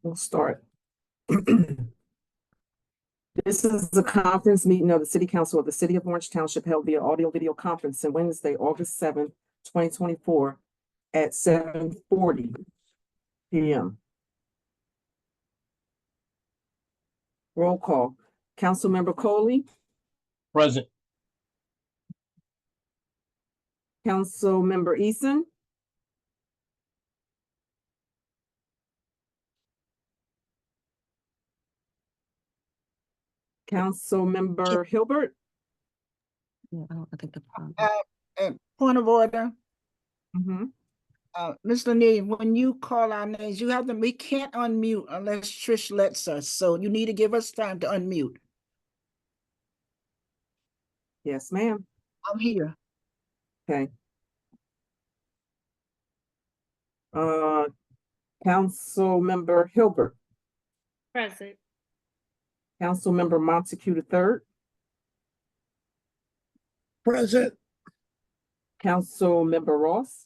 We'll start. This is the conference meeting of the City Council of the City of Orange Township held via audio-video conference on Wednesday, August 7th, 2024 at 7:40 p.m. Roll call. Councilmember Coley, Present. Councilmember Eason, Councilmember Hilbert. Yeah, I think the Point of order. Mm-hmm. Mr. Nee, when you call our names, we can't unmute unless Trish lets us. So you need to give us time to unmute. Yes, ma'am. I'm here. Okay. Councilmember Hilbert, Present. Councilmember Montague III, Present. Councilmember Ross,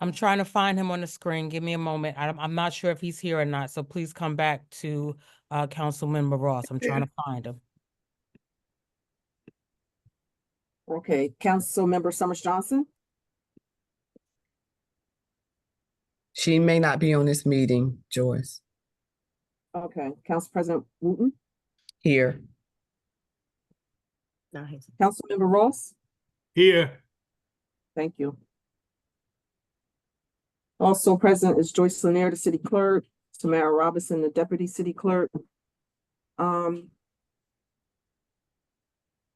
I'm trying to find him on the screen. Give me a moment. I'm not sure if he's here or not, so please come back to Councilmember Ross. I'm trying to find him. okay, Councilmember Summers Johnson, She may not be on this meeting, Joyce. okay, Council President Wooten, Here. No, he's Councilmember Ross, Here. thank you. Also present is Joyce Lanier, the city clerk, Tamara Robinson, the deputy city clerk.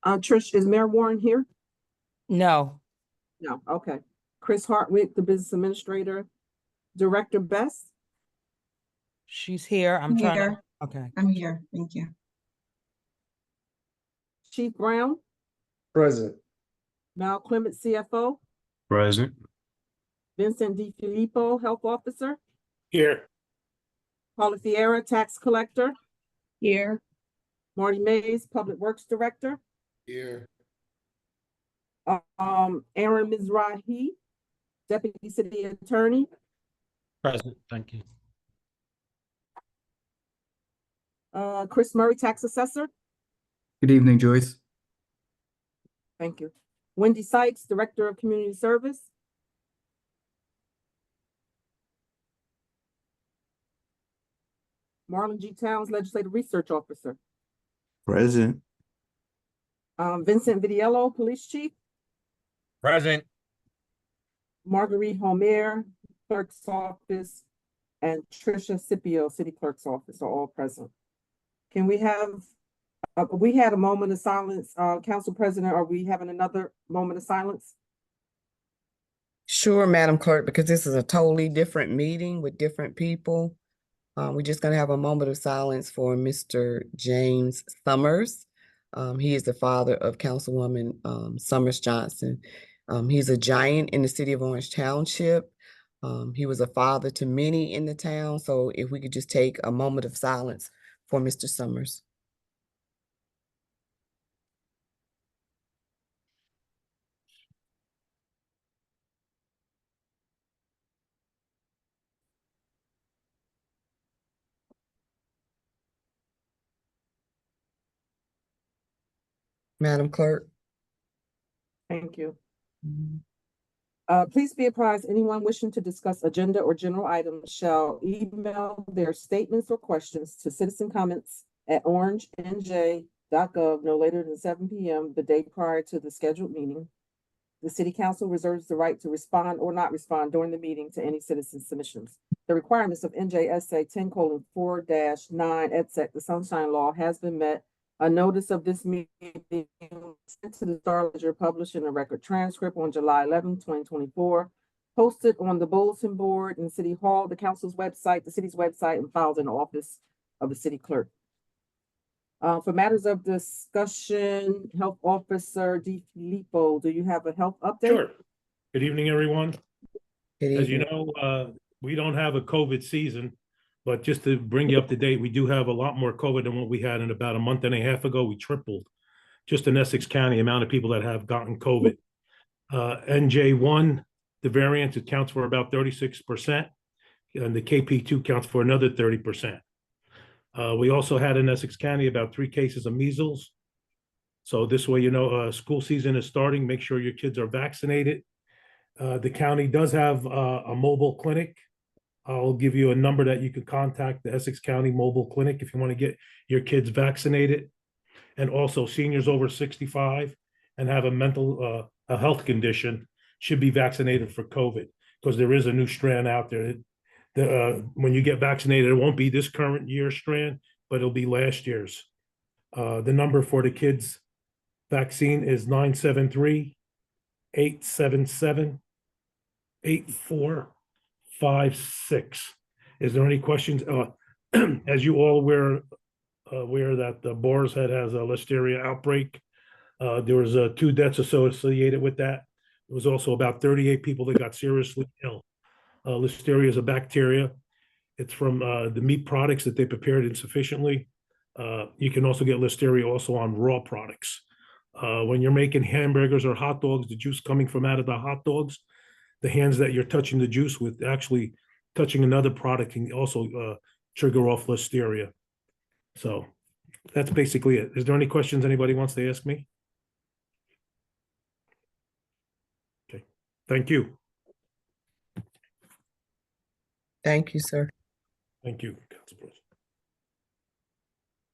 Trish, is Mayor Warren here? No. No, okay. Chris Hartwick, the business administrator, Director Best, She's here. I'm trying to. Okay. I'm here. Thank you. Chief Brown, Present. Mal Clement, CFO, Present. Vincent DiFilippo, Health Officer, Here. Paula Fiera, Tax Collector, Here. Marty Mays, Public Works Director, Here. Aaron Mizrahi, Deputy City Attorney, Present. Thank you. Chris Murray, Tax Assessor. Good evening, Joyce. Thank you. Wendy Sykes, Director of Community Service. Marlon G. Towns, Legislative Research Officer. Present. Vincent Vidiello, Police Chief. Present. Marguerite Homer, Clerk's Office, and Tricia Scipio, City Clerk's Office are all present. Can we have, we had a moment of silence, Council President, are we having another moment of silence? Sure, Madam Clerk, because this is a totally different meeting with different people. We're just going to have a moment of silence for Mr. James Summers. He is the father of Councilwoman Summers Johnson. He's a giant in the city of Orange Township. He was a father to many in the town. So if we could just take a moment of silence for Mr. Summers. Madam Clerk. Thank you. Please be apprised, anyone wishing to discuss agenda or general items shall email their statements or questions to citizencomments@orangenj.gov no later than 7 p.m. the day prior to the scheduled meeting. The City Council reserves the right to respond or not respond during the meeting to any citizen submissions. The requirements of NJSA 10:4-9 etc. The Sunshine Law has been met. A notice of this meeting sent to the Star Ledger, published in the record transcript on July 11, 2024, posted on the bulletin board in City Hall, the council's website, the city's website, and filed in the office of the city clerk. For matters of discussion, Health Officer DiFilippo, do you have a health update? Sure. Good evening, everyone. Good As you evening. know, we don't have a COVID season, but just to bring you up to date, we do have a lot more COVID than what we had in about a month and a half ago. We tripled just in Essex County, the amount of people that have gotten COVID. NJ1, the variance, it counts for about 36%, and the KP2 counts for another 30%. We also had in Essex County about 3 cases of measles. So this way, school season is starting, make sure your kids are vaccinated. The county does have a mobile clinic. I'll give you a number that you can contact the Essex County Mobile Clinic if you want to get your kids vaccinated. And also seniors over 65 and have a health condition should be vaccinated for COVID, because there is a new strand out there. When you get vaccinated, it won't be this current year's strand, but it'll be last year's. The number for the kids vaccine is 973-877-8456. Is there any questions? As you all aware that the Boar's Head has a listeria outbreak. There was 2 deaths associated with that. There was also about 38 people that got seriously ill. Listeria is a bacteria. It's from the meat products that they prepared insufficiently. You can also get listeria also on raw products. When you're making hamburgers or hot dogs, the juice coming from out of the hot dogs, the hands that you're touching the juice with, actually touching another product, can also trigger off listeria. So that's basically it. Is there any questions anybody wants to ask me? Okay, thank you. Thank you, sir. Thank you, Council President.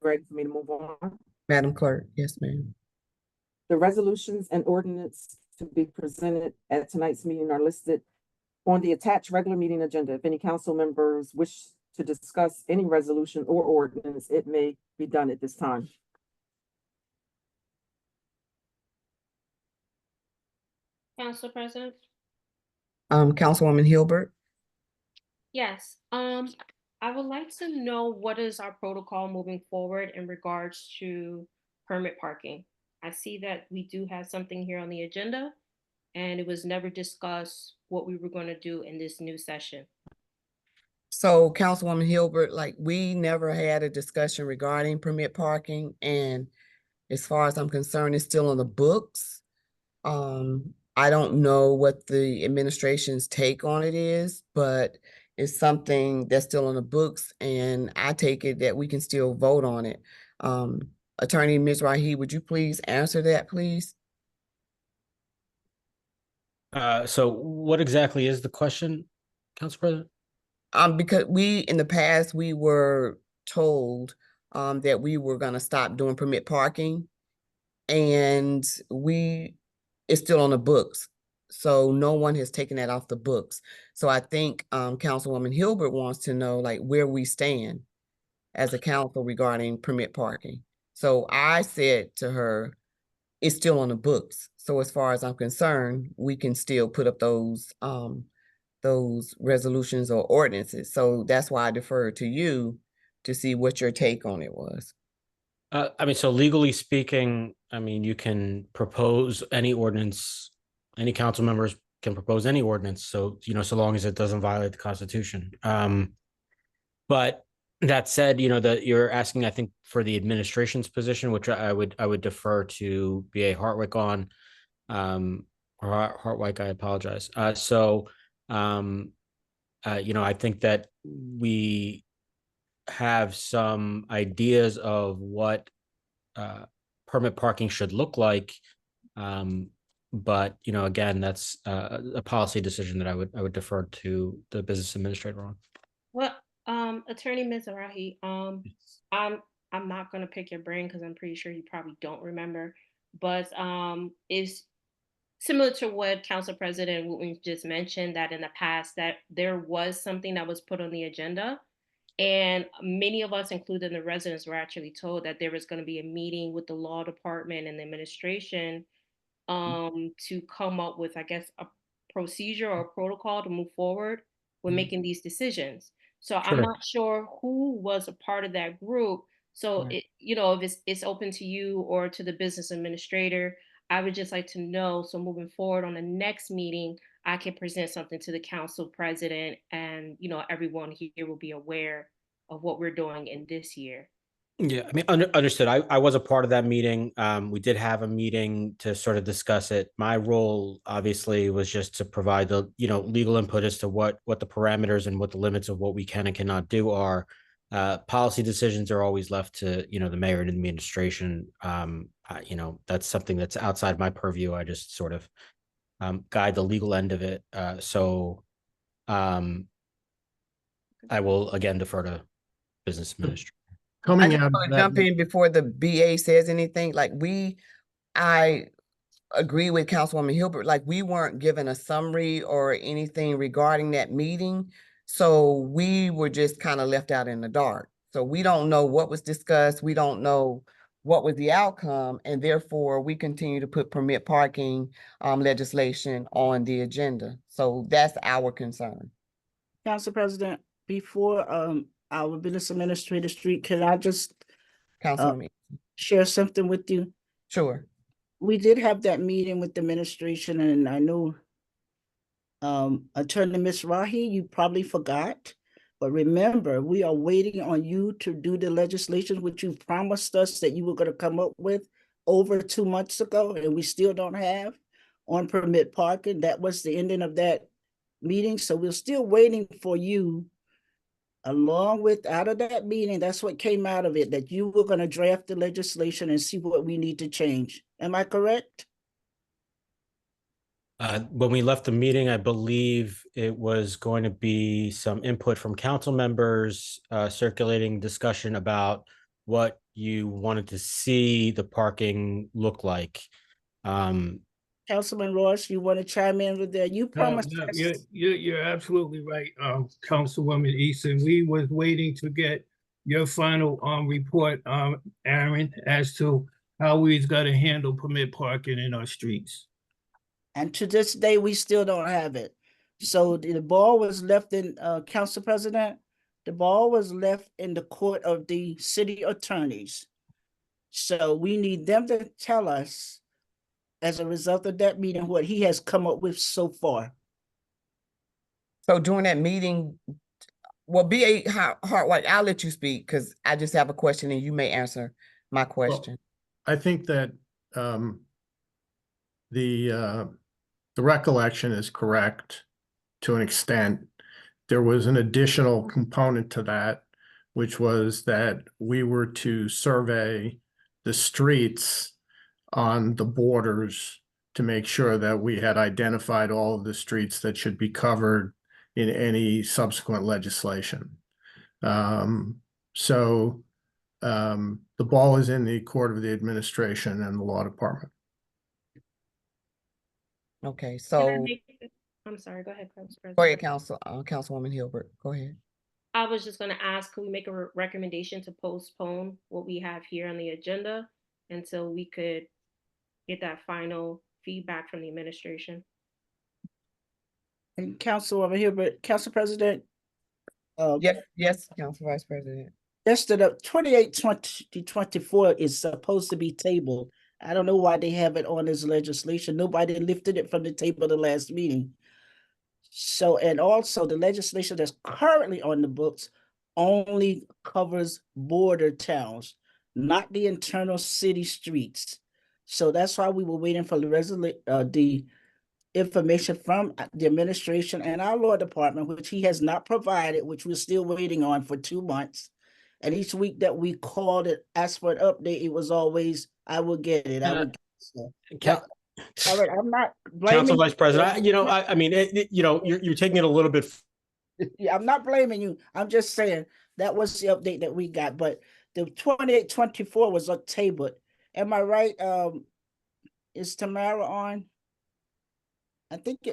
Ready for me to move on? Madam Clerk, yes, ma'am. The resolutions and ordinance to be presented at tonight's meeting are listed on the attached regular meeting agenda. If any council members wish to discuss any resolution or ordinance, it may be done at this time. Council President? Councilwoman Hilbert? Yes, I would like to know what is our protocol moving forward in regards to permit parking. I see that we do have something here on the agenda, and it was never discussed what we were going to do in this new session. So Councilwoman Hilbert, like, we never had a discussion regarding permit parking, and as far as I'm concerned, it's still on the books. I don't know what the administration's take on it is, but it's something that's still on the books, and I take it that we can still vote on it. Attorney Mizrahi, would you please answer that, please? So what exactly is the question, Council President? Because in the past, we were told that we were gonna stop doing permit parking, and it's still on the books. So no one has taken that off the books. So I think Councilwoman Hilbert wants to know, like, where we stand as a council regarding permit parking. So I said to her, it's still on the books. So as far as I'm concerned, we can still put up those resolutions or ordinances. So that's why I deferred to you to see what your take on it was. So legally speaking, you can propose any ordinance, any council members can propose any ordinance. So, so long as it doesn't violate the Constitution. But that said, that you're asking, I think, for the administration's position, which I would defer to BA Hartwick on, or Hartwick, I apologize. I think that we have some ideas of what permit parking should look like. But again, that's a policy decision that I would defer to the business administrator on. Well, Attorney Mizrahi, I'm not gonna pick your brain because I'm pretty sure you probably don't remember, but is similar to what Council President Wooten just mentioned, that in the past that there was something that was put on the agenda, and many of us, including the residents, were actually told that there was going to be a meeting with the law department and the administration to come up with, I guess, a procedure or a protocol to move forward with making these decisions. So I'm Sure. not sure who was a part of that group. So Right. if it's open to you or to the business administrator, I would just like to know, so moving forward on the next meeting, I can present something to the council president, and everyone here will be aware of what we're doing in this year. Yeah, I mean, understood. I was a part of that meeting. We did have a meeting to sort of discuss it. My role obviously was just to provide the, legal input as to what the parameters and what the limits of what we can and cannot do are. Policy decisions are always left to, the mayor and administration. That's something that's outside my purview. I just sort of guide the legal end of it. I will again defer to business administration. I Coming just out of want to that, jump in before the BA says anything. Like I agree with Councilwoman Hilbert, like we weren't given a summary or anything regarding that meeting. So we were just kind of left out in the dark. So we don't know what was discussed. We don't know what was the outcome. And therefore we continue to put permit parking legislation on the agenda. So that's our concern. Council President, before our business administrator street, can I just Councilwoman, share something with you? sure. We did have that meeting with the administration, and I know Attorney Mizrahi, you probably forgot. But remember, we are waiting on you to do the legislation which you promised us that you were going to come up with over 2 months ago, and we still don't have on permit parking. That was the ending of that meeting. So we're still waiting for you, along with out of that meeting, that's what came out of it, that you were going to draft the legislation and see what we need to change. Am I correct? When we left the meeting, I believe it was going to be some input from council members, circulating discussion about what you wanted to see the parking look like. Councilman Ross, you want to chime in with that? You promised No, us. you're absolutely right, Councilwoman Easton. We was waiting to get your final report, Aaron, as to how we's gonna handle permit parking in our streets. And to this day, we still don't have it. So the ball was left in, Council President, the ball was left in the court of the city attorneys. So we need them to tell us, as a result of that meeting, what he has come up with so far. So during that meeting, well, BA Hartwhite, I'll let you speak because I just have a question and you may answer my question. I think that the recollection is correct to an extent. There was an additional component to that, which was that we were to survey the streets on the borders to make sure that we had identified all of the streets that should be covered in any subsequent legislation. So the ball is in the court of the administration and the law department. Okay, Can I so I'm sorry, go ahead, Council President. go ahead, Councilwoman Hilbert, go ahead. I was just gonna ask, could we make a recommendation to postpone what we have here on the agenda until we could get that final feedback from the administration? And Councilwoman Hilbert, Council President. Yes, Council Vice President. That's the 28/20/24 is supposed to be tabled. I don't know why they have it on this legislation. Nobody lifted it from the table the last meeting. So, and also the legislation that's currently on the books only covers border towns, not the internal city streets. So that's why we were waiting for the information from the administration and our law department, which he has not provided, which we're still waiting on for 2 months. And each week that we called it, asked for an update, it was always, I will get it. I will get it. So, all right, I'm not blaming Council Vice you. President, I mean, you're taking it a little bit. Yeah, I'm not blaming you. I'm just saying that was the update that we got, but the 28/24 was tabled. Am I right? Is Tamara on? I think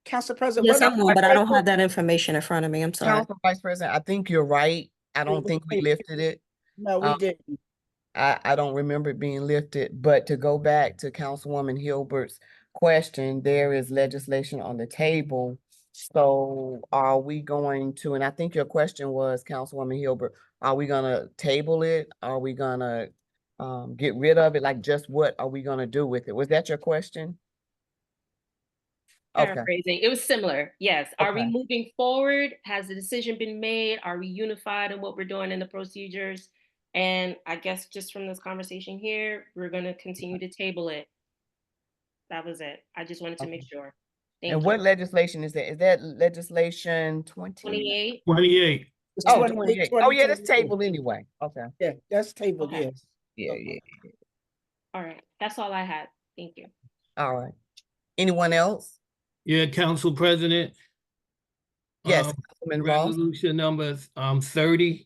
Council President. Yes, wasn't I'm on, but I don't tabled? have that information in front of me. I'm sorry. Council Vice President, I think you're right. I don't think we lifted it. No, we didn't. I don't remember it being lifted, but to go back to Councilwoman Hilbert's question, there is legislation on the table. So are we going to, and I think your question was, Councilwoman Hilbert, are we gonna table it? Are we gonna get rid of it? Like, just what are we gonna do with it? Was that your question? Okay, Paraphrasing, it was similar. Yes. Are we Okay. moving forward? Has the decision been made? Are we unified in what we're doing in the procedures? And I guess just from this conversation here, we're gonna continue to table it. That was it. I just wanted to make sure. Thank And you. what legislation is that? Is that legislation 20? 28. 28. It's Oh, 28, 28. Oh, yeah, that's 2024. tabled anyway. Okay. Yeah, that's tabled, Okay. yes. Yeah, Okay. yeah. All right. That's all I had. Thank you. All right. Anyone else? Yeah, Council President. Yes, Councilman Ross. Resolution number 30.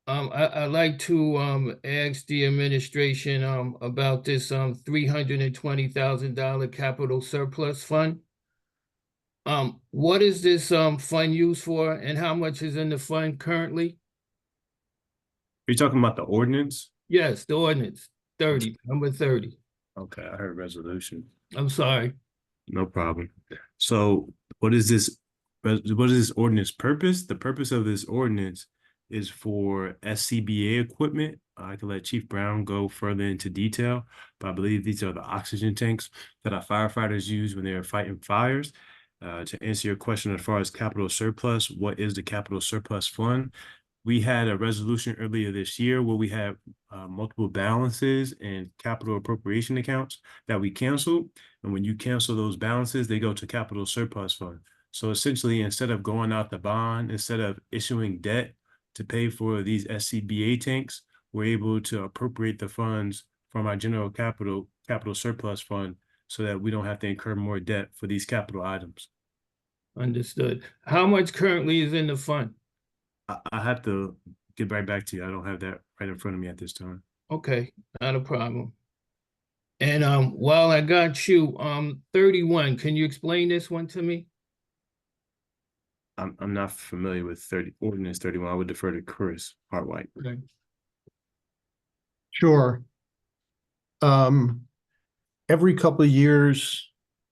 I'd like to ask the administration about this $320,000 capital surplus fund. What is this fund used for, and how much is in the fund currently? Are you talking about the ordinance? Yes, the ordinance 30, number 30. Okay, I heard resolution. I'm sorry. No problem. So what is this ordinance purpose? The purpose of this ordinance is for SCBA equipment. I can let Chief Brown go further into detail, but I believe these are the oxygen tanks that our firefighters use when they're fighting fires. To answer your question as far as capital surplus, what is the capital surplus fund? We had a resolution earlier this year where we had multiple balances and capital appropriation accounts that we canceled. And when you cancel those balances, they go to capital surplus fund. So essentially, instead of going out the bond, instead of issuing debt to pay for these SCBA tanks, we're able to appropriate the funds from our general capital surplus fund so that we don't have to incur more debt for these capital items. Understood. How much currently is in the fund? I have to get right back to you. I don't have that right in front of me at this time. Okay, not a problem. And while I got you, 31, can you explain this one to me? I'm not familiar with ordinance 31. I would defer to Chris Hartwhite. Okay. Sure. Every couple of years,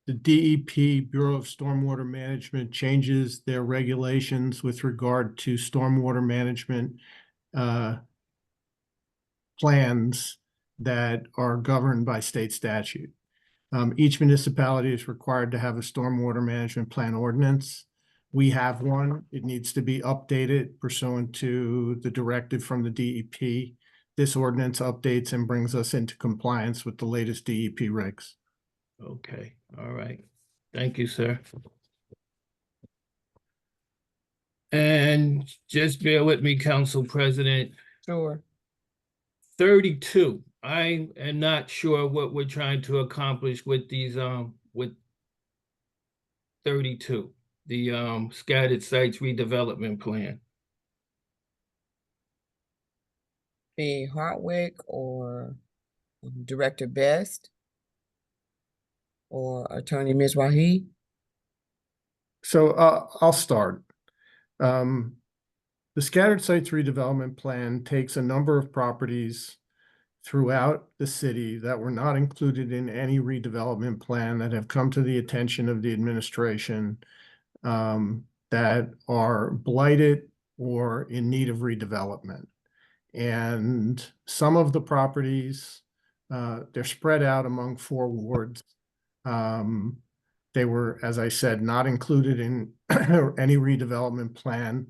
the DEP, Bureau of Stormwater Management, changes their regulations with regard to stormwater management plans that are governed by state statute. Each municipality is required to have a stormwater management plan ordinance. We have one. It needs to be updated pursuant to the directive from the DEP. This ordinance updates and brings us into compliance with the latest DEP regs. Okay, all right. Thank you, sir. And just bear with me, Council President. Sure. 32. I am not sure what we're trying to accomplish with these with 32, the scattered sites redevelopment plan. Be Hartwick or Director Best or Attorney Mizrahi? So I'll start. The Scattered Sites Redevelopment Plan takes a number of properties throughout the city that were not included in any redevelopment plan that have come to the attention of the administration that are blighted or in need of redevelopment. And some of the properties, they're spread out among 4 wards. They were, as I said, not included in any redevelopment plan.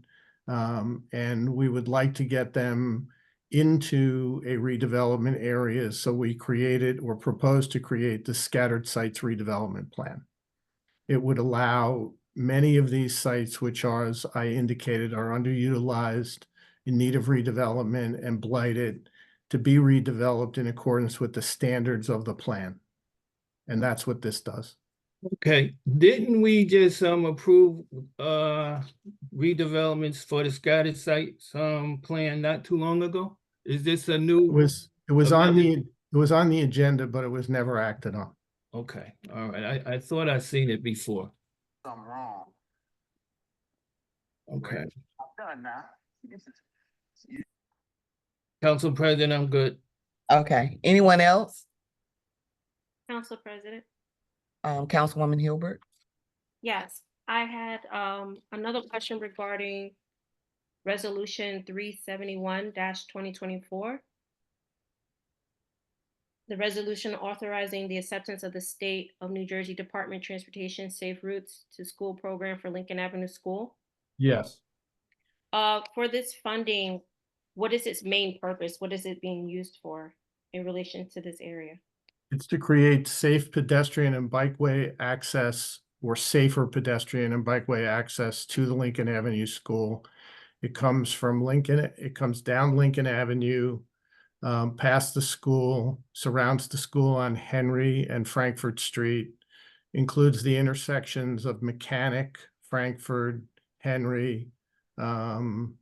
And we would like to get them into a redevelopment area. So we created or proposed to create the Scattered Sites Redevelopment Plan. It would allow many of these sites, which are, as I indicated, are underutilized, in need of redevelopment and blighted, to be redeveloped in accordance with the standards of the plan. And that's what this does. Okay, didn't we just approve redevelopments for the scattered sites plan not too long ago? Is this a new? It was on the agenda, but it was never acted on. Okay, all right. I thought I'd seen it before. I'm wrong. Okay. I'm done now. Council President, I'm good. Okay. Anyone else? Council President. Councilwoman Hilbert? Yes, I had another question regarding Resolution 371-2024. The resolution authorizing the acceptance of the State of New Jersey Department of Transportation Safe Routes to School program for Lincoln Avenue School. Yes. For this funding, what is its main purpose? What is it being used for in relation to this area? It's to create safe pedestrian and bikeway access or safer pedestrian and bikeway access to the Lincoln Avenue School. It comes from Lincoln, it comes down Lincoln Avenue, past the school, surrounds the school on Henry and Frankfurt Street, includes the intersections of Mechanic, Frankfurt, Henry, and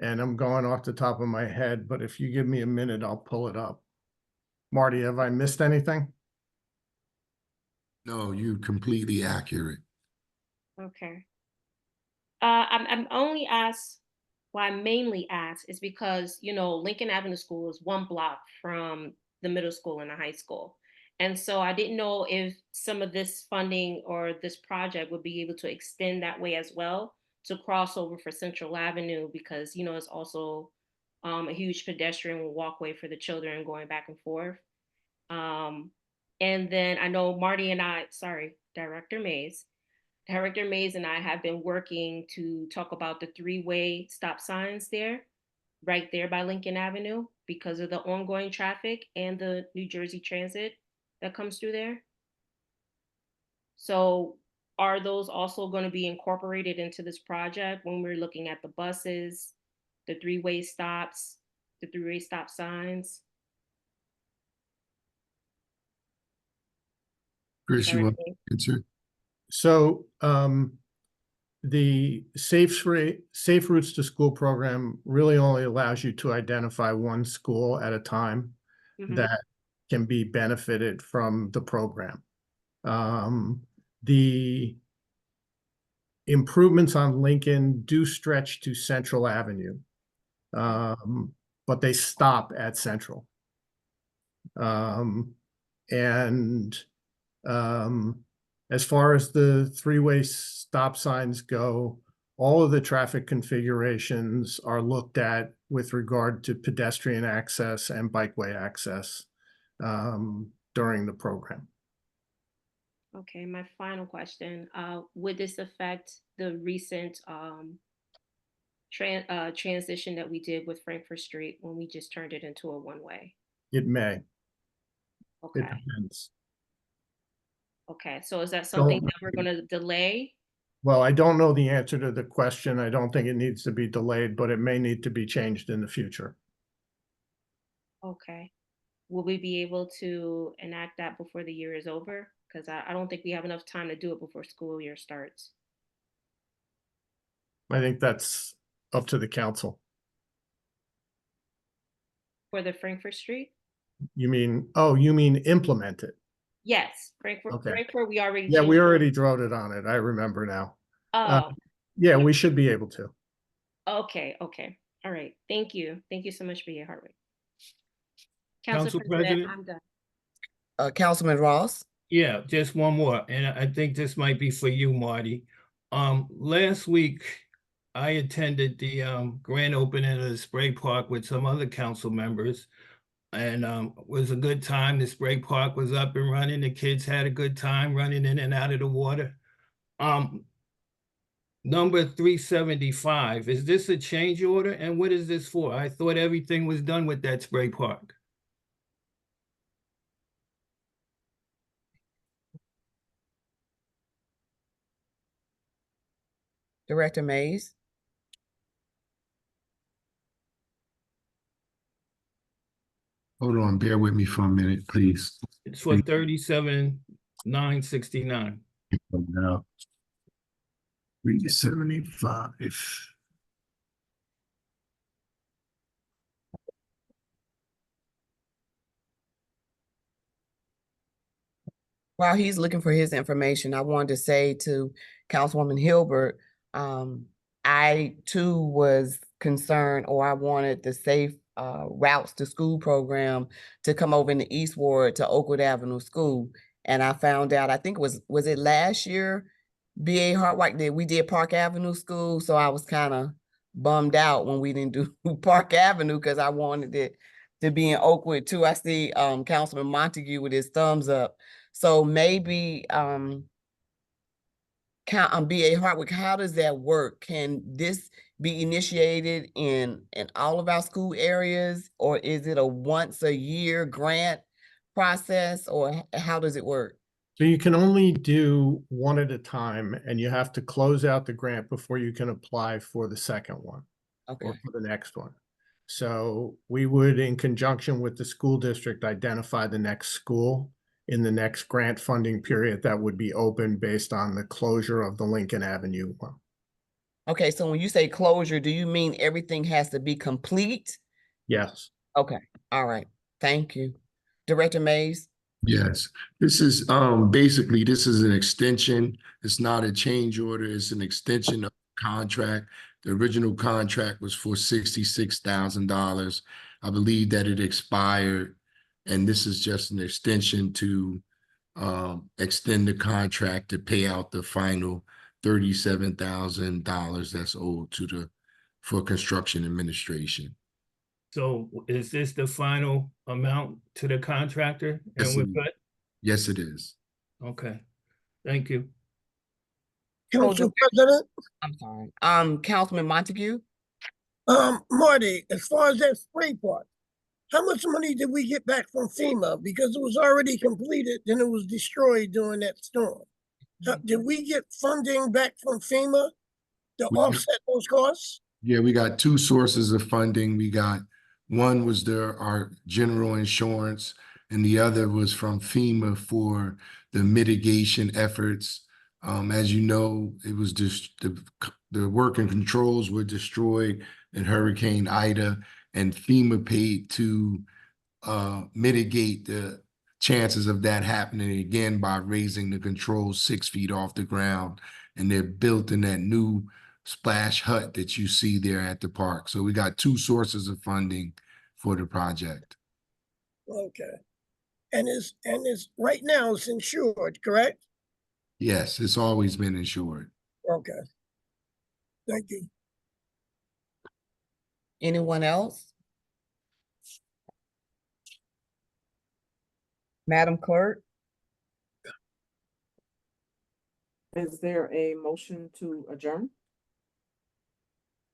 I'm going off the top of my head, but if you give me a minute, I'll pull it up. Marty, have I missed anything? No, you're completely accurate. Okay. I'm only asked, why I mainly ask is because, you know, Lincoln Avenue School is 1 block from the middle school and the high school. And so I didn't know if some of this funding or this project would be able to extend that way as well to cross over for Central Avenue, because, you know, it's also a huge pedestrian walkway for the children going back and forth. And then I know Director Mays and I have been working to talk about the 3-way stop signs right there by Lincoln Avenue, because of the ongoing traffic and the New Jersey Transit that comes through there. So are those also going to be incorporated into this project when we're looking at the buses, the 3-way stops, the 3-way stop signs? Chris, you want to answer? So the Safe Routes to School program really only allows you to identify one school at a time that can be benefited from the program. The improvements on Lincoln do stretch to Central Avenue, but they stop at Central. As far as the 3-way stop signs go, all of the traffic configurations are looked at with regard to pedestrian access and bikeway access during the program. Okay, my final question, would this affect the recent transition that we did with Frankfurt Street when we just turned it into a 1-way? It may. Okay. It depends. Okay, so is that something that we're going to delay? Well, I don't know the answer to the question. I don't think it needs to be delayed, but it may need to be changed in the future. Okay. Will we be able to enact that before the year is over? Because I don't think we have enough time to do it before school year starts. I think that's up to the council. For the Frankfurt Street? You mean implement it? Yes, Frankfurt, Okay. Frankfurt, we already. Yeah, we already voted on it. I remember now. Oh. Yeah, we should be able to. Okay. All right. Thank you. Thank you so much, B.A. Hartwick. Council President? I'm done. Councilman Ross? Yeah, just one more, and I think this might be for you, Marty. Last week, I attended the grand opening of the spray park with some other council members, and it was a good time. The spray park was up and running. The kids had a good time running in and out of the water. Number 375, is this a change order, and what is this for? I thought everything was done with that spray park. Director Mays? Hold on, bear with me for a minute, please. It's for 37,969. Now, 375. While he's looking for his information, I wanted to say to Councilwoman Hilbert, I too was concerned, or I wanted the Safe Routes to School program to come over in the East Ward to Oakwood Avenue School. And I found out, I think was it last year, B.A. Hartwick, that we did Park Avenue School. So I was kind of bummed out when we didn't do Park Avenue, because I wanted it to be in Oakwood too. I see Councilman Montague with his thumbs up. So maybe B.A. Hartwick, how does that work? Can this be initiated in all of our school areas? Or is it a once a year grant process, or how does it work? So you can only do one at a time, and you have to close out the grant before you can apply for the second one Okay, or for the next one. So we would, in conjunction with the school district, identify the next school in the next grant funding period that would be open based on the closure of the Lincoln Avenue one. okay, so when you say closure, do you mean everything has to be complete? Yes. Okay, all right, thank you. Director Mays? Yes, this is basically this is an extension. It's not a change order, it's an extension of contract. The original contract was for $66,000. I believe that it expired, and this is just an extension to extend the contract to pay out the final $37,000 that's owed to the for construction administration. So is this the final amount to the contractor? Yes, And we're it is. good? Yes, it is. Okay, thank you. Council President, I'm sorry, Councilman Montague? Marty, as far as that spray part, how much money did we get back from FEMA? Because it was already completed, then it was destroyed during that storm. Did we get funding back from FEMA to offset those costs? Yeah, we got two sources of funding. We got one was our general insurance, and the other was from FEMA for the mitigation efforts. As you know, it was just the working controls were destroyed in Hurricane Ida, and FEMA paid to mitigate the chances of that happening again by raising the controls 6 feet off the ground, and they're built in that new splash hut that you see there at the park. So we got two sources of funding for the project. Okay. And right now it's insured, correct? Yes, it's always been insured. Okay. Thank you. Anyone else? Madam Clerk? Is there a motion to adjourn?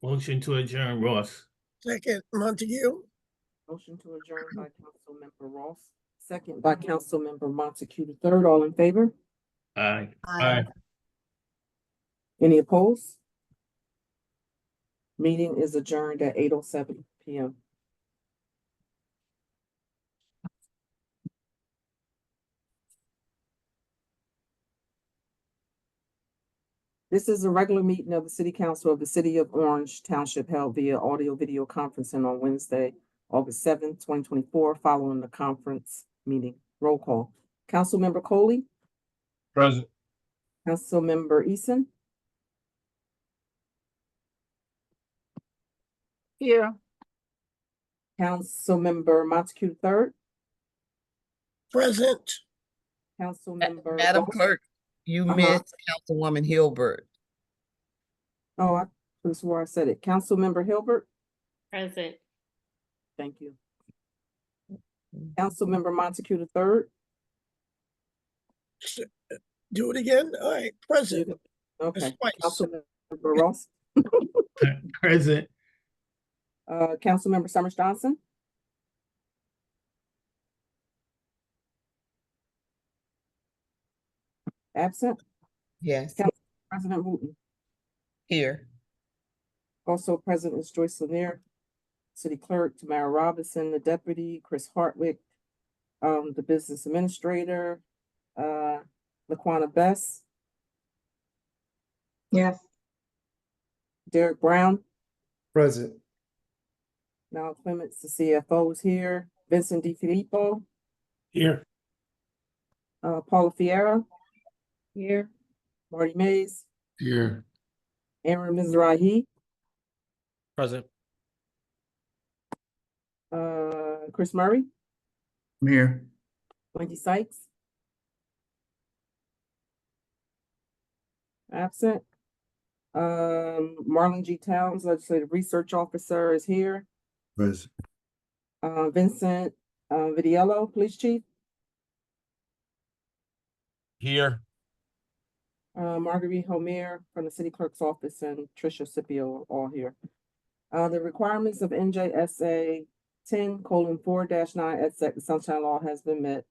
Motion to adjourn, Ross. Second, Montague. Motion to adjourn by Councilmember Ross, second by Councilmember Montague the third. All in favor? Aye. Aye. Any opposed? Meeting is adjourned at 8:07 p.m. This is a regular meeting of the City Council of the City of Orange Township held via audio video conferencing on Wednesday, August 7th, 2024, following the conference meeting. Roll call. Councilmember Coley, Present. Councilmember Eason, Here. Councilmember Montague third, Present. Councilmember. Madam Ross. Clerk, you Uh-huh. missed Councilwoman Hilbert. Oh, I could have swore I said it. Councilmember Hilbert, Present. thank you. Councilmember Montague the third. Do it again? All right, present. Okay. Twice. Councilmember Ross, Present. Councilmember Summers Johnson, absent. Yes, President Wooten. here. Also present is Joyce Lanier, City Clerk Tamara Robinson, the Deputy, Chris Hartwick, the Business Administrator, Laquana Bess, Yes. Derek Brown, Present. Now Clements, the CFO is here, Vincent DiFilippo, Here. Paula Fiera, Here. Marty Mays, Here. Aaron Mizrahi, Present. Chris Murray, I'm here. Wendy Sykes. Absent. Marlon G. Towns, Legislative Research Officer is here. Present. Vincent, Vidiello, Police Chief. Here. Marguerite Homer from the city clerk's office and Tricia Scipio are all here. The requirements of NJSA 10:4-9 et sec, the Sunshine Law has been met.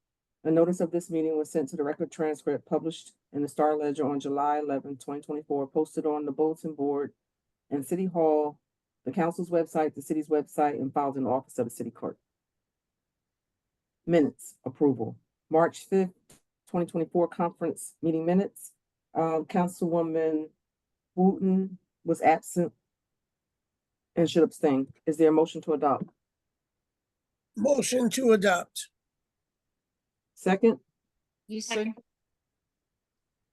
A notice of this meeting was sent to the record transcript published in the Star Ledger on July 11, 2024, posted on the bulletin board in City Hall, the council's website, the city's website, and filed in the office of the city clerk. Minutes approval. March 5th, 2024 conference meeting minutes. Councilwoman Wooten was absent and should abstain. Is there a motion to adopt? Motion to adopt. Second, Eason,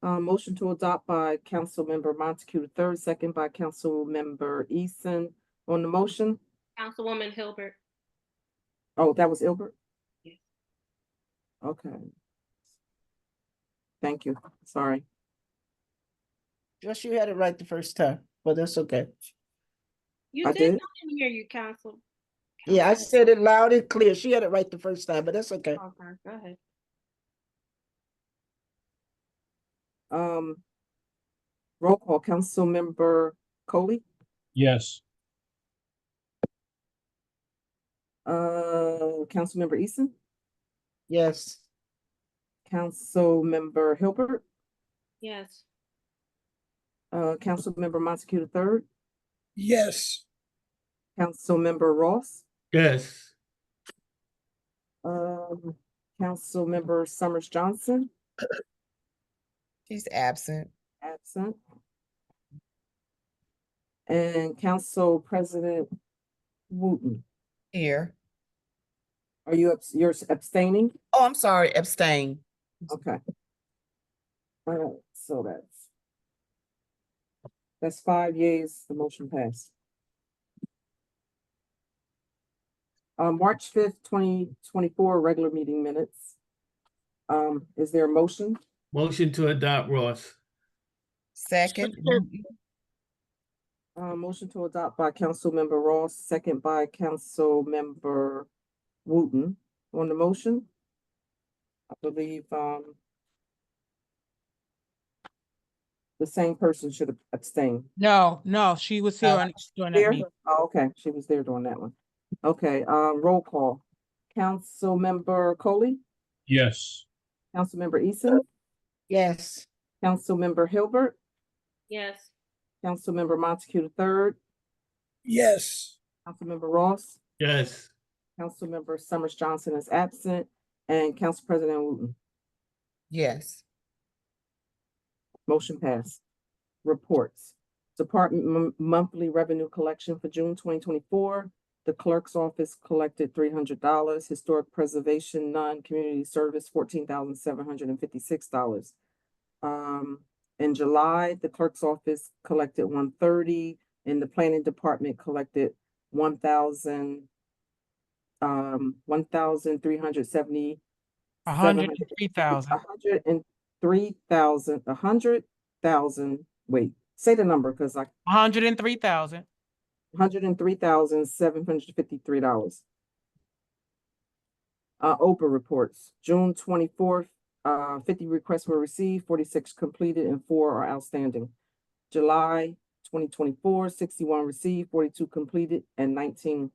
motion to adopt by Councilmember Montague III, second by Councilmember Eason. On the motion, Councilwoman Hilbert. oh, that was Ilbert? Yes. Okay. Thank you, sorry. just you had it right the first time, but that's okay. You I did. did? I didn't hear you, Council. Yeah, I said it loud and clear. She had it right the first time, but that's okay. Okay, go ahead. Roll call, Councilmember Coley, Yes. Councilmember Eason, Yes, Councilmember Hilbert, Yes. Councilmember Montague III, Yes. Councilmember Ross, Yes. Councilmember Summers Johnson, She's absent. absent. And Council President Wooten, Here. are you, you're abstaining? Oh, I'm sorry, abstain. Okay. All right, so that's 5 yeas, the motion passed. March 5th, 2024, regular meeting minutes. Is there a motion? Motion to adopt, Ross. Second. Motion to adopt by Councilmember Ross, second by Councilmember Wooten. On the motion, I believe, the same person should abstain. No, she was here during that There? meeting. Oh, okay, she was there during that one. Okay, roll call. Councilmember Coley, Yes. Councilmember Eason, yes, Councilmember Hilbert, Yes. Councilmember Montague III, Yes. Councilmember Ross, Yes. Councilmember Summers Johnson is absent, and Council President Wooten. Yes. Motion passed. Reports. Department monthly revenue collection for June 2024. The clerk's office collected $300. Historic preservation, none. Community service, $14,756. In July, the clerk's office collected $130, and the planning department collected $1,370. 103,000. 103,000. Wait, say the number because I 103,000. $103,753. Oprah reports, June 24th, 50 requests were received, 46 completed, and 4 are outstanding. July 2024, 61 received, 42 completed, and 19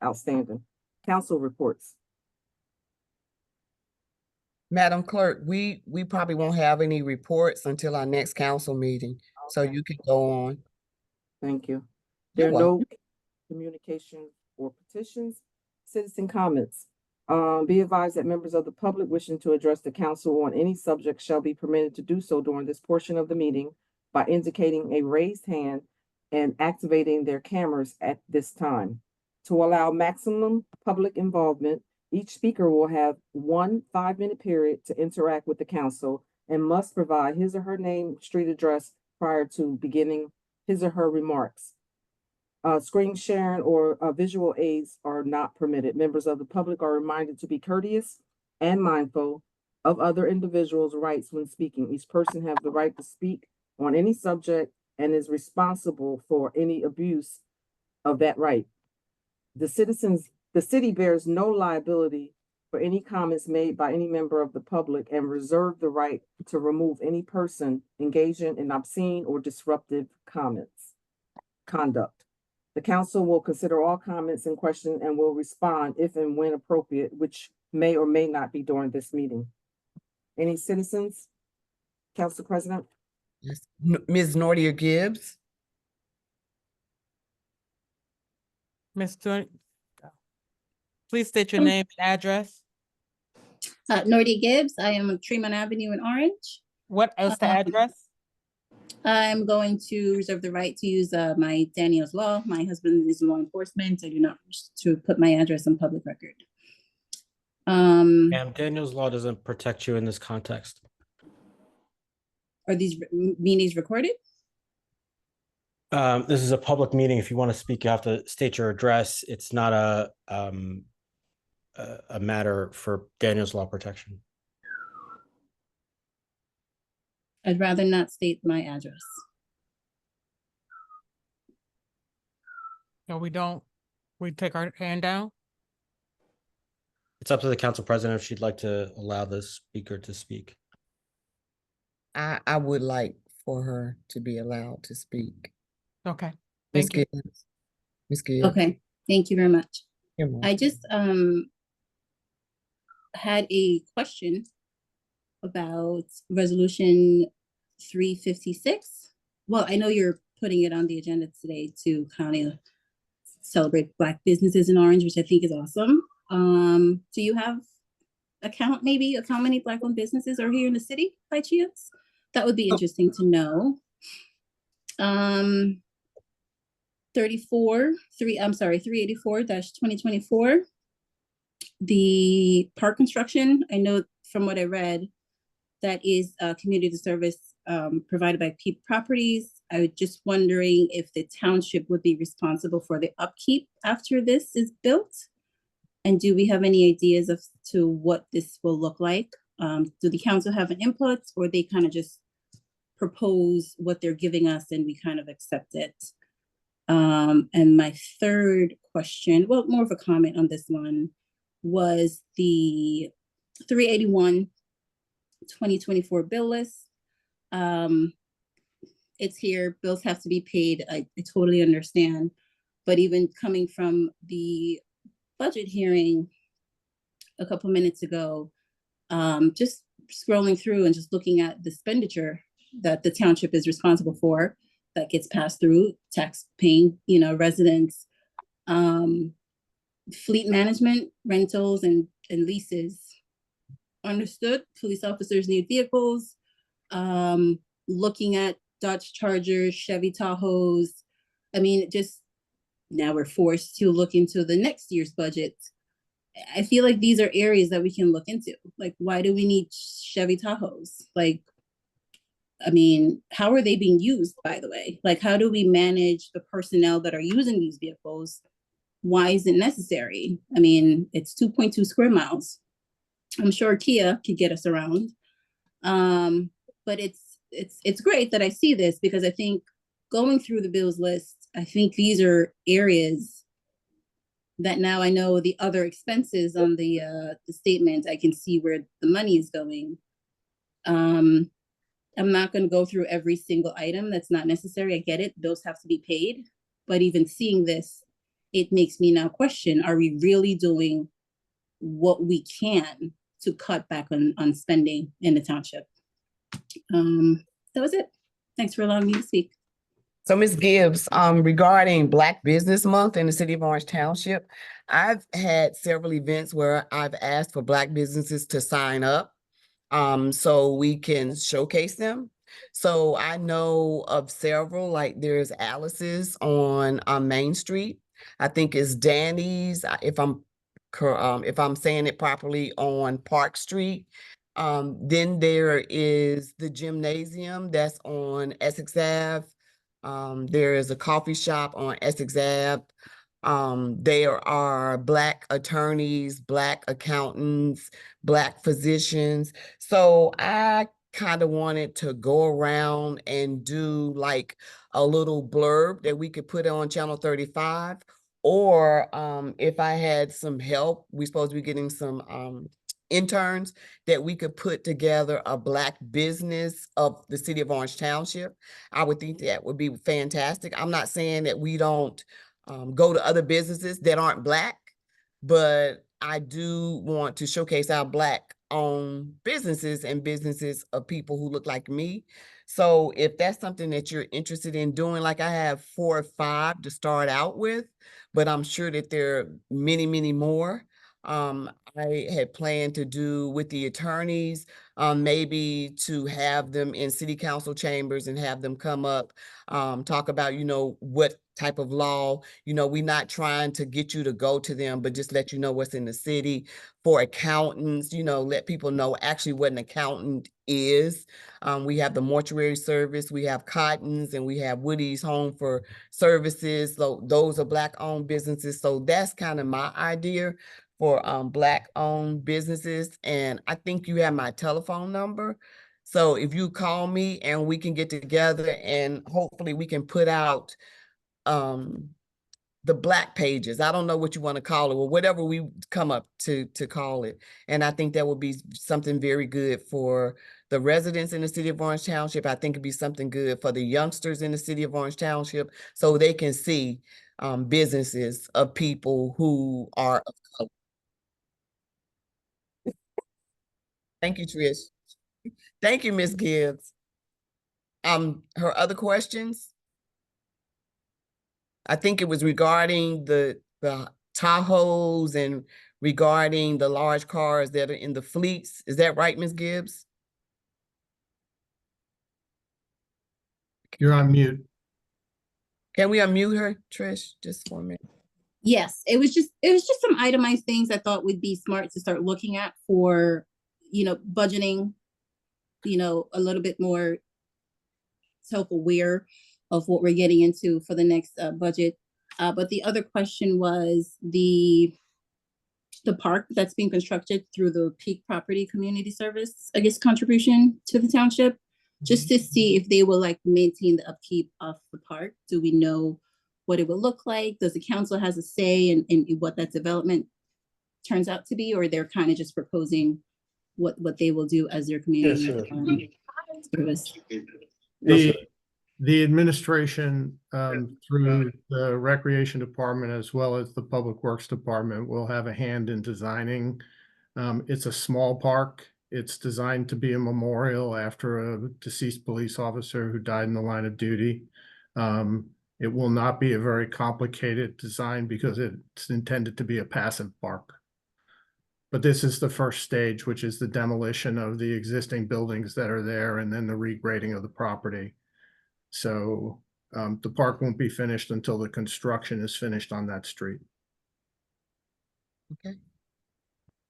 outstanding. Council reports. Madam Clerk, we probably won't have any reports until our next council meeting, so Okay. you can go on. Thank you. You're There are no communications or petitions. Citizen comments. Be advised that members of the public wishing to address the council on any subject shall be permitted to do so during this portion of the meeting by indicating a raised hand and activating their cameras at this time. To allow maximum public involvement, each speaker will have 1 5-minute period to interact with the council and must provide his or her name, street address prior to beginning his or her remarks. Screen sharing or visual aids are not permitted. Members of the public are reminded to be courteous and mindful of other individuals' rights when speaking. Each person has the right to speak on any subject and is responsible for any abuse of that right. The city bears no liability for any comments made by any member of the public and reserve the right to remove any person engaging in obscene or disruptive conduct. The council will consider all comments in question and will respond if and when appropriate, which may or may not be during this meeting. Any citizens? Council President? Yes. Ms. Nordia Gibbs. Mr. Please state your name and address. Nordy Gibbs. I am on Tremont Avenue in Orange. What else the address? I'm going to reserve the right to use my Daniel's law. My husband is law enforcement. I do not wish to put my address on public record. Daniel's law doesn't protect you in this context. Are these meetings recorded? This is a public meeting. If you want to speak, you have to state your address. It's not a matter for Daniel's law protection. I'd rather not state my address. No, we don't. We take our hand down. It's up to the council president if she'd like to allow the speaker to speak. I would like for her to be allowed to speak. Okay. Ms. Thank you. Gibbs. Ms. Gibbs. Okay, thank you very much. You're welcome. I just had a question about resolution 356. Well, I know you're putting it on the agenda today to kind of celebrate Black businesses in Orange, which I think is awesome. Do you have a count maybe of how many Black owned businesses are here in the city by chance? That would be interesting to know. 384-2024, the park construction. I know from what I read, that is community service provided by Peep Properties. I was just wondering if the township would be responsible for the upkeep after this is built. And do we have any ideas as to what this will look like? Do the council have an input, or they kind of just propose what they're giving us and we kind of accept it? And my third question, well, more of a comment on this one, was the 381-2024 bill list. It's here, bills have to be paid. I totally understand. But even coming from the budget hearing a couple minutes ago, just scrolling through and just looking at the expenditure that the township is responsible for, that gets passed through tax paying, residents, fleet management, rentals, and leases. Understood. Police officers need vehicles. Looking at Dodge Chargers, Chevy Tahoes. I mean, just now we're forced to look into the next year's budget. I feel like these are areas that we can look into. Like, why do we need Chevy Tahoes? Like, I mean, how are they being used, by the way? Like, how do we manage the personnel that are using these vehicles? Why is it necessary? I mean, it's 2.2 square miles. I'm sure Kia could get us around. But it's great that I see this, because I think going through the bills list, I think these are areas that now I know the other expenses on the statement, I can see where the money is going. I'm not going to go through every single item. That's not necessary. I get it. Bills have to be paid. But even seeing this, it makes me now question, are we really doing what we can to cut back on spending in the township? That was it. Thanks for allowing me to speak. So Ms. Gibbs, regarding Black Business Month in the city of Orange Township, I've had several events where I've asked for Black businesses to sign up so we can showcase them. So I know of several, like there's Alice's on Main Street. I think it's Danny's, if I'm saying it properly, on Park Street. Then there is the gymnasium that's on Essex Ave. There is a coffee shop on Essex Ave. There are Black attorneys, Black accountants, Black physicians. So I kind of wanted to go around and do like a little blurb that we could put on Channel 35, Or if I had some help, we're supposed to be getting some interns that we could put together a Black business of the city of Orange Township. I would think that would be fantastic. I'm not saying that we don't go to other businesses that aren't Black, but I do want to showcase our Black-owned businesses and businesses of people who look like me. So if that's something that you're interested in doing, like I have 4 or 5 to start out with, but I'm sure that there are many, many more. I had planned to do with the attorneys, maybe to have them in city council chambers and have them come up, talk about, what type of law, we're not trying to get you to go to them, but just let you know what's in the city. For accountants, let people know actually what an accountant is. We have the mortuary service, we have Cotton's, and we have Woody's Home for Services. So those are Black-owned businesses. So that's kind of my idea for Black-owned businesses. And I think you have my telephone number. So if you call me and we can get together and hopefully we can put out the Black pages. I don't know what you want to call it, or whatever we come up to call it. And I think that would be something very good for the residents in the city of Orange Township. I think it'd be something good for the youngsters in the city of Orange Township, so they can see businesses of people who are of color. Thank you, Trish. Thank you, Ms. Gibbs. Her other questions? I think it was regarding the Tahoes and regarding the large cars that are in the fleets. Is that right, Ms. Gibbs? You're on mute. Can we unmute her, Trish, just for a minute? Yes, it was just some itemized things I thought would be smart to start looking at for, budgeting, a little bit more self-aware of what we're getting into for the next budget. But the other question was the park that's being constructed through the Peak Property Community Service, I guess, contribution to the township, just to see if they will maintain the upkeep of the park. Do we know what it will look like? Does the council has a say in what that development turns out to be, or they're kind of just proposing what they will do as their community service? The administration through the Recreation Department as well as the Public Works Department will have a hand in designing. It's a small park. It's designed to be a memorial after a deceased police officer who died in the line of duty. It will not be a very complicated design because it's intended to be a passive park. But this is the first stage, which is the demolition of the existing buildings that are there and then the regrading of the property. So the park won't be finished until the construction is finished on that street. Okay.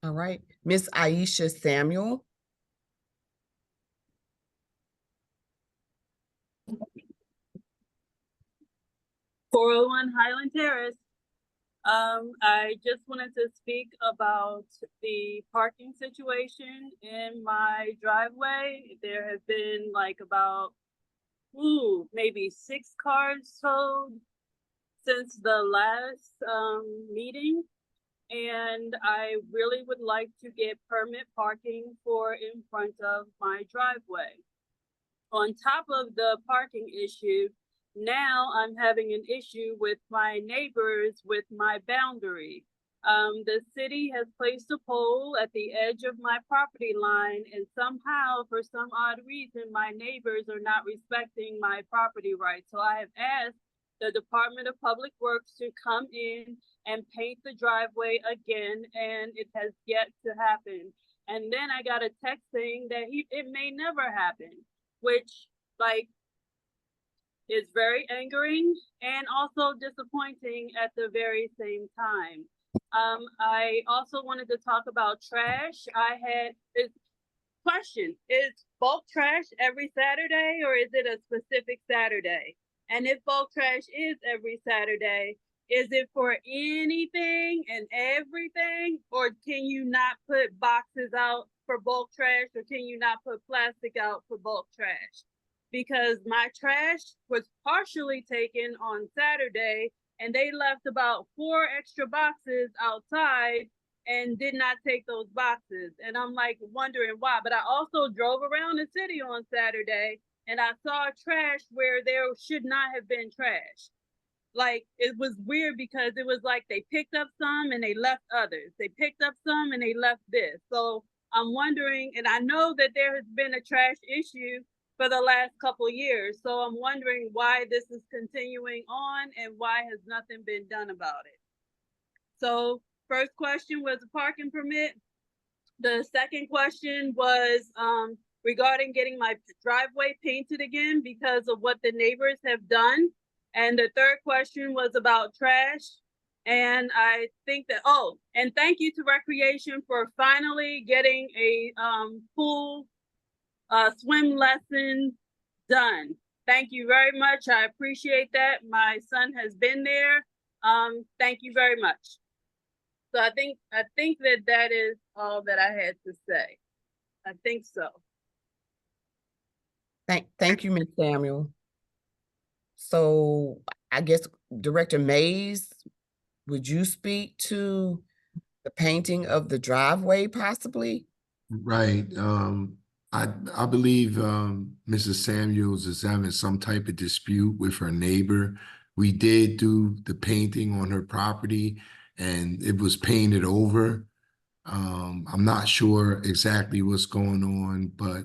All right. Miss Aisha Samuel. .401 Highland Terrace. I just wanted to speak about the parking situation in my driveway. There have been about maybe 6 cars towed since the last meeting, and I really would like to get permit parking for in front of my driveway. On top of the parking issue, now I'm having an issue with my neighbors with my boundary. The city has placed a pole at the edge of my property line, and somehow, for some odd reason, my neighbors are not respecting my property rights. So I have asked the Department of Public Works to come in and paint the driveway again, and it has yet to happen. And then I got a text saying that it may never happen, which is very angering and also disappointing at the very same time. I also wanted to talk about trash. I had this question: is bulk trash every Saturday, or is it a specific Saturday? And if bulk trash is every Saturday, is it for anything and everything, or can you not put boxes out for bulk trash, or can you not put plastic out for bulk trash? Because my trash was partially taken on Saturday, and they left about 4 extra boxes outside and did not take those boxes. And I'm like wondering why. But I also drove around the city on Saturday and I saw trash where there should not have been trash. Like, it was weird because it was like they picked up some and they left others. They picked up some and they left this. So I'm wondering, and I know that there has been a trash issue for the last couple years. So I'm wondering why this is continuing on and why has nothing been done about it. So first question was a parking permit. The second question was regarding getting my driveway painted again because of what the neighbors have done. And the third question was about trash. And I think that, oh, and thank you to Recreation for finally getting a pool swim lesson done. Thank you very much. I appreciate that. My son has been there. Thank you very much. So I think that is all that I had to say. I think so. Thank you, Ms. Samuel. So I guess Director Mays, would you speak to the painting of the driveway possibly? Right. I believe Mrs. Samuels is having some type of dispute with her neighbor. We did do the painting on her property and it was painted over. I'm not sure exactly what's going on, but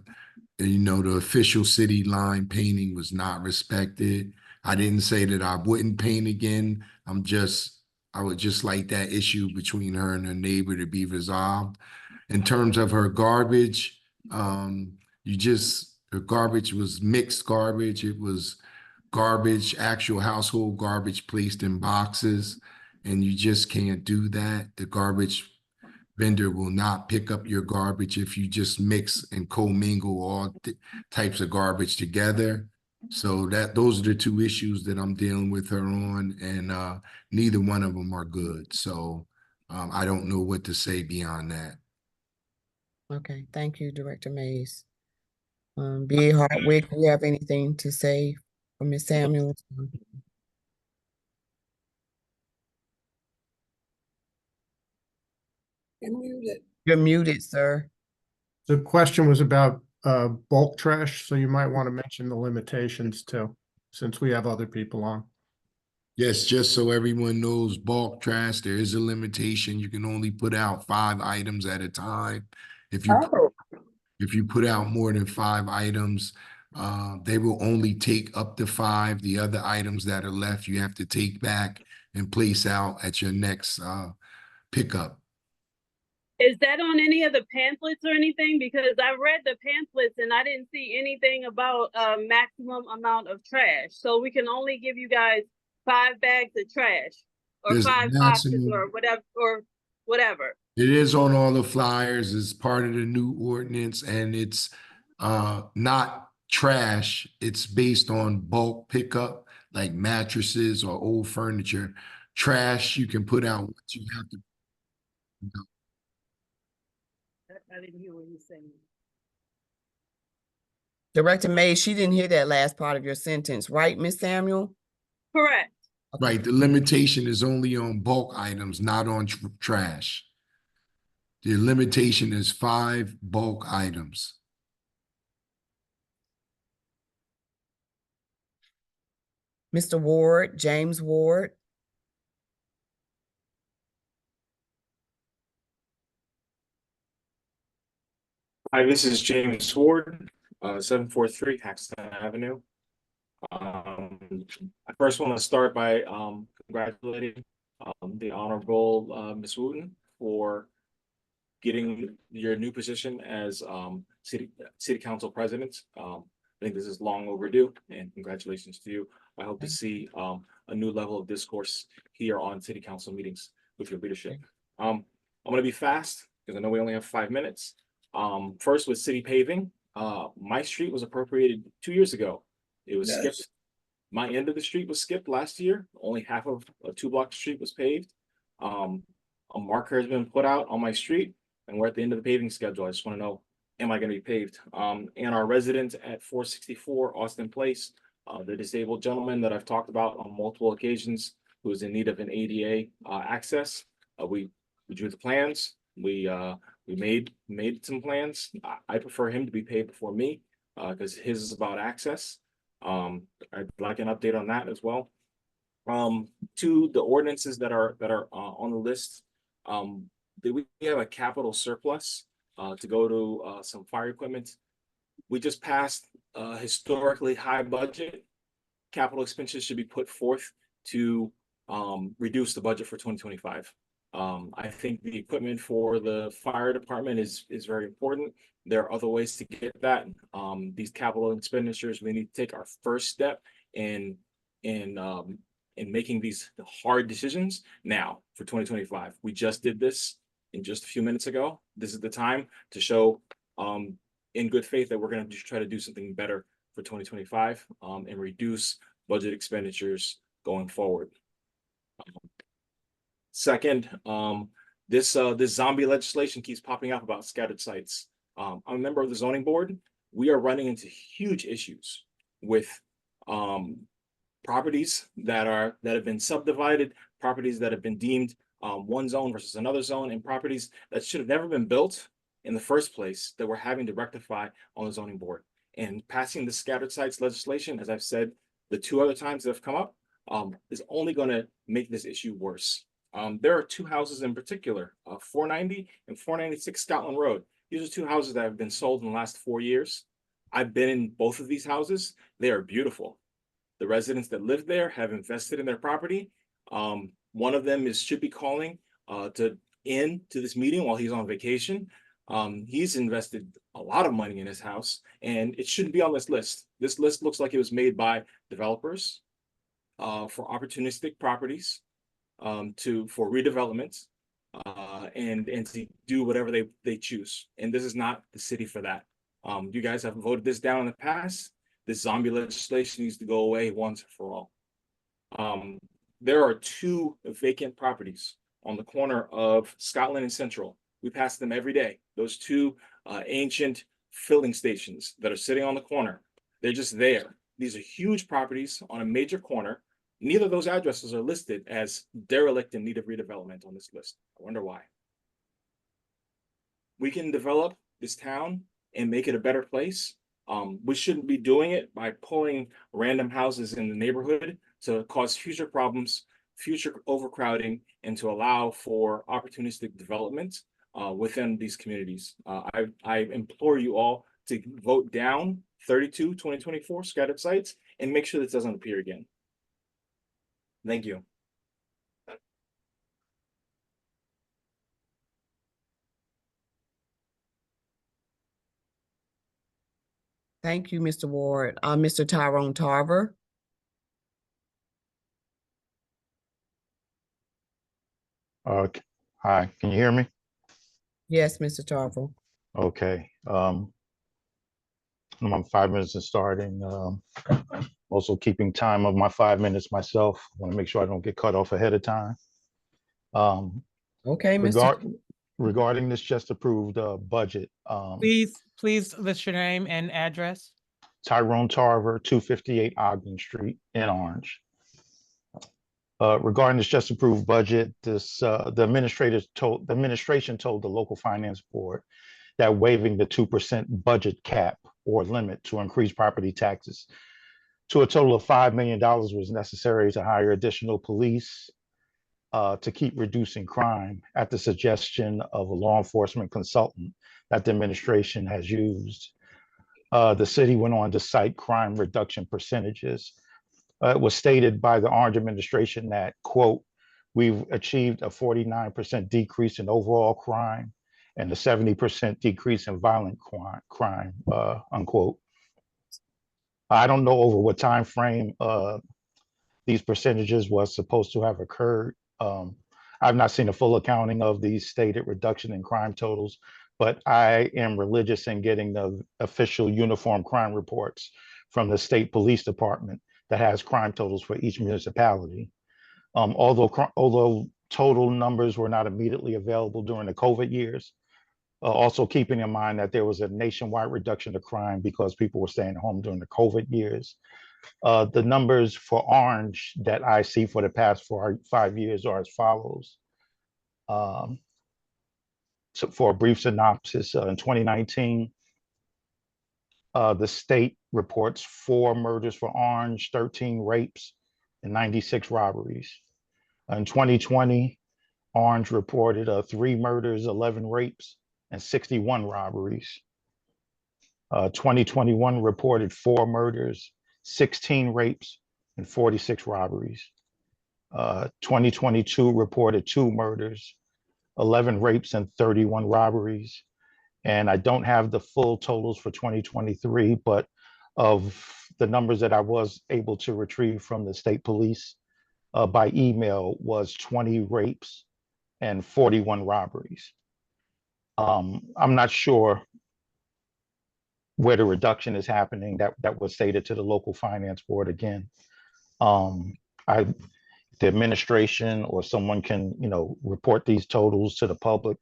you know, the official city line painting was not respected. I didn't say that I wouldn't paint again. I would just like that issue between her and her neighbor to be resolved. In terms of her garbage, her garbage was mixed garbage. It was garbage, actual household garbage placed in boxes, and you just can't do that. The garbage vendor will not pick up your garbage if you just mix and commingle all types of garbage together. So those are the two issues that I'm dealing with her on, and neither one of them are good. So I don't know what to say beyond that. Okay, thank you, Director Mays. B.A. Hardwick, do you have anything to say for Ms. Samuels? You're muted. You're muted, sir. The question was about bulk trash, so you might want to mention the limitations too, since we have other people on. Yes, just so everyone knows, bulk trash, there is a limitation. You can only put out 5 items at a time. If you put out more than 5 items, they will only take up to 5. The other items that are left, you have to take back and place out at your next pickup. Is that on any of the pamphlets or anything? Because I read the pamphlets and I didn't see anything about a maximum amount of trash. So we can only give you guys 5 bags of trash or There's a 5 boxes maximum. or whatever. It is on all the flyers as part of the new ordinance, and it's not trash. It's based on bulk pickup, like mattresses or old furniture. Trash, you can put out what you have to. I didn't hear what you saying. Director Mays, she didn't hear that last part of your sentence, right, Ms. Samuel? Correct. Right, the limitation is only on bulk items, not on trash. The limitation is 5 bulk items. Mr. Ward, James Ward. Hi, this is James Ward, 743 Haxton Avenue. I first want to start by congratulating the Honorable Ms. Wooten for getting your new position as City Council President. I think this is long overdue, and congratulations to you. I hope to see a new level of discourse here on City Council meetings with your leadership. I'm going to be fast because I know we only have 5 minutes. First with city paving, my street was appropriated 2 years ago. It was skipped. My end of the street was skipped last year. Only half of a 2-block street was paved. A marker has been put out on my street, and we're at the end of the paving schedule. I just want to know, am I going to be paved? And our resident at 464 Austin Place, the disabled gentleman that I've talked about on multiple occasions, who is in need of an ADA access. We drew the plans. We made some plans. I prefer him to be paid before me because his is about access. I'd like an update on that as well. To the ordinances that are on the list, we have a capital surplus to go to some fire equipment. We just passed a historically high budget. Capital expenses should be put forth to reduce the budget for 2025. I think the equipment for the fire department is very important. There are other ways to get that. These capital expenditures, we need to take our first step in making these hard decisions now for 2025. We just did this in just a few minutes ago. This is the time to show in good faith that we're going to try to do something better for 2025 and reduce budget expenditures going forward. Second, this zombie legislation keeps popping up about scattered sites. I'm a member of the zoning board. We are running into huge issues with properties that have been subdivided, properties that have been deemed one zone versus another zone, and properties that should have never been built in the first place that we're having to rectify on the zoning board. And passing the scattered sites legislation, as I've said the two other times that have come up, is only going to make this issue worse. There are two houses in particular, 490 and 496 Scotland Road. These are two houses that have been sold in the last 4 years. I've been in both of these houses. They are beautiful. The residents that live there have invested in their property. One of them should be calling to this meeting while he's on vacation. He's invested a lot of money in his house, and it shouldn't be on this list. This list looks like it was made by developers for opportunistic properties, for redevelopment, and to do whatever they choose. And this is not the city for that. You guys have voted this down in the past. This zombie legislation needs to go away once and for all. There are two vacant properties on the corner of Scotland and Central. We pass them every day. Those two ancient filling stations that are sitting on the corner, they're just there. These are huge properties on a major corner. Neither of those addresses are listed as derelict in need of redevelopment on this list. I wonder why. We can develop this town and make it a better place. We shouldn't be doing it by pulling random houses in the neighborhood to cause future problems, future overcrowding, and to allow for opportunistic development within these communities. I implore you all to vote down 32 2024 scattered sites and make sure this doesn't appear again. Thank you. Thank you, Mr. Ward. Mr. Tyrone Tarver. Hi, can you hear me? Yes, Mr. Tarver. Okay. I'm on 5 minutes of starting. Also keeping time of my 5 minutes myself. Want to make sure I don't get cut off ahead of time. Okay, Mr. Regarding this just approved budget. Please list your name and address. Tyrone Tarver, 258 Ogden Street in Orange. Regarding this just approved budget, the administration told the local finance board that waiving the 2% budget cap or limit to increase property taxes to a total of $5 million was necessary to hire additional police to keep reducing crime at the suggestion of a law enforcement consultant that the administration has used. The city went on to cite crime reduction percentages. It was stated by the Orange administration that, quote, we've achieved a 49% decrease in overall crime and a 70% decrease in violent crime, unquote. I don't know over what time frame these percentages was supposed to have occurred. I've not seen a full accounting of these stated reduction in crime totals, but I am religious in getting the official uniform crime reports from the state police department that has crime totals for each municipality. Although total numbers were not immediately available during the COVID years, also keeping in mind that there was a nationwide reduction of crime because people were staying home during the COVID years. The numbers for Orange that I see for the past 5 years are as follows. So for a brief synopsis, in 2019, the state reports 4 murders for Orange, 13 rapes, and 96 robberies. In 2020, Orange reported 3 murders, 11 rapes, and 61 robberies. 2021 reported 4 murders, 16 rapes, and 46 robberies. 2022 reported 2 murders, 11 rapes, and 31 robberies. And I don't have the full totals for 2023, but of the numbers that I was able to retrieve from the state police by email was 20 rapes and 41 robberies. I'm not sure where the reduction is happening. That was stated to the local finance board again. The administration or someone can, report these totals to the public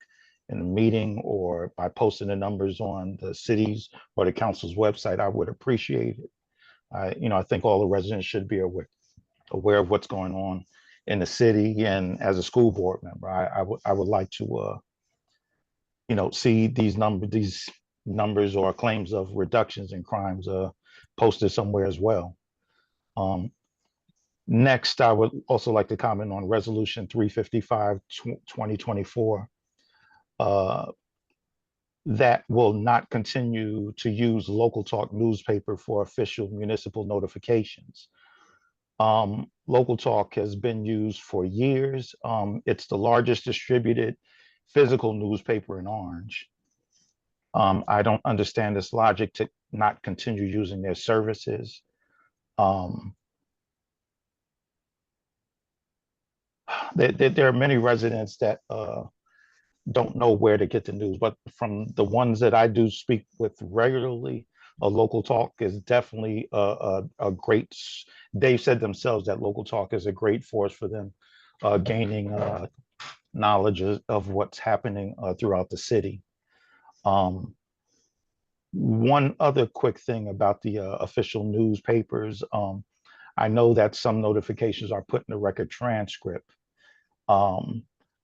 in a meeting or by posting the numbers on the city's or the council's website. I would appreciate it. I think all the residents should be aware of what's going on in the city. And as a school board member, I would like to, see these numbers or claims of reductions in crimes posted somewhere as well. Next, I would also like to comment on Resolution 355, 2024. That will not continue to use Local Talk newspaper for official municipal notifications. Local Talk has been used for years. It's the largest distributed physical newspaper in Orange. I don't understand this logic to not continue using their services. There are many residents that don't know where to get the news, but from the ones that I do speak with regularly, Local Talk is definitely a great, they've said themselves that Local Talk is a great force for them gaining knowledge of what's happening throughout the city. One other quick thing about the official newspapers, I know that some notifications are put in the record transcript.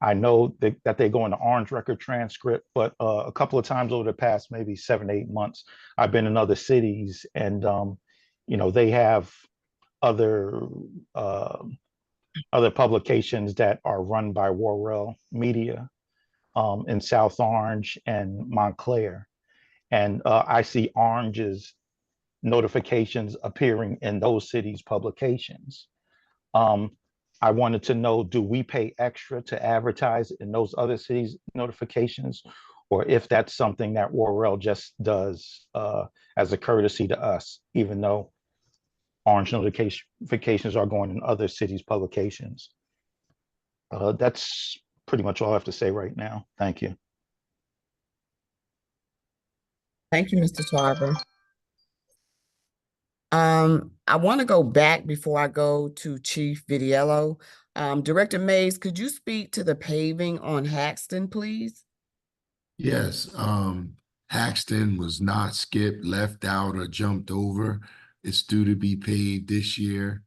I know that they go in the Orange record transcript, but a couple of times over the past maybe 7, 8 months, I've been in other cities and, they have other publications that are run by Worrell Media in South Orange and Montclair. And I see Orange's notifications appearing in those cities' publications. I wanted to know, do we pay extra to advertise in those other cities' notifications? Or if that's something that Worrell just does as a courtesy to us, even though Orange notifications are going in other cities' publications. That's pretty much all I have to say right now. Thank you. Thank you, Mr. Tarver. I want to go back before I go to Chief Vidiello. Director Mays, could you speak to the paving on Haxton, please? Yes, Haxton was not skipped, left out, or jumped over. It's due to be paved this year,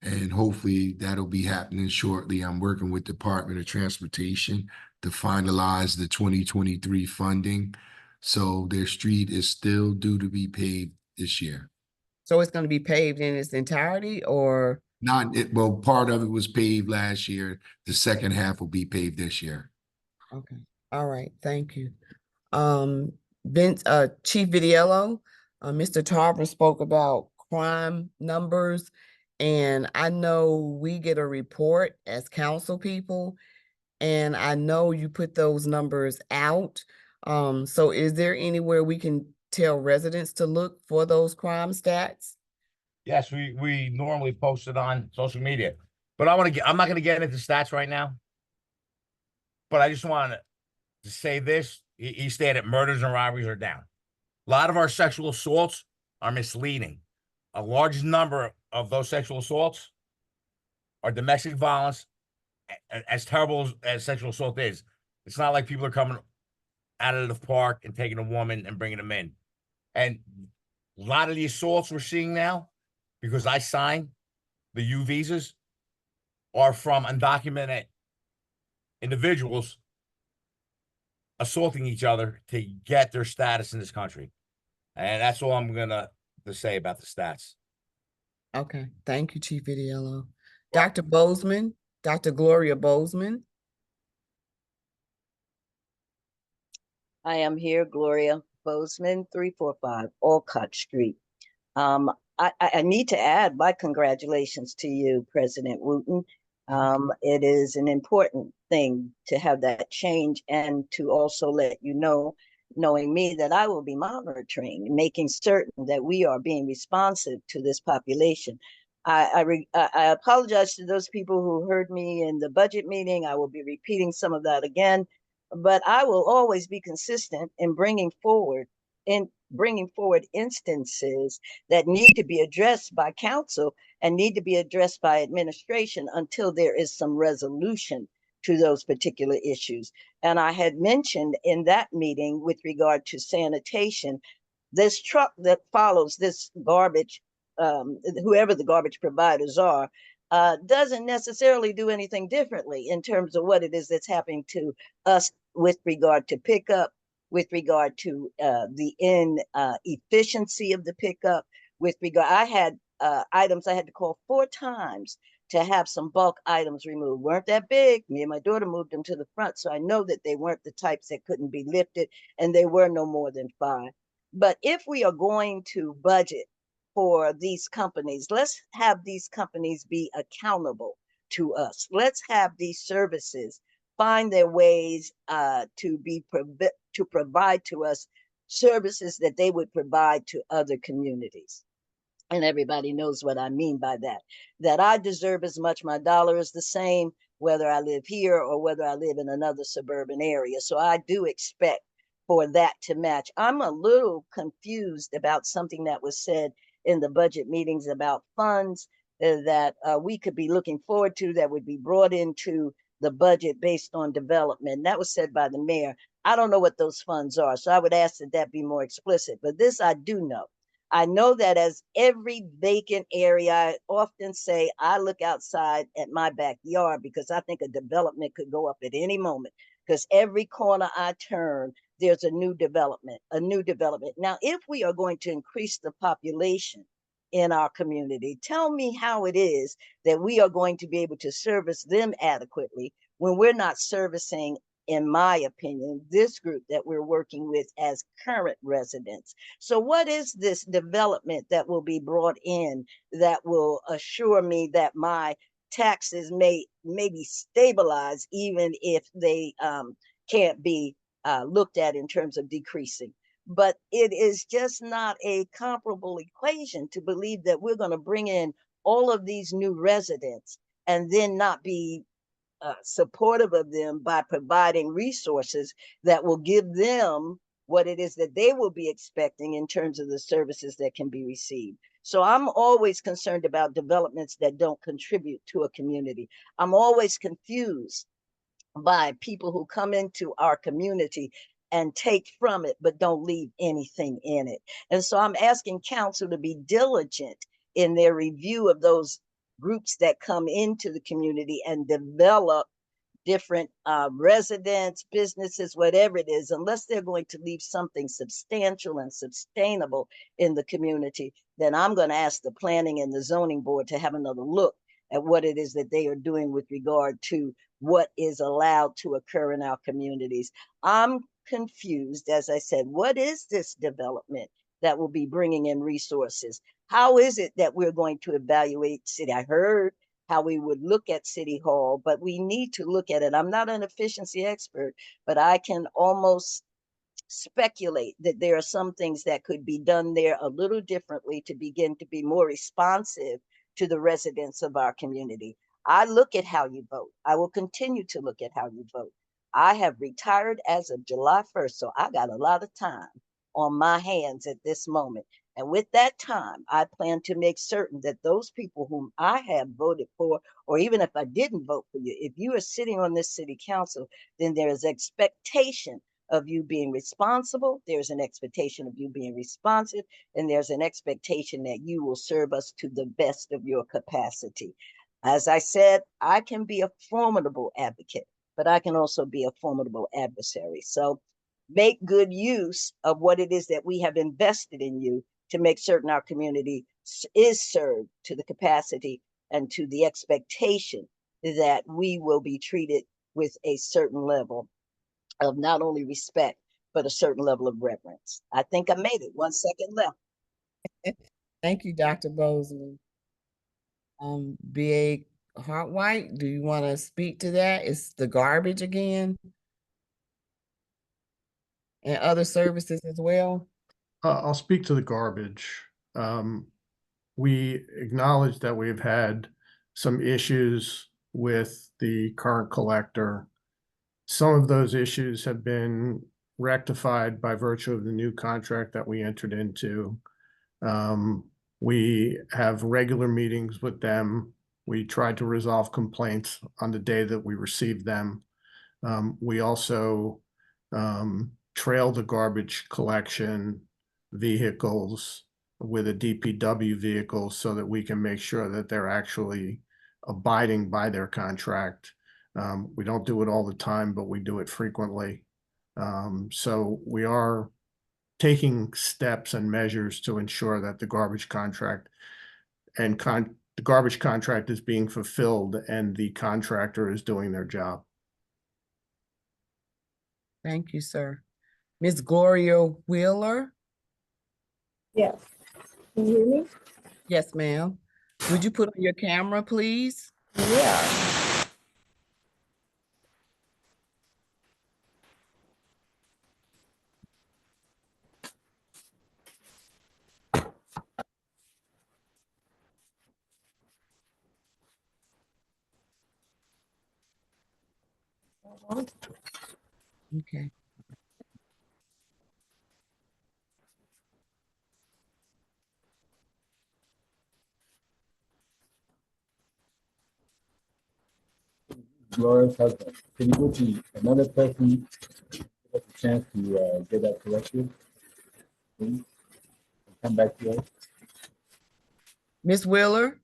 and hopefully that'll be happening shortly. I'm working with Department of Transportation to finalize the 2023 funding. So their street is still due to be paved this year. So it's going to be paved in its entirety, or? Well, part of it was paved last year. The second half will be paved this year. Okay. All right. Thank you. Chief Vidiello, Mr. Tarver spoke about crime numbers, and I know we get a report as council people, and I know you put those numbers out. So is there anywhere we can tell residents to look for those crime stats? Yes, we normally post it on social media, but I'm not gonna get into stats right now. But I just want to say this: he stated murders and robberies are down. A lot of our sexual assaults are misleading. A large number of those sexual assaults are domestic violence. As terrible as sexual assault is, it's not like people are coming out of the park and taking a woman and bringing them in. And a lot of the assaults we're seeing now, because I signed the U visas are from undocumented individuals assaulting each other to get their status in this country. And that's all I'm gonna to say about the stats. Okay, thank you, Chief Idiello. Dr. Bozeman, Dr. Gloria Bozeman. I am here, Gloria Bozeman, 345 Olcott Street. I need to add my congratulations to you, President Wooten. It is an important thing to have that change and to also let you know, knowing me, that I will be monitoring and making certain that we are being responsive to this population. I apologize to those people who heard me in the budget meeting. I will be repeating some of that again, but I will always be consistent in bringing forward instances that need to be addressed by council and need to be addressed by administration until there is some resolution to those particular issues. And I had mentioned in that meeting with regard to sanitation, this truck that follows this garbage, whoever the garbage providers are, doesn't necessarily do anything differently in terms of what it is that's happening to us with regard to pickup, with regard to the efficiency of the pickup, with regard, I had items I had to call 4 times to have some bulk items removed. Weren't that big. Me and my daughter moved them to the front, so I know that they weren't the types that couldn't be lifted, and they were no more than 5. But if we are going to budget for these companies, let's have these companies be accountable to us. Let's have these services find their ways to provide to us services that they would provide to other communities. And everybody knows what I mean by that, that I deserve as much. My dollar is the same, whether I live here or whether I live in another suburban area. So I do expect for that to match. I'm a little confused about something that was said in the budget meetings about funds that we could be looking forward to that would be brought into the budget based on development. That was said by the mayor. I don't know what those funds are, so I would ask that that be more explicit. But this I do know. I know that as every vacant area, I often say I look outside at my backyard because I think a development could go up at any moment, because every corner I turn, there's a new development, a new development. Now, if we are going to increase the population in our community, tell me how it is that we are going to be able to service them adequately when we're not servicing, in my opinion, this group that we're working with as current residents. So what is this development that will be brought in that will assure me that my taxes may be stabilized, even if they can't be looked at in terms of decreasing? But it is just not a comparable equation to believe that we're going to bring in all of these new residents and then not be supportive of them by providing resources that will give them what it is that they will be expecting in terms of the services that can be received. So I'm always concerned about developments that don't contribute to a community. I'm always confused by people who come into our community and take from it, but don't leave anything in it. And so I'm asking council to be diligent in their review of those groups that come into the community and develop different residents, businesses, whatever it is, unless they're going to leave something substantial and sustainable in the community, then I'm going to ask the planning and the zoning board to have another look at what it is that they are doing with regard to what is allowed to occur in our communities. I'm confused, as I said, what is this development that will be bringing in resources? How is it that we're going to evaluate city? I heard how we would look at City Hall, but we need to look at it. I'm not an efficiency expert, but I can almost speculate that there are some things that could be done there a little differently to begin to be more responsive to the residents of our community. I look at how you vote. I will continue to look at how you vote. I have retired as of July 1st, so I got a lot of time on my hands at this moment. And with that time, I plan to make certain that those people whom I have voted for, or even if I didn't vote for you, if you are sitting on this city council, then there is expectation of you being responsible. There's an expectation of you being responsive, and there's an expectation that you will serve us to the best of your capacity. As I said, I can be a formidable advocate, but I can also be a formidable adversary. So make good use of what it is that we have invested in you to make certain our community is served to the capacity and to the expectation that we will be treated with a certain level of not only respect, but a certain level of reverence. I think I made it. 1 second left. Thank you, Dr. Bozeman. B.A. Hartwhite, do you want to speak to that? It's the garbage again? And other services as well? I'll speak to the garbage. We acknowledge that we've had some issues with the current collector. Some of those issues have been rectified by virtue of the new contract that we entered into. We have regular meetings with them. We try to resolve complaints on the day that we receive them. We also trail the garbage collection vehicles with a DPW vehicle so that we can make sure that they're actually abiding by their contract. We don't do it all the time, but we do it frequently. So we are taking steps and measures to ensure that the garbage contract and the garbage contract is being fulfilled and the contractor is doing their job. Thank you, sir. Ms. Gloria Wheeler? Yes. Can you hear me? Yes, ma'am. Would you put on your camera, please? Yeah. Okay. Laura's husband. Can you go to another person, give us a chance to get that corrected? Please, come back to us. Ms. Wheeler,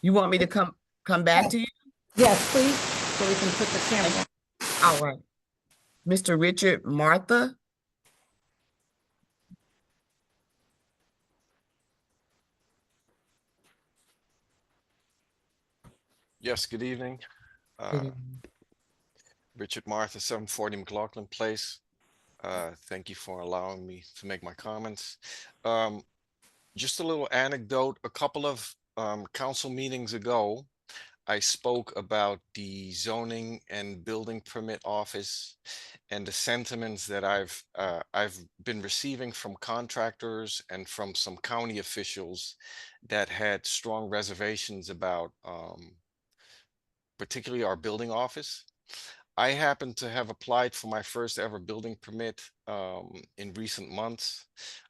you want me to come back to you? Yes, please, so we can put the camera. All right. Mr. Richard Martha? Yes, good evening. Richard Martha, 740 McLaughlin Place. Thank you for allowing me to make my comments. Just a little anecdote. A couple of council meetings ago, I spoke about the zoning and building permit office and the sentiments that I've been receiving from contractors and from some county officials that had strong reservations about particularly our building office. I happen to have applied for my first ever building permit in recent months.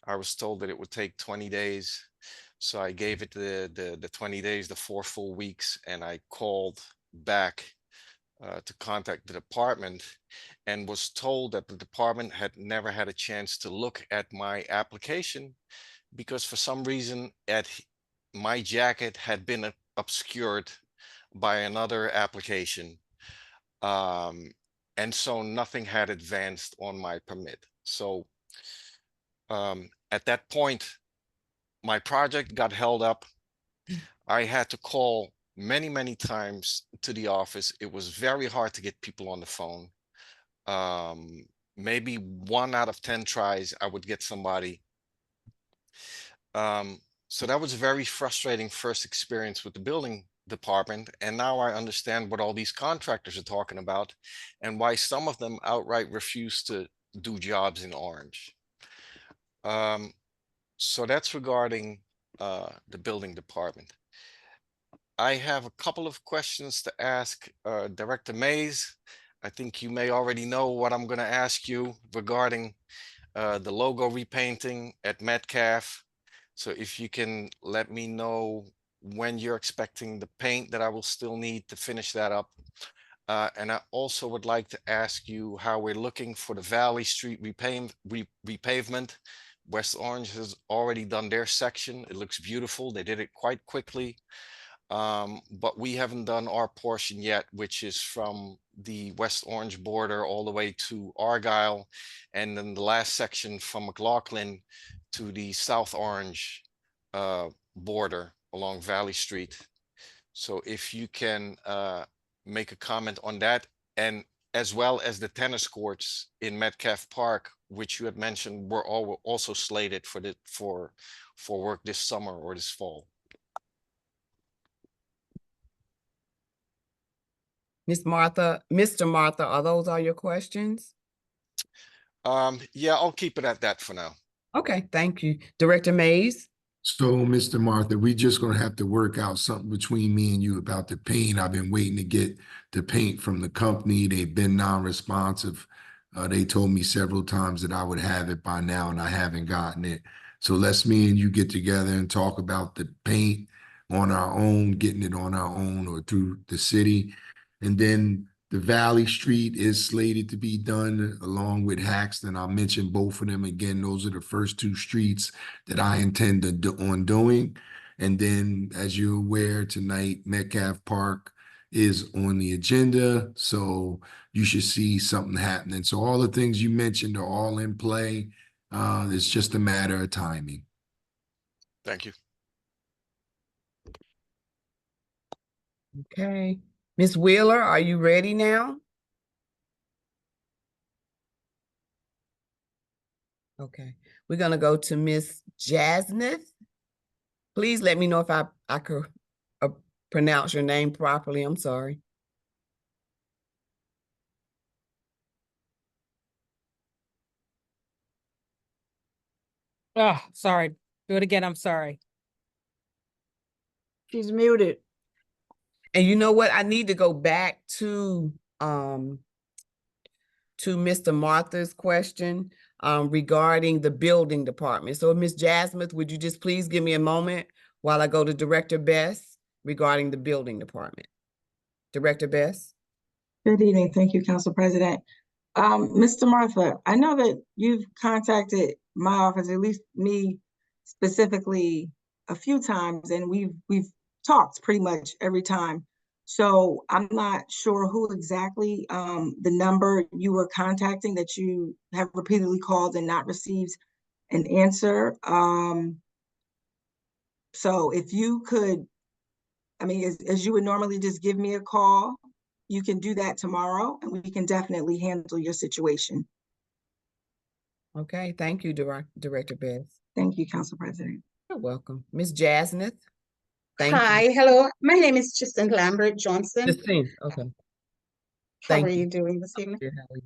I was told that it would take 20 days. So I gave it the 20 days, the 4 full weeks, and I called back to contact the department and was told that the department had never had a chance to look at my application because for some reason my jacket had been obscured by another application. And so nothing had advanced on my permit. So at that point, my project got held up. I had to call many, many times to the office. It was very hard to get people on the phone. Maybe 1 out of 10 tries, I would get somebody. So that was a very frustrating first experience with the building department. And now I understand what all these contractors are talking about and why some of them outright refuse to do jobs in Orange. So that's regarding the building department. I have a couple of questions to ask Director Mays. I think you may already know what I'm going to ask you regarding the logo repainting at Metcalf. So if you can let me know when you're expecting the paint that I will still need to finish that up. And I also would like to ask you how we're looking for the Valley Street repavement. West Orange has already done their section. It looks beautiful. They did it quite quickly. But we haven't done our portion yet, which is from the West Orange border all the way to Argyle, and then the last section from McLaughlin to the South Orange border along Valley Street. So if you can make a comment on that, and as well as the tennis courts in Metcalf Park, which you had mentioned were also slated for work this summer or this fall. Miss Martha, Mr. Martha, are those all your questions? Yeah, I'll keep it at that for now. Okay, thank you. Director Mays? So, Mr. Martha, we just gonna have to work out something between me and you about the paint. I've been waiting to get the paint from the company. They've been non-responsive. They told me several times that I would have it by now, and I haven't gotten it. So let's me and you get together and talk about the paint on our own, getting it on our own or through the city. And then the Valley Street is slated to be done along with Haxton. I'll mention both of them again. Those are the first two streets that I intend on doing. And then, as you're aware, tonight, Metcalf Park is on the agenda. So you should see something happening. So all the things you mentioned are all in play. It's just a matter of timing. Thank you. Okay. Ms. Wheeler, are you ready now? Okay, we're gonna go to Miss Jasneth. Please let me know if I could pronounce your name properly. I'm sorry. Oh, sorry. Do it again. I'm sorry. She's muted. And you know what? I need to go back to Mr. Martha's question regarding the building department. So Ms. Jasmine, would you just please give me a moment while I go to Director Bess regarding the building department? Director Bess? Good evening. Thank you, Council President. Mr. Martha, I know that you've contacted my office, at least me specifically, a few times, and we've talked pretty much every time. So I'm not sure who exactly the number you were contacting that you have repeatedly called and not received an answer. So if you could, I mean, as you would normally just give me a call, you can do that tomorrow and we can definitely handle your situation. Okay, thank you, Director Bess. Thank you, Council President. You're welcome. Ms. Jasneth? Thank Hi, you. hello. My name is Tristan Lambert Johnson. Justine, okay. How are you doing this evening? Good, how are you?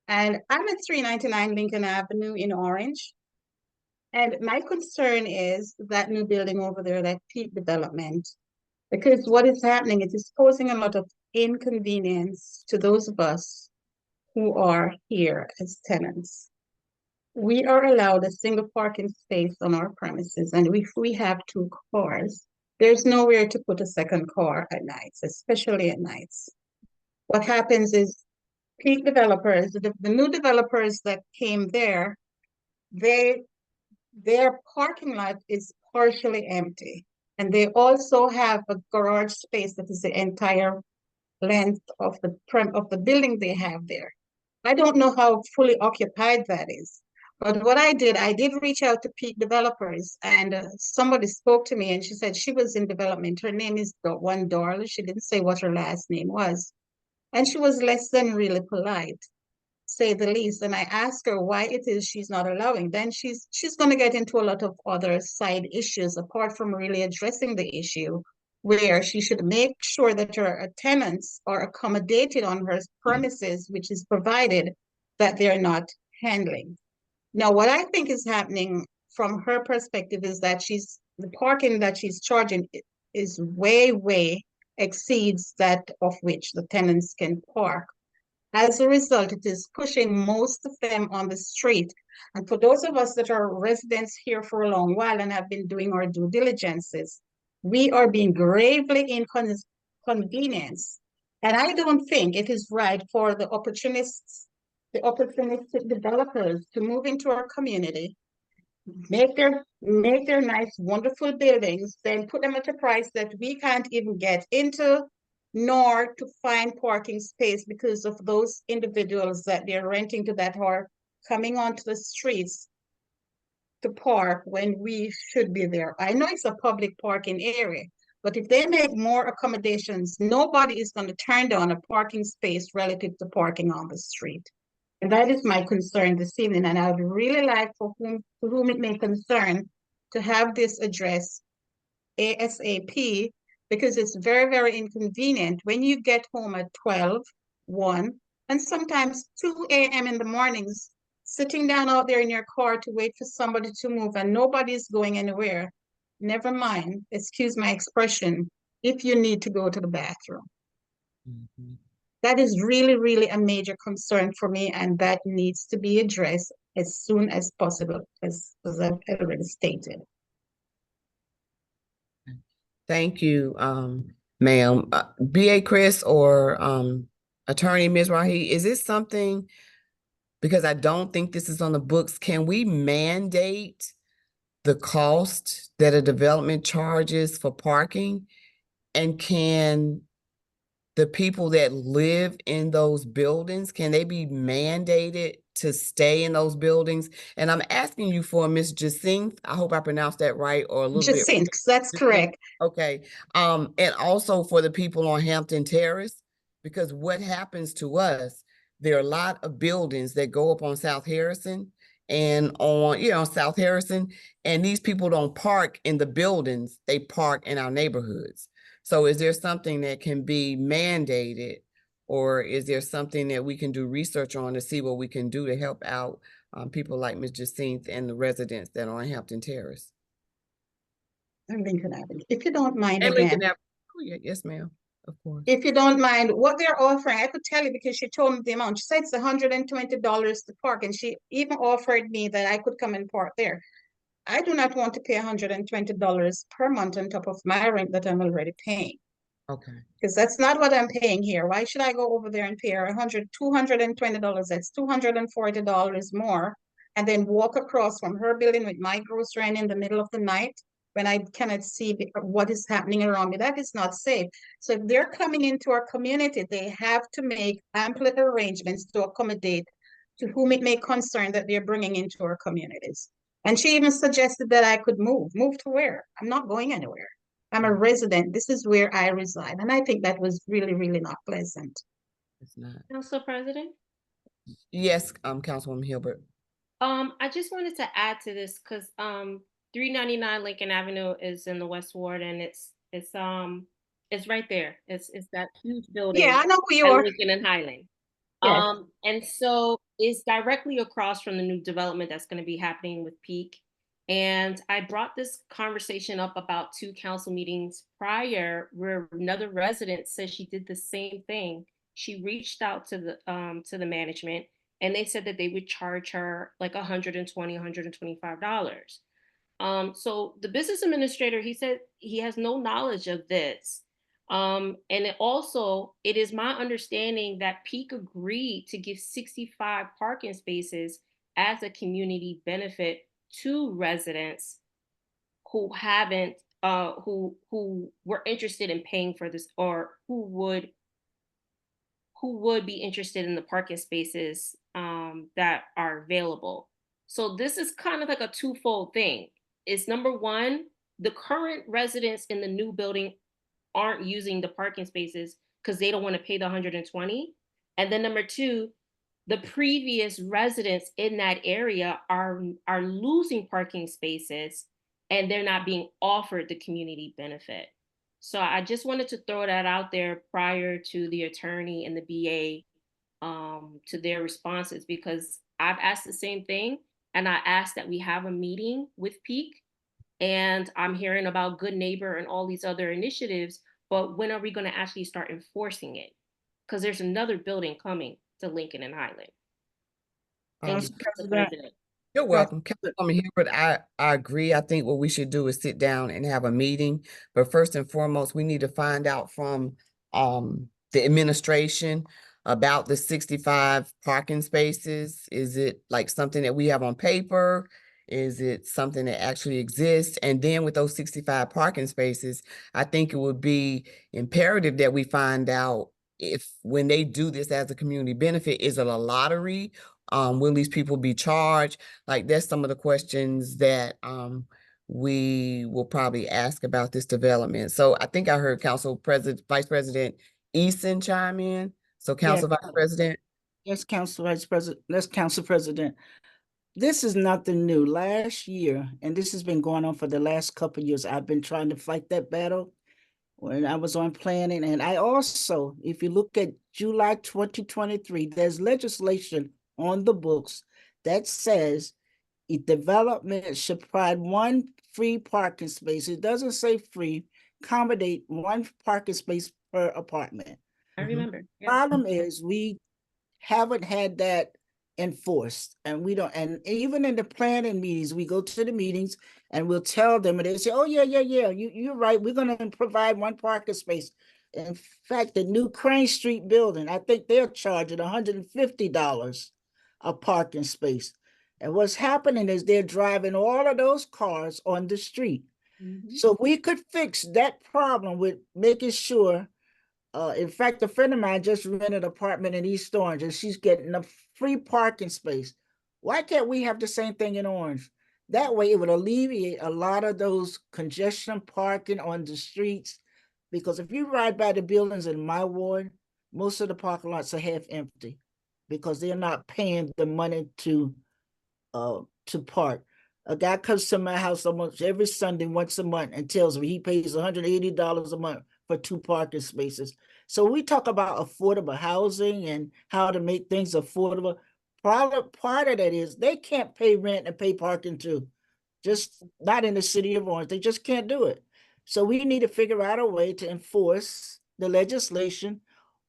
And I'm at 399 Lincoln Avenue in Orange. And my concern is that new building over there, that peak development, because what is happening, it is causing a lot of inconvenience to those of us who are here as tenants. We are allowed a single parking space on our premises, and if we have 2 cars, there's nowhere to put a second car at nights, especially at nights. What happens is peak developers, the new developers that came there, their parking lot is partially empty. And they also have a garage space that is the entire length of the building they have there. I don't know how fully occupied that is. But what I did reach out to peak developers, and somebody spoke to me and she said she was in development. Her name is Darla. She didn't say what her last name was. And she was less than really polite, say the least. And I asked her why it is she's not allowing. Then she's going to get into a lot of other side issues apart from really addressing the issue, where she should make sure that her tenants are accommodated on her premises, which is provided that they're not handling. Now, what I think is happening from her perspective is that the parking that she's charging is way exceeds that of which the tenants can park. As a result, it is pushing most of them on the street. And for those of us that are residents here for a long while and have been doing our due diligences, we are being gravely inconvenienced And I don't think it is right for the opportunistic developers to move into our community, make their nice, wonderful buildings, then put them at a price that we can't even get into, nor to find parking space because of those individuals that they're renting to that are coming onto the streets to park when we should be there. I know it's a public parking area, but if they make more accommodations, nobody is going to turn down a parking space relative to parking on the street. And that is my concern this evening. And I would really like to whom it may concern to have this addressed ASAP, because it's very, very inconvenient when you get home at 12, 1, and sometimes 2 a.m. in the mornings, sitting down out there in your car to wait for somebody to move and nobody's going anywhere. Never mind, excuse my expression, if you need to go to the bathroom. That is really, really a major concern for me, and that needs to be addressed as soon as possible, as I've already stated. Thank you, ma'am. BA Chris or Attorney Mizrahi, is this something, because I don't think this is on the books, can we mandate the cost that a development charges for parking? And can the people that live in those buildings, can they be mandated to stay in those buildings? And I'm asking you for Ms. Jacinth, I hope I pronounced that right, or a little bit. Jacinth, that's correct. Okay, and also for the people on Hampton Terrace, because what happens to us, there are a lot of buildings that go up on South Harrison and on, South Harrison, and these people don't park in the buildings, they park in our neighborhoods. So is there something that can be mandated, or is there something that we can do research on to see what we can do to help out people like Ms. Jacinth and the residents that are on Hampton Terrace? And Lincoln Avenue. If you don't mind, And again. Lincoln Avenue. Oh, yeah, yes, ma'am. Of course. If you don't mind, what they're offering, I could tell you because she told me the amount. She said it's $120 to park, and she even offered me that I could come and park there. I do not want to pay $120 per month on top of my rent that I'm already paying. Okay. Because that's not what I'm paying here. Why should I go over there and pay $220? That's $240 more, and then walk across from her building with my grocery in the middle of the night when I cannot see what is happening around me. That is not safe. So if they're coming into our community, they have to make ample arrangements to accommodate to whom it may concern that they're bringing into our communities. And she even suggested that I could move. Move to where? I'm not going anywhere. I'm a resident. This is where I reside. And I think that was really, really not pleasant. It's not. Council President? Yes, Councilwoman Hilbert. I just wanted to add to this because 399 Lincoln Avenue is in the West Ward, and it's right there. It's that huge building. Yeah, I know who you at are. Lincoln and Highland. Yes. And so it's directly across from the new development that's going to be happening with Peak. And I brought this conversation up about 2 council meetings prior, where another resident said she did the same thing. She reached out to the management, and they said that they would charge her like $120, $125. So the business administrator, he said he has no knowledge of this. And it is my understanding that Peak agreed to give 65 parking spaces as a community benefit to residents who haven't, who were interested in paying for this, or who would be interested in the parking spaces that are available. So this is kind of like a twofold thing. It's number one, the current residents in the new building aren't using the parking spaces because they don't want to pay the $120. And then number two, the previous residents in that area are losing parking spaces, and they're not being offered the community benefit. So I just wanted to throw that out there prior to the attorney and the BA to their responses, because I've asked the same thing, and I asked that we have a meeting with Peak, and I'm hearing about Good Neighbor and all these other initiatives, but when are we going to actually start enforcing it? Because there's another building coming to Lincoln and Highland. Thank you, Mr. President. You're welcome. Councilwoman Hilbert, I agree. I think what we should do is sit down and have a meeting. But first and foremost, we need to find out from the administration about the 65 parking spaces? Is it like something that we have on paper? Is it something that actually exists? And then with those 65 parking spaces, I think it would be imperative that we find out if when they do this as a community benefit, is it a lottery? Will these people be charged? Like that's some of the questions that we will probably ask about this development. So I think I heard Vice President Eason chime in. So Council Vice President. Yes, Council Vice President, yes, Council President. This is nothing new. Last year, and this has been going on for the last couple of years, I've been trying to fight that battle when I was on planning. And I also, if you look at July 2023, there's legislation on the books that says a development should provide one free parking space. It doesn't say free, accommodate one parking space per apartment. I remember. Yeah. Problem is we haven't had that enforced, and we don't, and even in the planning meetings, we go to the meetings and we'll tell them, and they say, oh yeah, you're right, we're gonna provide one parking space. In fact, the new Crane Street building, I think they're charging $150 a parking space. And what's happening is they're driving all of those cars on the street. So we could fix that problem with making sure. In fact, a friend of mine just rented an apartment in East Orange, and she's getting a free parking space. Why can't we have the same thing in Orange? That way it would alleviate a lot of those congestion parking on the streets. Because if you ride by the buildings in my ward, most of the parking lots are half empty because they're not paying the money to park. A guy comes to my house almost every Sunday, once a month, and tells me he pays $180 a month for 2 parking spaces. So we talk about affordable housing and how to make things affordable. Part of that is they can't pay rent and pay parking too. Just not in the city of Orange. They just can't do it. So we need to figure out a way to enforce the legislation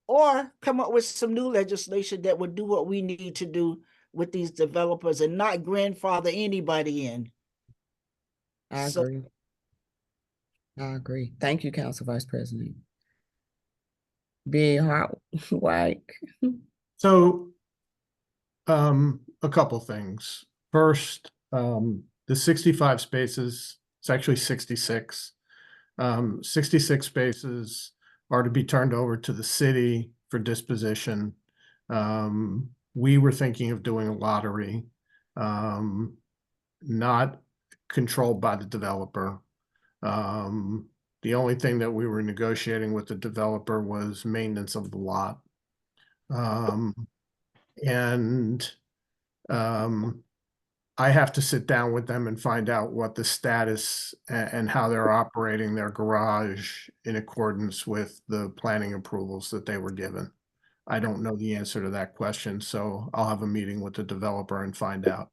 or come up with some new legislation that would do what we need to do with these developers and not grandfather anybody in. I agree. I agree. Thank you, Council Vice President. Being hot, white. So, a couple things. First, the 65 spaces, it's actually 66. 66 spaces are to be turned over to the city for disposition. We were thinking of doing a lottery, not controlled by the developer. The only thing that we were negotiating with the developer was maintenance of the lot. I have to sit down with them and find out what the status and how they're operating their garage in accordance with the planning approvals that they were given. I don't know the answer to that question, so I'll have a meeting with the developer and find out.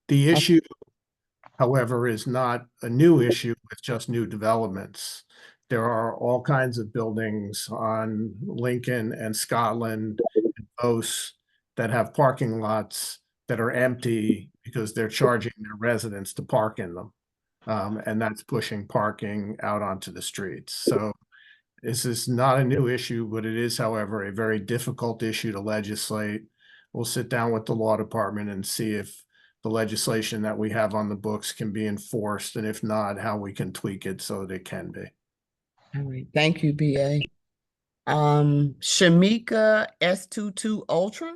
The issue, however, is not a new issue with just new developments. There are all kinds of buildings on Lincoln and Scotland and Ouse that have parking lots that are empty because they're charging their residents to park in them. And that's pushing parking out onto the streets. So this is not a new issue, but it is, however, a very difficult issue to legislate. We'll sit down with the law department and see if the legislation that we have on the books can be enforced, and if not, how we can tweak it so that it can be. All right. Thank you, BA. Shamika S22 Ultra.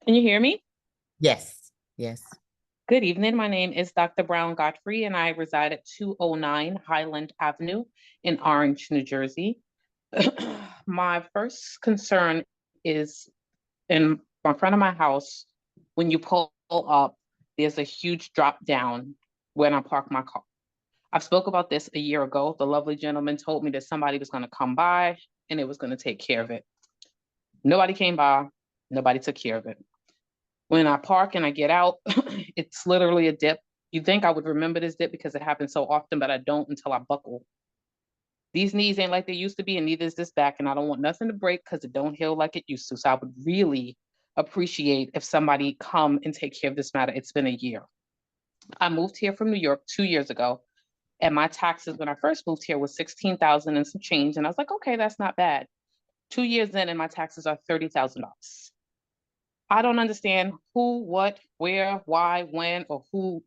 Can you hear me? Yes. Yes. Good evening. My name is Dr. Brown Godfrey, and I reside at 209 Highland Avenue in Orange, New Jersey. My first concern is in front of my house. When you pull up, there's a huge drop down when I park my car. I've spoke about this a year ago. The lovely gentleman told me that somebody was going to come by and it was going to take care of it. Nobody came by. Nobody took care of it. When I park and I get out, it's literally a dip. You think I would remember this dip because it happens so often, but I don't until I buckle. These knees ain't like they used to be, and neither is this back, and I don't want nothing to break because it don't heal like it used to. So I would really appreciate if somebody come and take care of this matter. It's been a year. I moved here from New York 2 years ago. And my taxes when I first moved here was 16,000 and some change. And I was like, okay, that's not bad. 2 years in and my taxes are $30,000. I don't understand who, what, where, why, when, or who,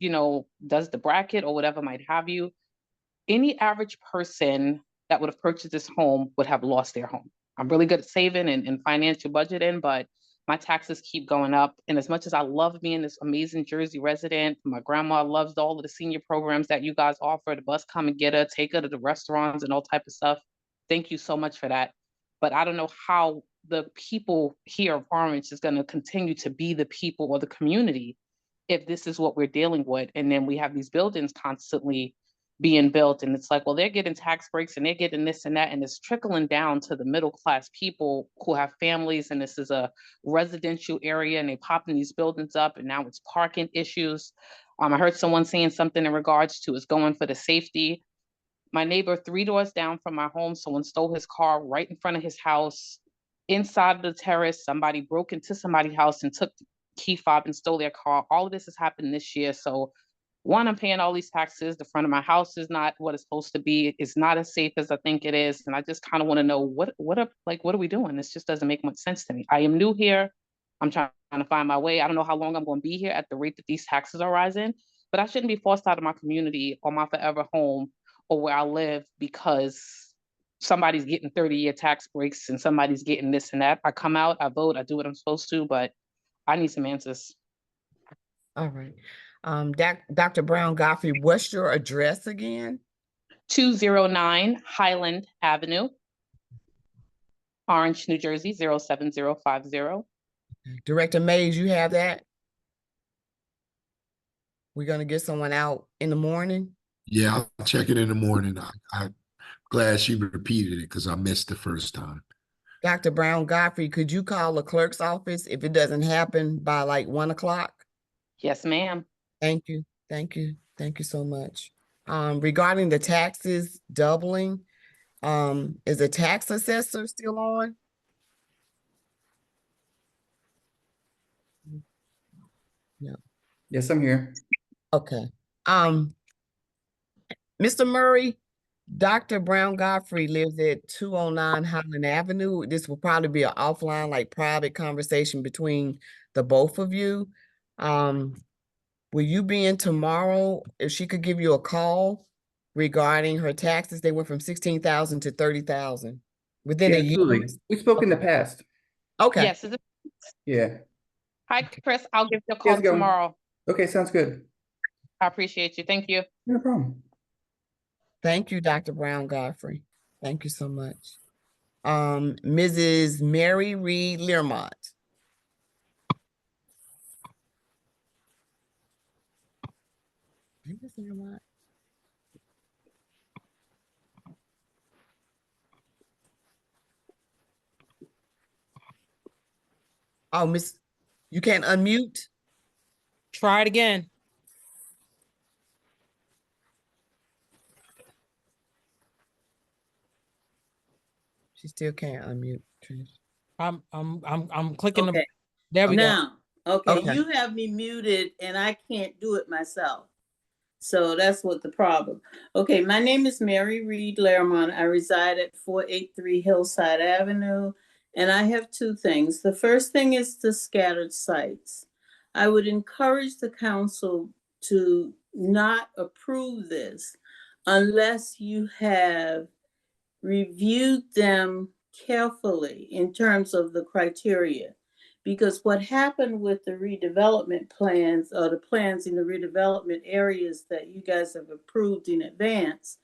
does the bracket or whatever might have you. Any average person that would have purchased this home would have lost their home. I'm really good at saving and financial budgeting, but my taxes keep going up. And as much as I love being this amazing Jersey resident, my grandma loves all of the senior programs that you guys offer, the bus come and get her, take her to the restaurants and all type of stuff. Thank you so much for that. But I don't know how the people here of Orange is going to continue to be the people or the community if this is what we're dealing with. And then we have these buildings constantly being built, and it's like, well, they're getting tax breaks and they're getting this and that, and it's trickling down to the middle class people who have families, and this is a residential area, and they popping these buildings up, and now it's parking issues. I heard someone saying something in regards to it's going for the safety. My neighbor 3 doors down from my home, someone stole his car right in front of his house. Inside of the terrace, somebody broke into somebody's house and took the key fob and stole their car. All of this has happened this year. So one, I'm paying all these taxes. The front of my house is not what it's supposed to be. It's not as safe as I think it is. And I just kind of want to know what are we doing? This just doesn't make much sense to me. I am new here. I'm trying to find my way. I don't know how long I'm going to be here at the rate that these taxes are rising, but I shouldn't be forced out of my community or my forever home or where I live because somebody's getting 30-year tax breaks and somebody's getting this and that. I come out, I vote, I do what I'm supposed to, but I need some answers. All right. Dr. Brown Godfrey, what's your address again? 209 Highland Avenue, Orange, New Jersey, 07050. Director Mays, you have that? We're gonna get someone out in the morning? Yeah, I'll check it in the morning. I'm glad she repeated it because I missed the first time. Dr. Brown Godfrey, could you call the clerk's office if it doesn't happen by like 1 o'clock? Yes, ma'am. Thank you. Thank you. Thank you so much. Regarding the taxes doubling, is the tax assessor still on? No. Yes, I'm here. Okay. Mr. Murray, Dr. Brown Godfrey lives at 209 Highland Avenue. This will probably be an offline, like private conversation between the both of you. Will you be in tomorrow? If she could give you a call regarding her taxes, they went from 16,000 to 30,000 within Yeah, a year. absolutely. We spoke in the past. Okay. Yes. Yeah. Hi, Chris. I'll give you a call How's it going? tomorrow. Okay, sounds good. I appreciate you. Thank you. No problem. Thank you, Dr. Brown Godfrey. Thank you so much. Mrs. Mary Reed Learmont. Mrs. Learmont. Oh, Miss, you can't unmute? Try it again. She still can't unmute. I'm clicking Okay. there we go. Now, okay, Okay. you have me muted and I can't do it myself. So that's what the problem. Okay, my name is Mary Reed Laramont. I reside at 483 Hillside Avenue, and I have two things. The first thing is the scattered sites. I would encourage the council to not approve this unless you have reviewed them carefully in terms of the criteria. Because what happened with the redevelopment plans or the plans in the redevelopment areas that you guys have approved in advance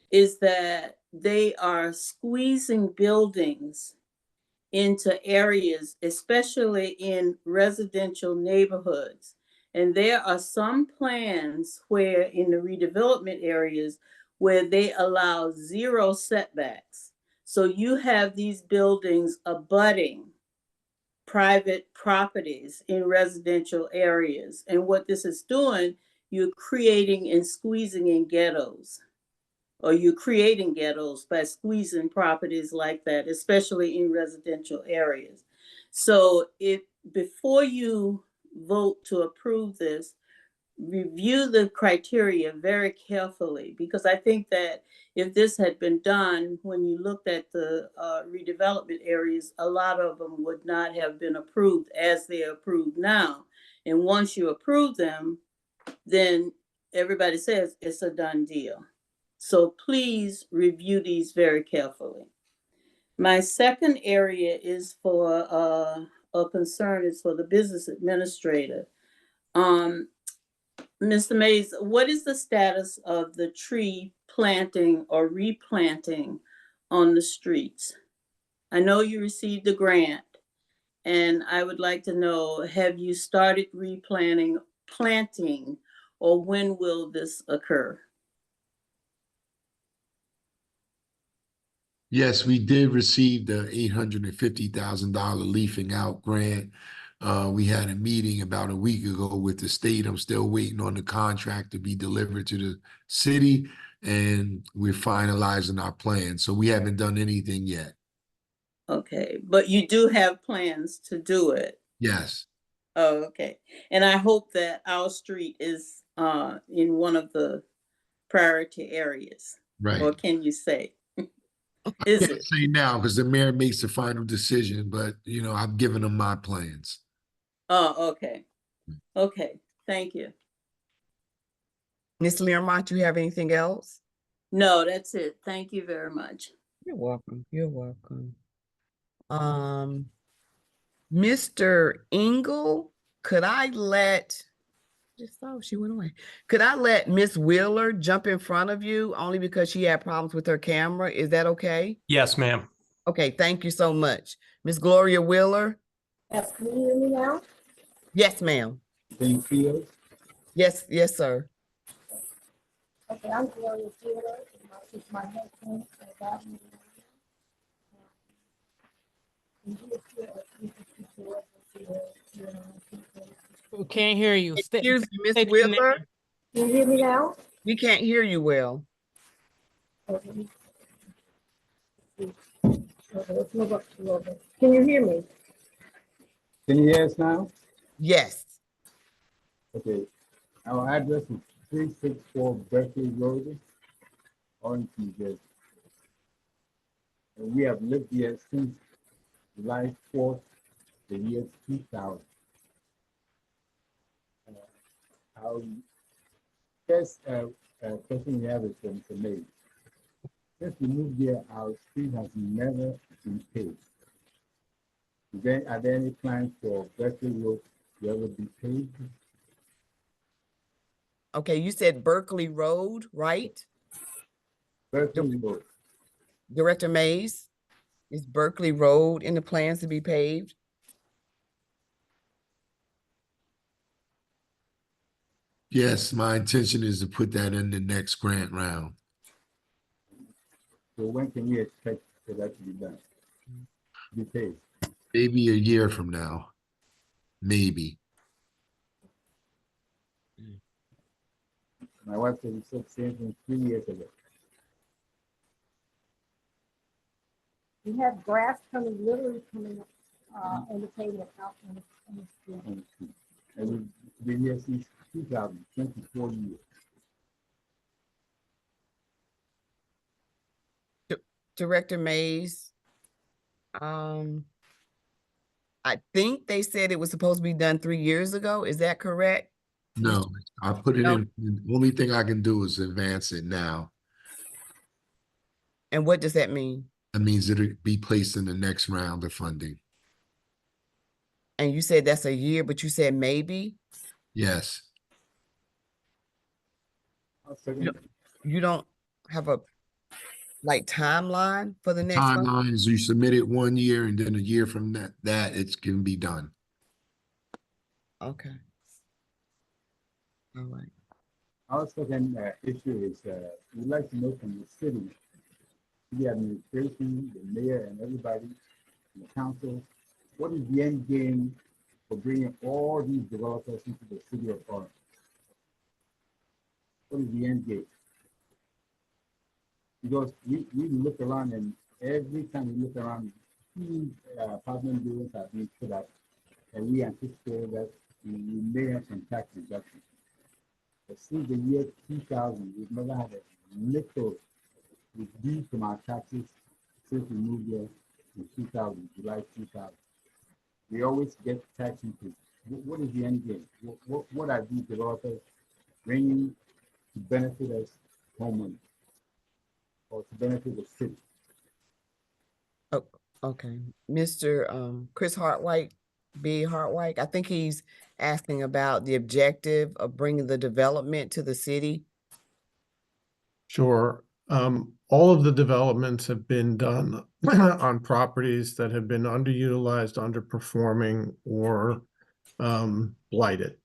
is that they are squeezing buildings into areas, especially in residential neighborhoods. And there are some plans where in the redevelopment areas where they allow 0 setbacks. So you have these buildings abutting private properties in residential areas. And what this is doing, you're creating and squeezing in ghettos, or you're creating ghettos by squeezing properties like that, especially in residential areas. So before you vote to approve this, review the criteria very carefully, because I think that if this had been done when you looked at the redevelopment areas, a lot of them would not have been approved as they're approved now. And once you approve them, then everybody says it's a done deal. So please review these very carefully. My second area is for a concern is for the business administrator. Mr. Mays, what is the status of the tree planting or replanting on the streets? I know you received a grant, and I would like to know, have you started planting, or when will this occur? Yes, we did receive the $850,000 leafing out grant. We had a meeting about a week ago with the state. I'm still waiting on the contract to be delivered to the city, and we're finalizing our plan. So we haven't done anything yet. Okay, but you do have plans to do it? Yes. Oh, okay. And I hope that our street is in one of the priority areas. Right. Or can you say? I Is can't it? say now because the mayor makes the final decision, but you know, I've given him my plans. Oh, okay. Okay, thank you. Ms. Learmont, you have anything else? No, that's it. Thank you very much. You're welcome. You're welcome. Mr. Engel, could I let, just thought she went away. Could I let Miss Wheeler jump in front of you only because she had problems with her camera? Is that okay? Yes, ma'am. Okay, thank you so much. Miss Gloria Wheeler? Yes, can you hear me now? Yes, ma'am. Can you see us? Yes, yes, sir. Okay, I'm Gloria Theodore. It's my husband. We can't hear you. Excuse me, Miss state your Wheeler? name. Can you hear me now? We can't hear you well. Okay. Okay, let's move up a little bit. Can you hear me? Can you hear us now? Yes. Okay. Our address is 364 Berkeley Road, Orange, New Jersey. And we have lived here since July 4th, the year 2000. Our first question we have is from the mayor. Since we moved here, our street has never been paved. Are there any plans for Berkeley Road to ever be paved? Okay, you said Berkeley Road, right? Berkeley Road. Director Mays, is Berkeley Road in the plans to be paved? Yes, my intention is to put that in the next grant round. So when can we expect for that to be done? Be paved? Maybe a year from now. Maybe. My wife said it's the same thing 3 years ago. We have grass literally coming up on the pavement out on the street. And we've been here since 2024 years. Director Mays, I think they said it was supposed to be done 3 years ago. Is that correct? No, I put it No. in. The only thing I can do is advance it now. And what does that mean? That means it'll be placed in the next round of funding. And you said that's a year, but you said maybe? Yes. You don't have a timeline for the next one? Timeline is you submit it 1 year and then a year from that it can be done. Okay. All right. Our second issue is we'd like to know from the city administration, the mayor, and everybody in the council, what is the end game for bringing all these developers into the city of Orange? What is the end game? Because we look around, and every time we look around, huge apartment buildings are being put up, and we anticipate that we may have some tax reduction. But since the year 2000, we've never had a nickel reduced from our taxes since we moved here in 2000, July 2000. We always get tax increase. What is the end game? What are these developers bringing to benefit us homeowners or to benefit the city? Oh, okay. Mr. Chris Hartwhite, B. Hartwhite, I think he's asking about the objective of bringing the development to the city. Sure. All of the developments have been done on properties that have been underutilized, underperforming, or blighted,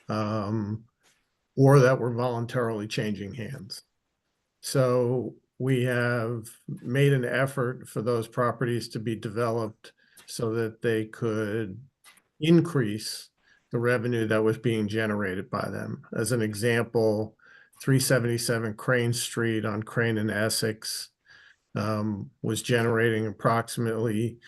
or that were voluntarily changing hands. So we have made an effort for those properties to be developed so that they could increase the revenue that was being generated by them. As an example, 377 Crane Street on Crane and Essex was generating approximately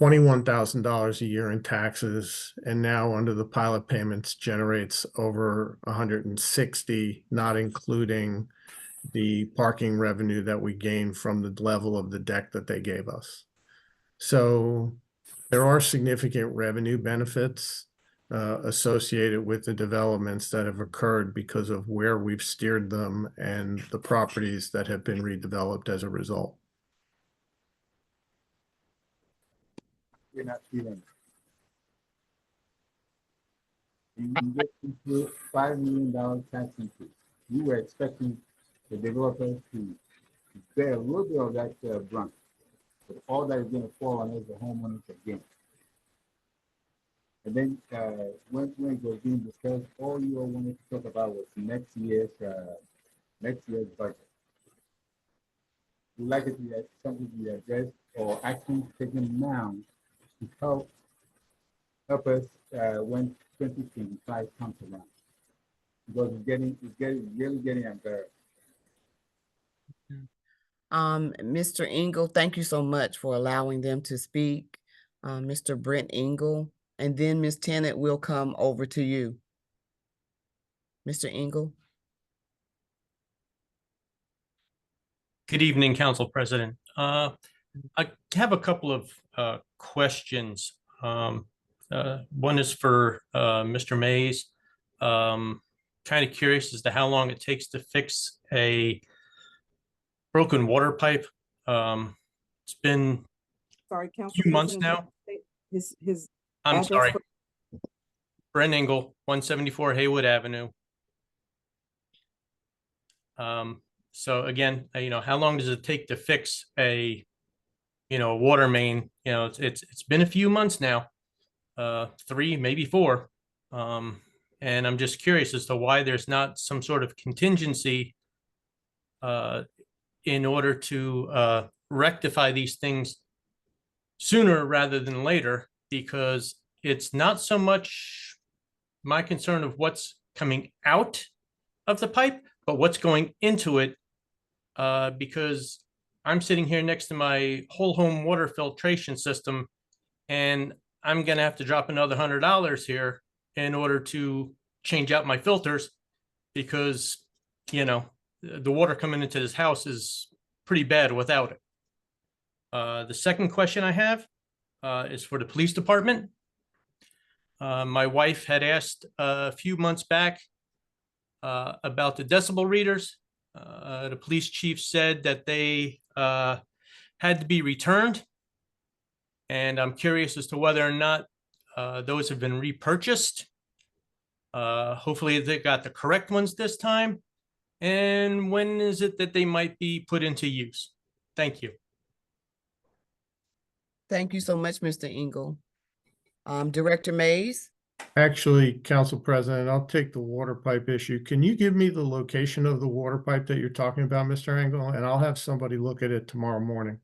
$21,000 a year in taxes, and now under the pilot payments generates over 160, not including the parking revenue that we gained from the level of the deck that they gave us. So there are significant revenue benefits associated with the developments that have occurred because of where we've steered them and the properties that have been redeveloped as a result. We're not feeling it. You get into $5 million tax increase. You were expecting the developers to bear a little bit of that brunt, but all that is going to fall on us, the homeowners, again. And then when it was being discussed, all you all wanted to talk about was next year's budget. We'd like it to be something to be addressed or actions taken now to help us when 2025 comes around, because it's really getting unbearable. Mr. Engel, thank you so much for allowing them to speak. Mr. Brent Engel, and then Ms. Tennant will come over to you. Mr. Engel. Good evening, Council President. I have a couple of questions. One is for Mr. Mays. Kind of curious as to how long it takes to fix a broken water pipe. It's been Sorry, a few months now. His I'm address sorry. for- Brent Engel, 174 Haywood Avenue. So again, how long does it take to fix a water main? It's been a few months now, 3, maybe 4. And I'm just curious as to why there's not some sort of contingency in order to rectify these things sooner rather than later, because it's not so much my concern of what's coming out of the pipe, but what's going into it, because I'm sitting here next to my whole home water filtration system, and I'm going to have to drop another $100 here in order to change out my filters, because, the water coming into this house is pretty bad without it. The second question I have is for the police department. My wife had asked a few months back about the decibel readers. The police chief said that they had to be returned. And I'm curious as to whether or not those have been repurchased. Hopefully they got the correct ones this time. And when is it that they might be put into use? Thank you. Thank you so much, Mr. Engel. Director Mays. Actually, Council President, I'll take the water pipe issue. Can you give me the location of the water pipe that you're talking about, Mr. Engel? And I'll have somebody look at it tomorrow morning.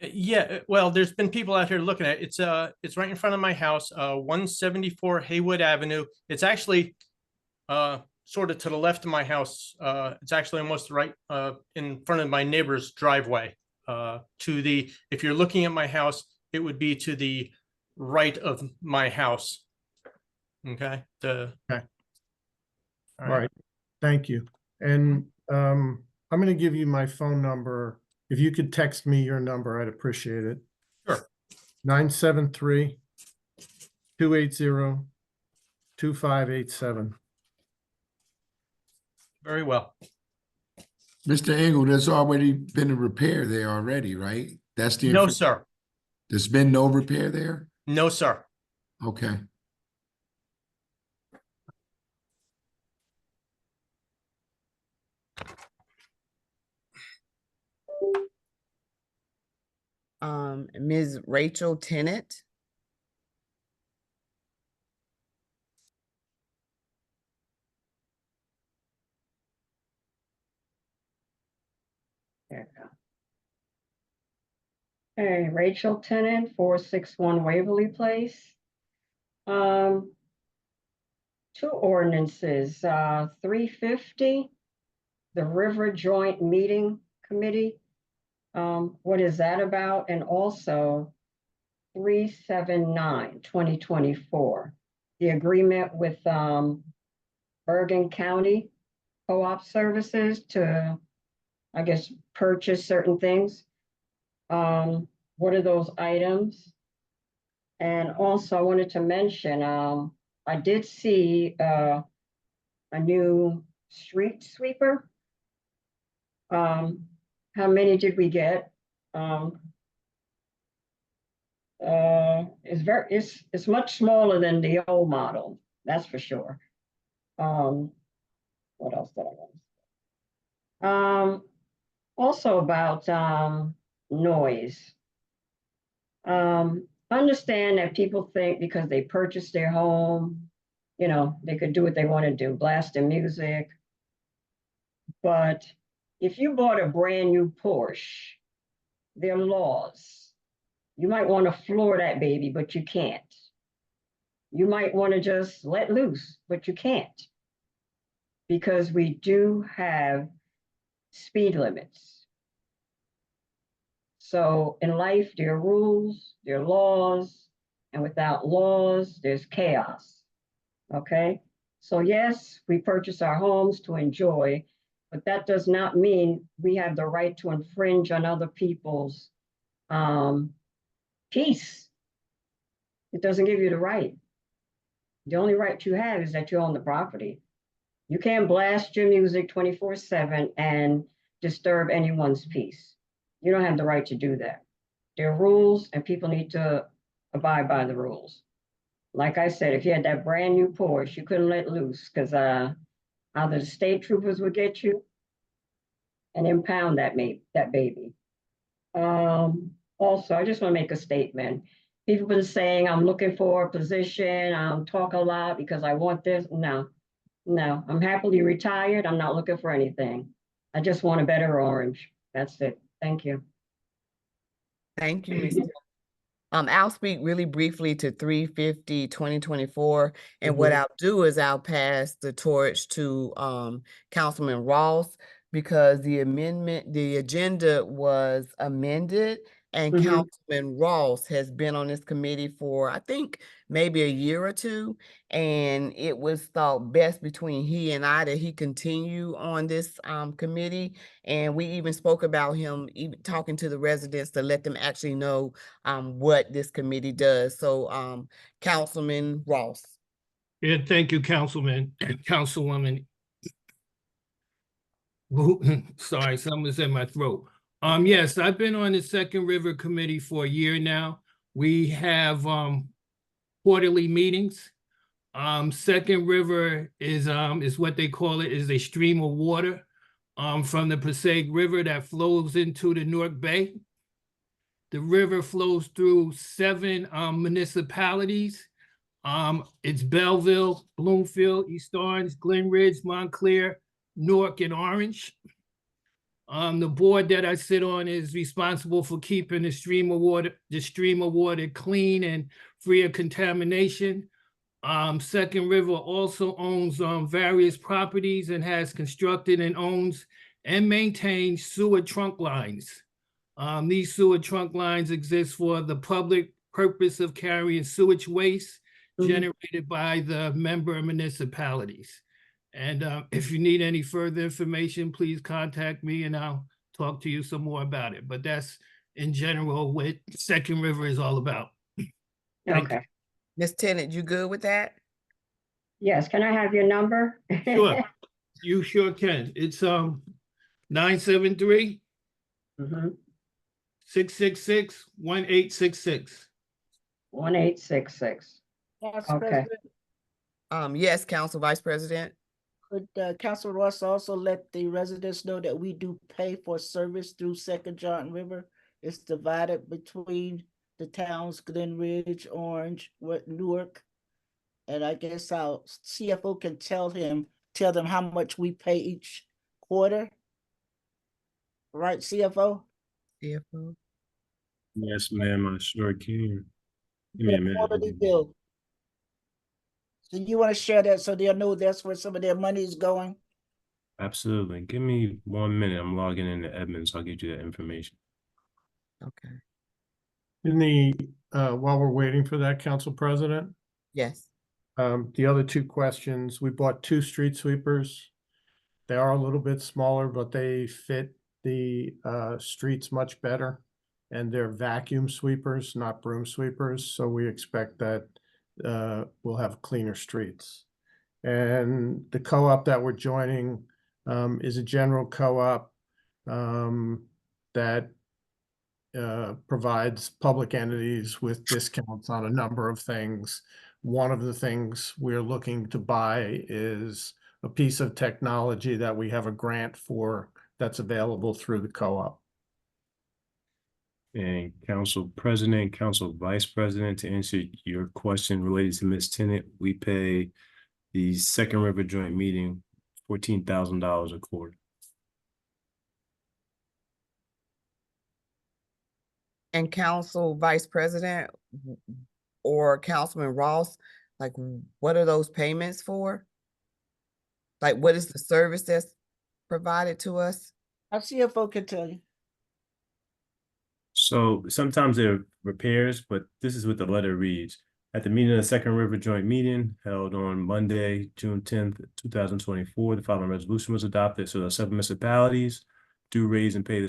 Yeah, well, there's been people out here looking at it. It's right in front of my house, 174 Haywood Avenue. It's actually sort of to the left of my house. It's actually almost right in front of my neighbor's driveway. If you're looking at my house, it would be to the right of my house. Okay. Okay. All right. Thank you. And I'm going to give you my phone number. If you could text me your number, I'd appreciate it. Sure. 973-280-2587. Very well. Mr. Engel, there's already been a repair there already, right? That's the No, sir. There's been no repair there? No, sir. Okay. Ms. Rachel Tennant. There you go. Hey, Rachel Tennant, 461 Waverly Place. Two ordinances, 350, the River Joint Meeting Committee. What is that about? And also 379, 2024, the agreement with Bergen County Co-op Services to, I guess, purchase certain things. What are those items? And also I wanted to mention, I did see a new street sweeper. How many did we get? It's much smaller than the old model, that's for sure. What else did I want? Also about noise. Understand that people think because they purchased their home, you know, they could do what they want to do, blast their music. But if you bought a brand new Porsche, there are laws. You might want to floor that baby, but you can't. You might want to just let loose, but you can't. Because we do have speed limits. So in life, there are rules, there are laws, and without laws, there's chaos. Okay? So yes, we purchase our homes to enjoy, but that does not mean we have the right to infringe on other people's peace. It doesn't give you the right. The only right you have is that you own the property. You can't blast your music 24/7 and disturb anyone's peace. You don't have the right to do that. There are rules and people need to abide by the rules. Like I said, if you had that brand new Porsche, you couldn't let loose because either the state troopers would get you and impound that baby. Also, I just want to make a statement. People have been saying I'm looking for a position, talk a lot because I want this. No, I'm happily retired. I'm not looking for anything. I just want a better orange. That's it. Thank you. Thank you, Ms. I'll speak really briefly to 350, 2024. And what I'll do is I'll pass the torch to Councilman Ross because the agenda was amended and Councilman Ross has been on this committee for, I think, maybe a year or two. And it was thought best between he and I that he continue on this committee. And we even spoke about him even talking to the residents to let them actually know what this committee does. So Councilman Ross. Yeah, thank you, Councilman and Councilwoman. Sorry, something's in my throat. Yes, I've been on the Second River Committee for a year now. We have quarterly meetings. Second River is what they call it, is a stream of water from the Passaic River that flows into the Newark Bay. The river flows through 7 municipalities. It's Belleville, Bloomfield, East Orange, Glen Ridge, Montclair, Newark, and Orange. The board that I sit on is responsible for keeping the stream of water clean and free of contamination. Second River also owns various properties and has constructed and owns and maintains sewer trunk lines. These sewer trunk lines exist for the public purpose of carrying sewage waste generated by the member municipalities. And if you need any further information, please contact me and I'll talk to you some more about it. But that's in general what Second River is all about. Thank you. Okay. Ms. Tennant, you good with that? Yes, can I have your number? Sure, you sure can. It's 973 666-1866. 1866. Council Okay. President, Yes, Council Vice President. could Council Ross also let the residents know that we do pay for service through Second Jordan River? It's divided between the towns Glen Ridge, Orange, Newark. And I guess our CFO can tell them how much we pay each quarter. Right, CFO? CFO. Yes, ma'am, I sure can. Give me a minute. Quarterly bill. So you want to share that so they'll know that's where some of their money is going? Absolutely. Give me 1 minute. I'm logging into Edmonds. I'll get you that information. Okay. While we're waiting for that, Council President, Yes. the other two questions, we bought 2 street sweepers. They are a little bit smaller, but they fit the streets much better. And they're vacuum sweepers, not broom sweepers. So we expect that we'll have cleaner streets. And the co-op that we're joining is a general co-op that provides public entities with discounts on a number of things. One of the things we're looking to buy is a piece of technology that we have a grant for that's available through the co-op. And Council President, Council Vice President, to answer your question related to Ms. Tennant, we pay the Second River Joint Meeting $14,000 a quarter. And Council Vice President or Councilman Ross, like, what are those payments for? Like, what is the service that's provided to us? Our CFO can tell you. So sometimes they're repairs, but this is what the letter reads. At the meeting of the Second River Joint Meeting held on Monday, June 10th, 2024, the following resolution was adopted. So the 7 municipalities do raise and pay the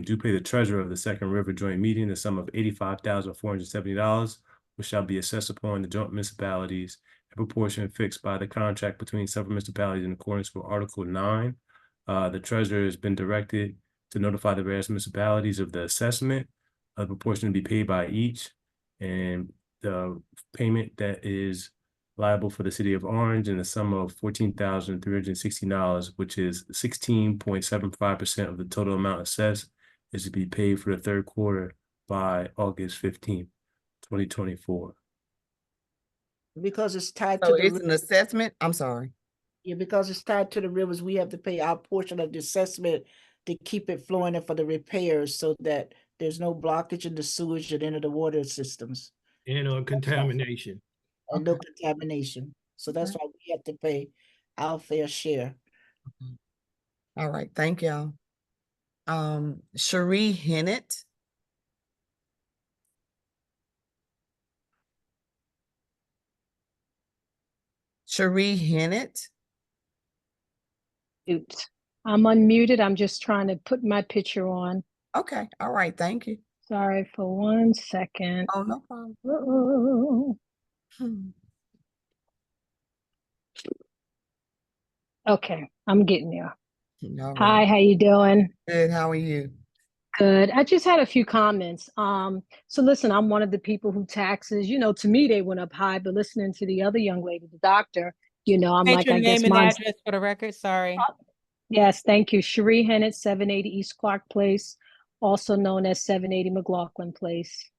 do pay the treasurer of the Second River Joint Meeting the sum of $85,470, which shall be assessed upon the joint municipalities in proportion fixed by the contract between several municipalities in accordance with Article 9. The treasurer has been directed to notify the various municipalities of the assessment of the proportion to be paid by each, and the payment that is liable for the city of Orange in the sum of $14,360, which is 16.75% of the total amount assessed, is to be paid for the third quarter by August 15th, 2024. Because it's tied So to the it's an assessment? I'm sorry. Yeah, because it's tied to the rivers, we have to pay our portion of the assessment to keep it flowing and for the repairs so that there's no blockage in the sewage and into the water systems. And contamination. And no contamination. So that's why we have to pay our fair share. All right, thank y'all. Cherie Hennett. Cherie Hennett. Oops, I'm unmuted. I'm just trying to put my picture on. Okay, all right, thank you. Sorry for 1 second. Oh, no problem. Uh-oh. Okay, I'm getting there. All Hi, right. how you doing? Good, how are you? Good. I just had a few comments. So listen, I'm one of the people who taxes, to me, they went up high, but listening to the other young lady, the doctor, I'm State like, your I guess name and mine's. address for the record, sorry. Yes, thank you. Cherie Hennett, 780 East Clark Place, also known as 780 McLaughlin Place.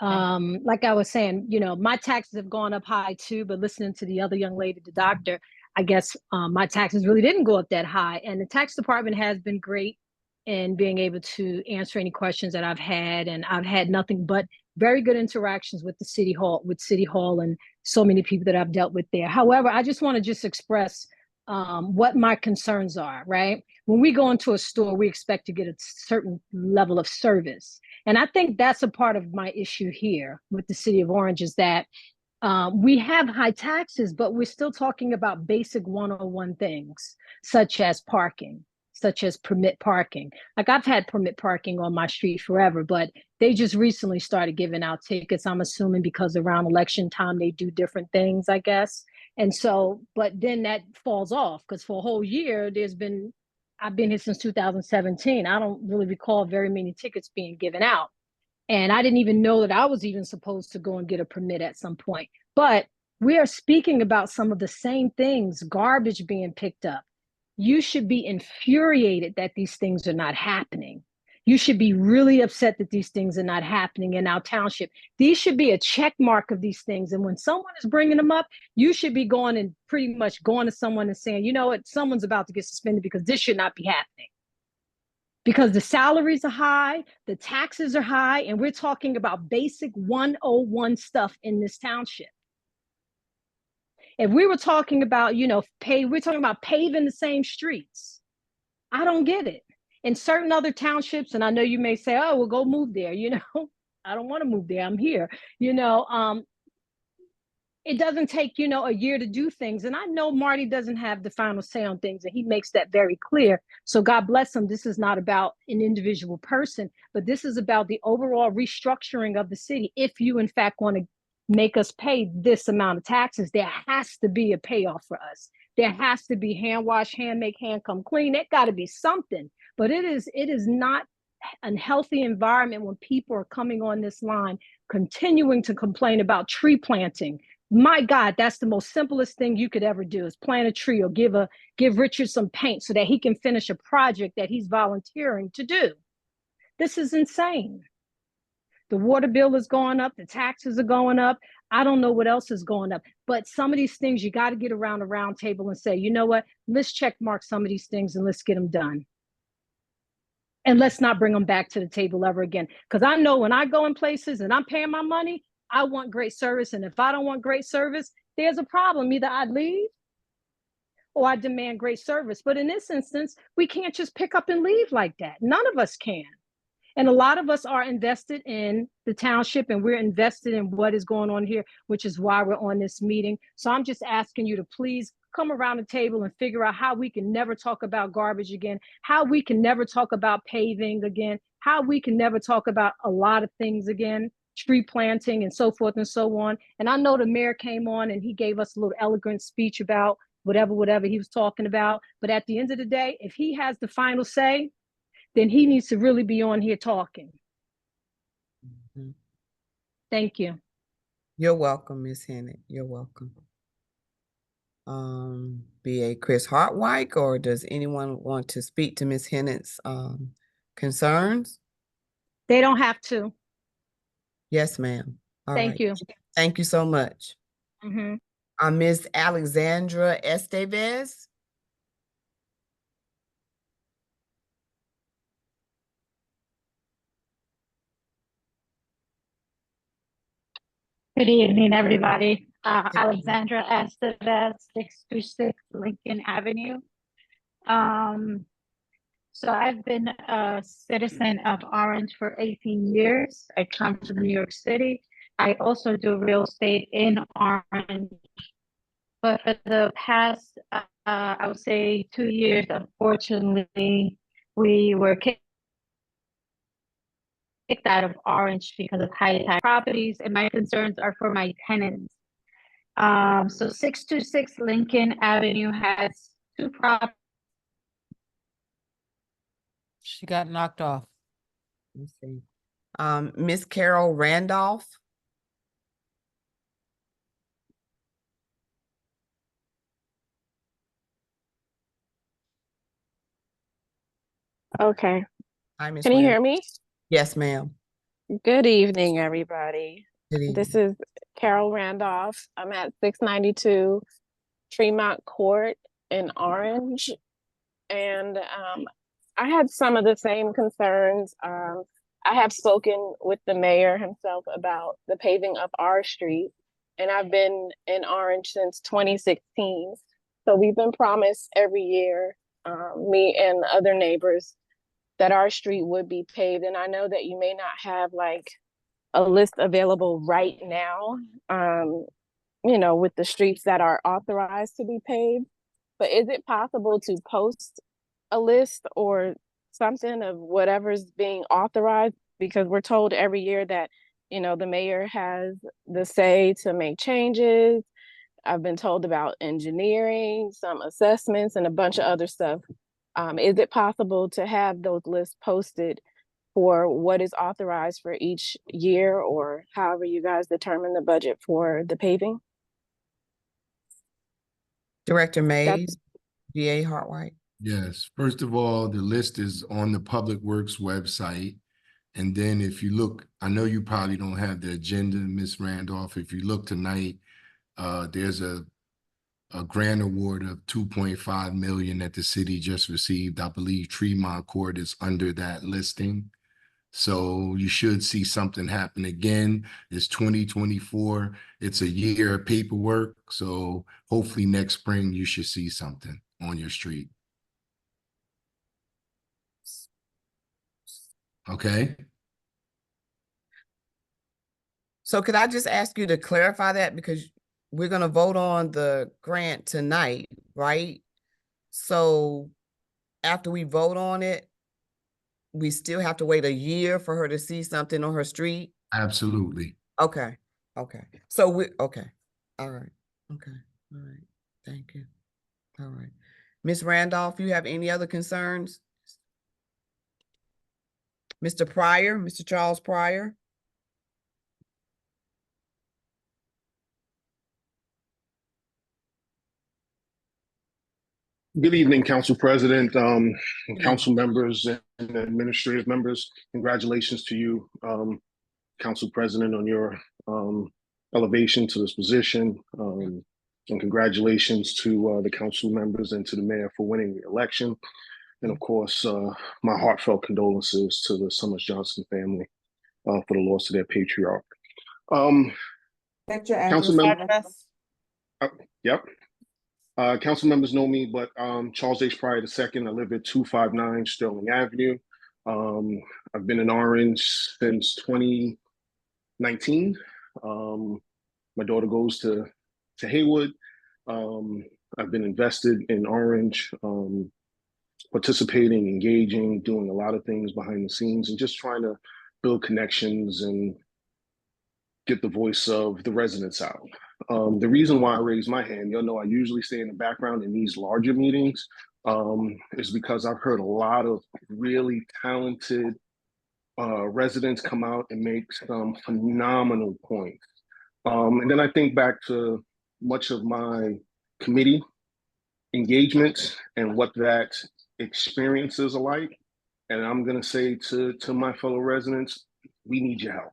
Like I was saying, my taxes have gone up high too, but listening to the other young lady, the doctor, I guess my taxes really didn't go up that high. And the tax department has been great in being able to answer any questions that I've had. And I've had nothing but very good interactions with the City Hall, and so many people that I've dealt with there. However, I just want to express what my concerns are, right? When we go into a store, we expect to get a certain level of service. And I think that's a part of my issue here with the City of Orange is that We have high taxes, but we're still talking about basic 101 things, such as parking, such as permit parking. Like I've had permit parking on my street forever, but they just recently started giving out tickets. I'm assuming because around election time, they do different things, I guess. And so, but then that falls off because for a whole year, I've been here since 2017. I don't really recall very many tickets being given out. And I didn't even know that I was even supposed to go and get a permit at some point. But we are speaking about some of the same things, garbage being picked up. You should be infuriated that these things are not happening. You should be really upset that these things are not happening in our township. These should be a check mark of these things. And when someone is bringing them up, you should be going and pretty much going to someone and saying, you know what, someone's about to get suspended because this should not be happening. Because the salaries are high, the taxes are high, and we're talking about basic 101 stuff in this township. If we were talking about, we're talking about paving the same streets. I don't get it. In certain other townships, and I know you may say, oh, well, go move there. I don't want to move there. I'm here. It doesn't take, a year to do things. And I know Marty doesn't have the final say on things, and he makes that very clear. So God bless him. This is not about an individual person, but this is about the overall restructuring of the city. If you, in fact, want to make us pay this amount of taxes, there has to be a payoff for us. There has to be hand wash, hand make, hand come clean. It got to be something. But it is not a healthy environment when people are coming on this line, continuing to complain about tree planting. My God, that's the most simplest thing you could ever do is plant a tree or give Richard some paint so that he can finish a project that he's volunteering to do. This is insane. The water bill is going up. The taxes are going up. I don't know what else is going up. But some of these things, you got to get around a round table and say, you know what? Let's check mark some of these things and let's get them done. And let's not bring them back to the table ever again. Because I know when I go in places and I'm paying my money, I want great service. And if I don't want great service, there's a problem. Either I leave or I demand great service. But in this instance, we can't just pick up and leave like that. None of us can. And a lot of us are invested in the township, and we're invested in what is going on here, which is why we're on this meeting. So I'm just asking you to please come around the table and figure out how we can never talk about garbage again, how we can never talk about paving again, how we can never talk about a lot of things again, tree planting and so forth and so on. And I know the mayor came on and he gave us a little eloquent speech about whatever he was talking about. But at the end of the day, if he has the final say, then he needs to really be on here talking. Mhm. Thank you. You're welcome, Ms. Hennett. You're welcome. BA Chris Hartwike, or does anyone want to speak to Ms. Hennett's concerns? They don't have to. Yes, ma'am. All Thank right. you. Thank you so much. Ms. Alexandra Estevez. Good evening, everybody. Alexandra Estevez, 626 Lincoln Avenue. So I've been a citizen of Orange for 18 years. I come from New York City. I also do real estate in Orange. But for the past, I would say 2 years, unfortunately, we were kicked out of Orange because of high tax properties, and my concerns are for my tenants. So 626 Lincoln Avenue has 2 properties. She got knocked off. Let's see. Miss Carol Randolph. Okay. Hi, Miss Can you hear Randolph. me? Yes, ma'am. Good evening, everybody. Good This evening. is Carol Randolph. I'm at 692 Tremont Court in Orange. And I had some of the same concerns. I have spoken with the mayor himself about the paving of our street, and I've been in Orange since 2016. So we've been promised every year, me and other neighbors, that our street would be paved. And I know that you may not have like a list available right now, with the streets that are authorized to be paved. But is it possible to post a list or something of whatever's being authorized? Because we're told every year that, the mayor has the say to make changes. I've been told about engineering, some assessments, and a bunch of other stuff. Is it possible to have those lists posted for what is authorized for each year, or however you guys determine the budget for the paving? Director Mays, DA Hartwhite. Yes, first of all, the list is on the Public Works website. And then if you look, I know you probably don't have the agenda, Ms. Randolph. If you look tonight, there's a grant award of 2.5 million that the city just received. I believe Tremont Court is under that listing. So you should see something happen again. It's 2024. It's a year of paperwork. So hopefully next spring you should see something on your street. Okay. So could I just ask you to clarify that, because we're going to vote on the grant tonight, right? So after we vote on it, we still have to wait a year for her to see something on her street? Absolutely. Okay. Okay. So okay. All right. Okay. All right. Thank you. All right. Ms. Randolph, you have any other concerns? Mr. Pryor, Mr. Charles Pryor? Good evening, Council President, council members and administrative members. Congratulations to you, Council President, on your elevation to this position. And congratulations to the council members and to the mayor for winning the election. And of course, my heartfelt condolences to the Summers Johnson family for the loss of their patriarch. Council members. Yep. Council members know me, but Charles H. Pryor II. I live at 259 Sterling Avenue. I've been in Orange since 2019. My daughter goes to Haywood. I've been invested in Orange, participating, engaging, doing a lot of things behind the scenes, and just trying to build connections and get the voice of the residents out. The reason why I raised my hand, you'll know I usually stay in the background in these larger meetings, is because I've heard a lot of really talented residents come out and make some phenomenal points. And then I think back to much of my committee engagements and what that experiences are like. And I'm gonna say to my fellow residents, we need your help.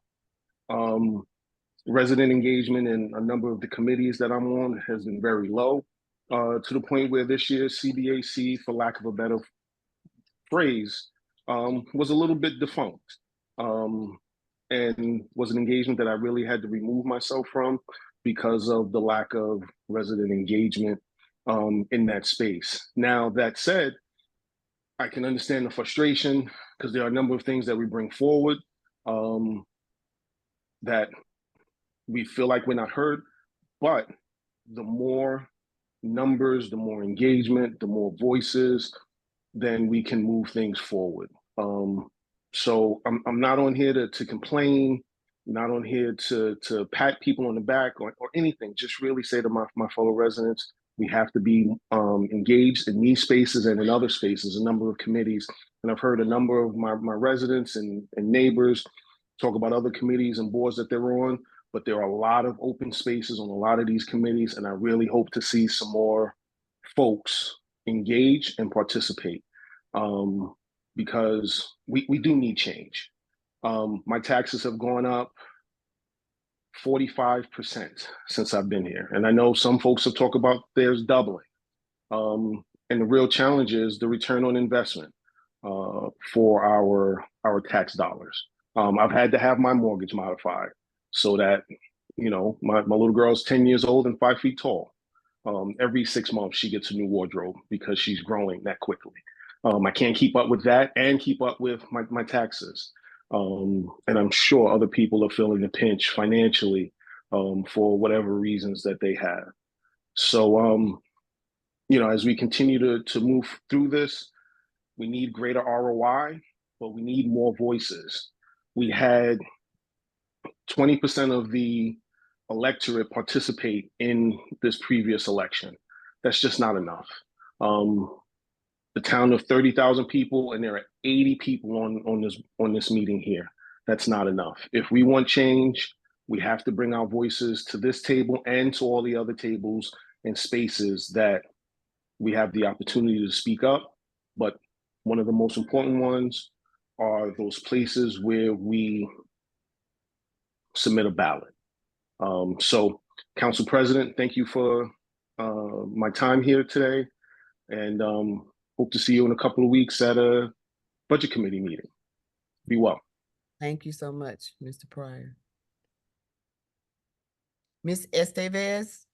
Resident engagement in a number of the committees that I'm on has been very low, to the point where this year's CBAC, for lack of a better phrase, was a little bit defunct, and was an engagement that I really had to remove myself from because of the lack of resident engagement in that space. Now, that said, I can understand the frustration because there are a number of things that we bring forward that we feel like we're not heard, but the more numbers, the more engagement, the more voices, then we can move things forward. So I'm not on here to complain, not on here to pat people on the back or anything, just really say to my fellow residents, we have to be engaged in these spaces and in other spaces, a number of committees. And I've heard a number of my residents and neighbors talk about other committees and boards that they're on, but there are a lot of open spaces on a lot of these committees, and I really hope to see some more folks engage and participate, because we do need change. My taxes have gone up 45% since I've been here, and I know some folks have talked about theirs doubling. And the real challenge is the return on investment for our tax dollars. I've had to have my mortgage modified so that, my little girl's 10 years old and 5 feet tall. Every 6 months, she gets a new wardrobe because she's growing that quickly. I can't keep up with that and keep up with my taxes. And I'm sure other people are feeling the pinch financially for whatever reasons that they have. So, as we continue to move through this, we need greater ROI, but we need more voices. We had 20% of the electorate participate in this previous election. That's just not enough. The town of 30,000 people, and there are 80 people on this meeting here. That's not enough. If we want change, we have to bring our voices to this table and to all the other tables and spaces that we have the opportunity to speak up. But one of the most important ones are those places where we submit a ballot. So, Council President, thank you for my time here today, and hope to see you in a couple of weeks at a Budget Committee meeting. Be well. Thank you so much, Mr. Pryor. Ms. Estevez?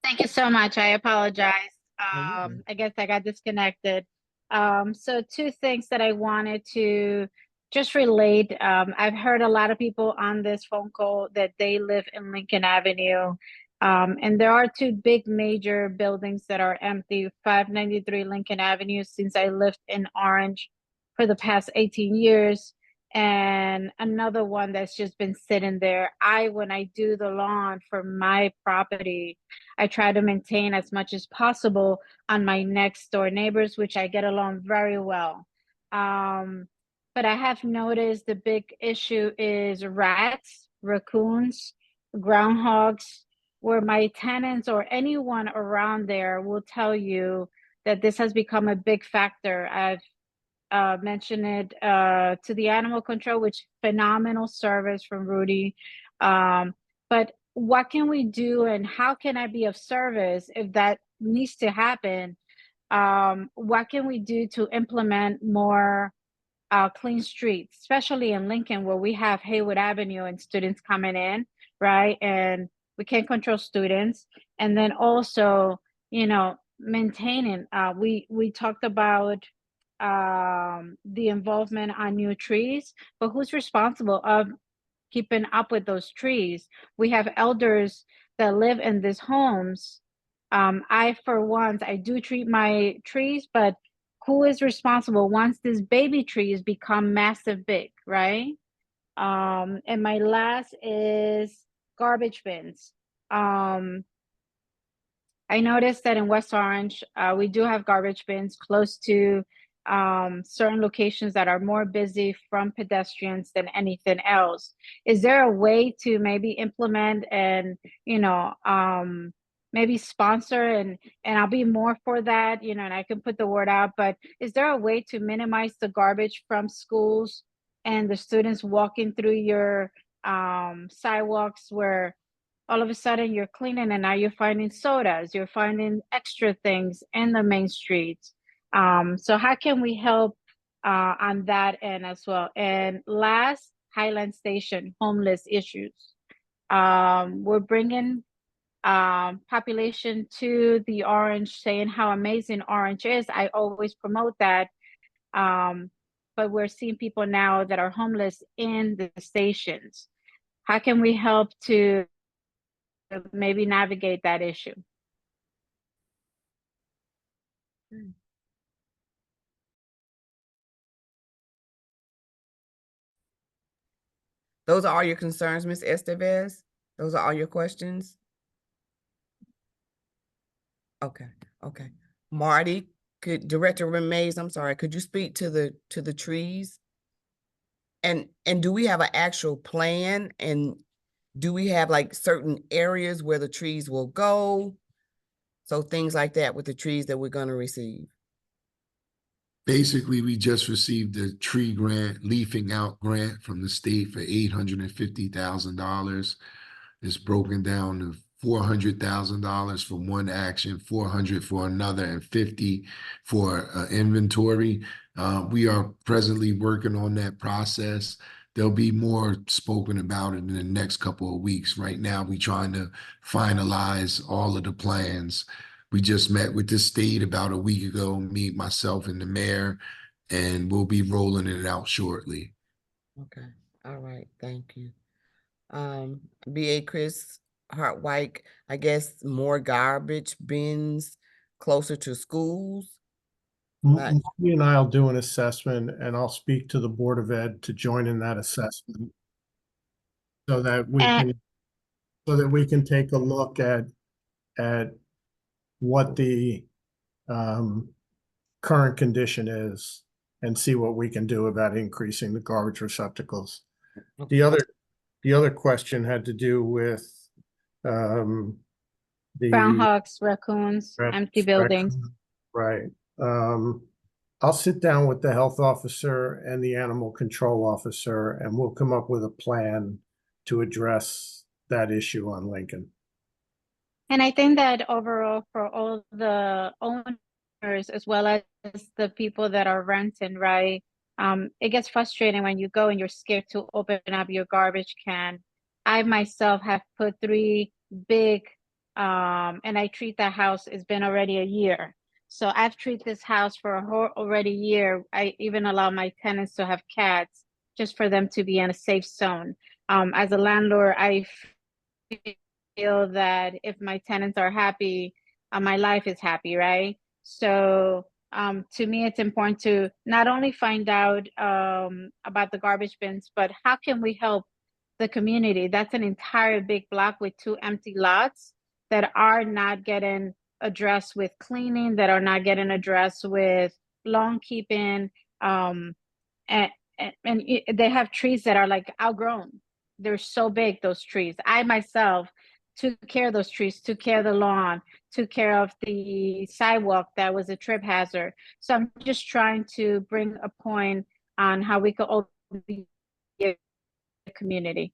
Thank you so much. I apologize. you're good. I guess I got disconnected. So two things that I wanted to just relate. I've heard a lot of people on this phone call that they live in Lincoln Avenue. And there are two big major buildings that are empty, 593 Lincoln Avenue, since I lived in Orange for the past 18 years. And another one that's just been sitting there. When I do the lawn for my property, I try to maintain as much as possible on my next door neighbors, which I get along very well. But I have noticed the big issue is rats, raccoons, groundhogs, where my tenants or anyone around there will tell you that this has become a big factor. I've mentioned it to the animal control, which phenomenal service from Rudy. But what can we do, and how can I be of service if that needs to happen? What can we do to implement more clean streets, especially in Lincoln, where we have Haywood Avenue and students coming in, right? And we can't control students. And then also, maintaining, we talked about the involvement on new trees, but who's responsible of keeping up with those trees? We have elders that live in these homes. For once, I do treat my trees, but who is responsible once these baby trees become massive big, right? And my last is garbage bins. I noticed that in West Orange, we do have garbage bins close to certain locations that are more busy from pedestrians than anything else. Is there a way to maybe implement and, maybe sponsor, and I'll be more for that, and I can put the word out, but is there a way to minimize the garbage from schools and the students walking through your sidewalks, where all of a sudden you're cleaning and now you're finding sodas, you're finding extra things in the main streets? So how can we help on that end as well? And last, Highland Station, homeless issues. We're bringing population to the Orange, saying how amazing Orange is. I always promote that. But we're seeing people now that are homeless in the stations. How can we help to maybe navigate that issue? Those are all your concerns, Ms. Estevez? Those are all your questions? Okay. Marty, Director Remays, I'm sorry, could you speak to the trees? And do we have an actual plan? And do we have like certain areas where the trees will go? So things like that with the trees that we're gonna receive. Basically, we just received the tree grant, leafing out grant from the state for $850,000. It's broken down to $400,000 for one action, $400 for another, and $50 for inventory. We are presently working on that process. There'll be more spoken about it in the next couple of weeks. Right now, we're trying to finalize all of the plans. We just met with the state about a week ago, me, myself, and the mayor, and we'll be rolling it out shortly. Okay, all right, thank you. BA Chris Hartwhite, I guess more garbage bins closer to schools. Not- Marty and I'll do an assessment, and I'll speak to the Board of Ed to join in that assessment so that we can take a look at what the current condition is and see what we can do about increasing the garbage receptacles. The other question had to do with the Groundhogs, raccoons, empty buildings. Right. I'll sit down with the health officer and the animal control officer, and we'll come up with a plan to address that issue on Lincoln. And I think that overall for all the owners as well as the people that are renting, right? It gets frustrating when you go and you're scared to open up your garbage can. I myself have put 3 big, and I treat that house, it's been already a year. So I've treated this house for already a year. I even allow my tenants to have cats just for them to be in a safe zone. As a landlord, I feel that if my tenants are happy, my life is happy, right? So to me, it's important to not only find out about the garbage bins, but how can we help the community? That's an entire big block with 2 empty lots that are not getting addressed with cleaning, that are not getting addressed with lawn keeping. And they have trees that are like outgrown. They're so big, those trees. I myself took care of those trees, took care of the lawn, took care of the sidewalk that was a trip hazard. So I'm just trying to bring a point on how we could all be a community.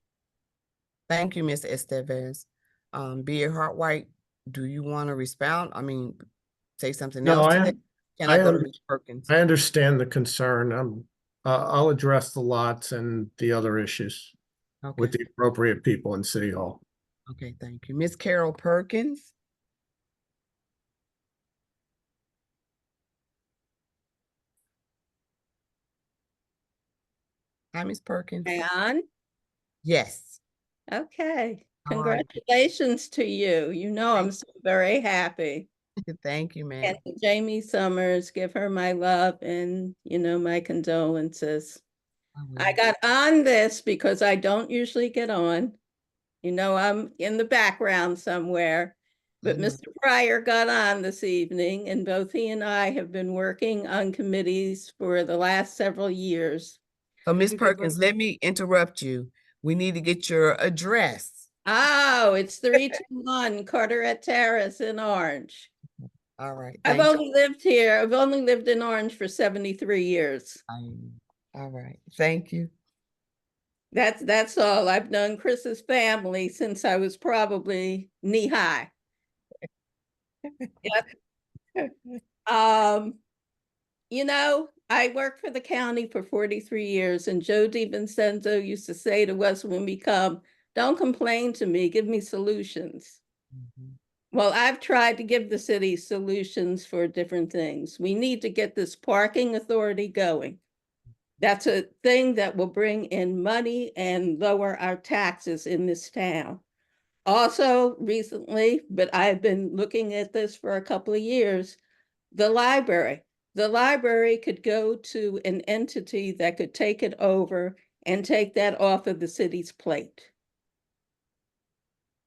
Thank you, Ms. Estevez. BA Hartwhite, do you want to respond? I mean, say something No, else to that? Can I go to Ms. Perkins? I understand the concern. I'll address the lots and the other issues with the appropriate people in City Hall. Okay, thank you. Ms. Carol Perkins? Hi, Ms. Perkins. Am I on? Yes. Okay. All right. Congratulations to you. You know, I'm so very happy. Thank you, ma'am. And to Jamie Summers, give her my love and, you know, my condolences. I got on this because I don't usually get on. You know, I'm in the background somewhere. But Mr. Pryor got on this evening, and both he and I have been working on committees for the last several years. So, Ms. Perkins, let me interrupt you. We need to get your address. Oh, it's 321 Carteret Terrace in Orange. All right. I've only lived here. I've only lived in Orange for 73 years. All right. Thank you. That's all. I've known Chris's family since I was probably knee high. Yep. You know, I worked for the county for 43 years, and Joe DiVincenzo used to say to us when we come, don't complain to me, give me solutions. Well, I've tried to give the city solutions for different things. We need to get this parking authority going. That's a thing that will bring in money and lower our taxes in this town. Also, recently, but I've been looking at this for a couple of years, the library. The library could go to an entity that could take it over and take that off of the city's plate,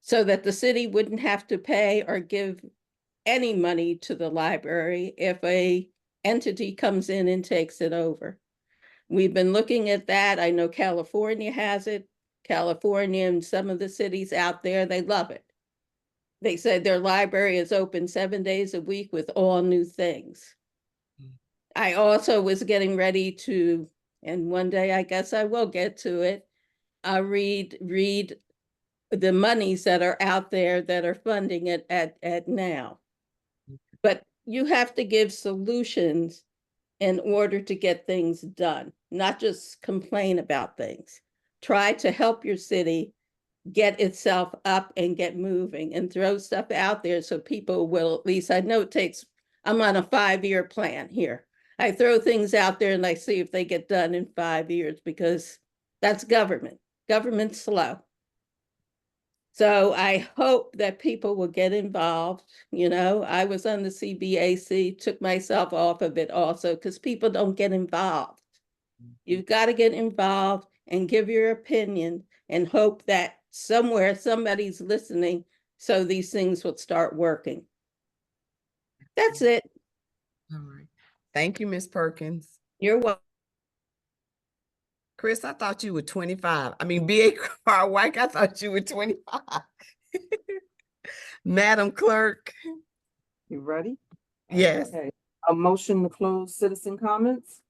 so that the city wouldn't have to pay or give any money to the library if a entity comes in and takes it over. We've been looking at that. I know California has it. California and some of the cities out there, they love it. They said their library is open 7 days a week with all new things. I also was getting ready to, and one day I guess I will get to it, read the monies that are out there that are funding it at now. But you have to give solutions in order to get things done, not just complain about things. Try to help your city get itself up and get moving and throw stuff out there so people will at least, I know it takes, I'm on a 5-year plan here. I throw things out there and I see if they get done in 5 years, because that's government. Government's slow. So I hope that people will get involved. You know, I was on the CBAC, took myself off of it also because people don't get involved. You've got to get involved and give your opinion and hope that somewhere somebody's listening so these things will start working. That's it. All right. Thank you, Ms. Perkins. You're welcome. Chris, I thought you were 25. I mean, B.A. Carwack, I thought you were 25. Madam Clerk. You ready? Yes. Okay. A motion to close citizen comments.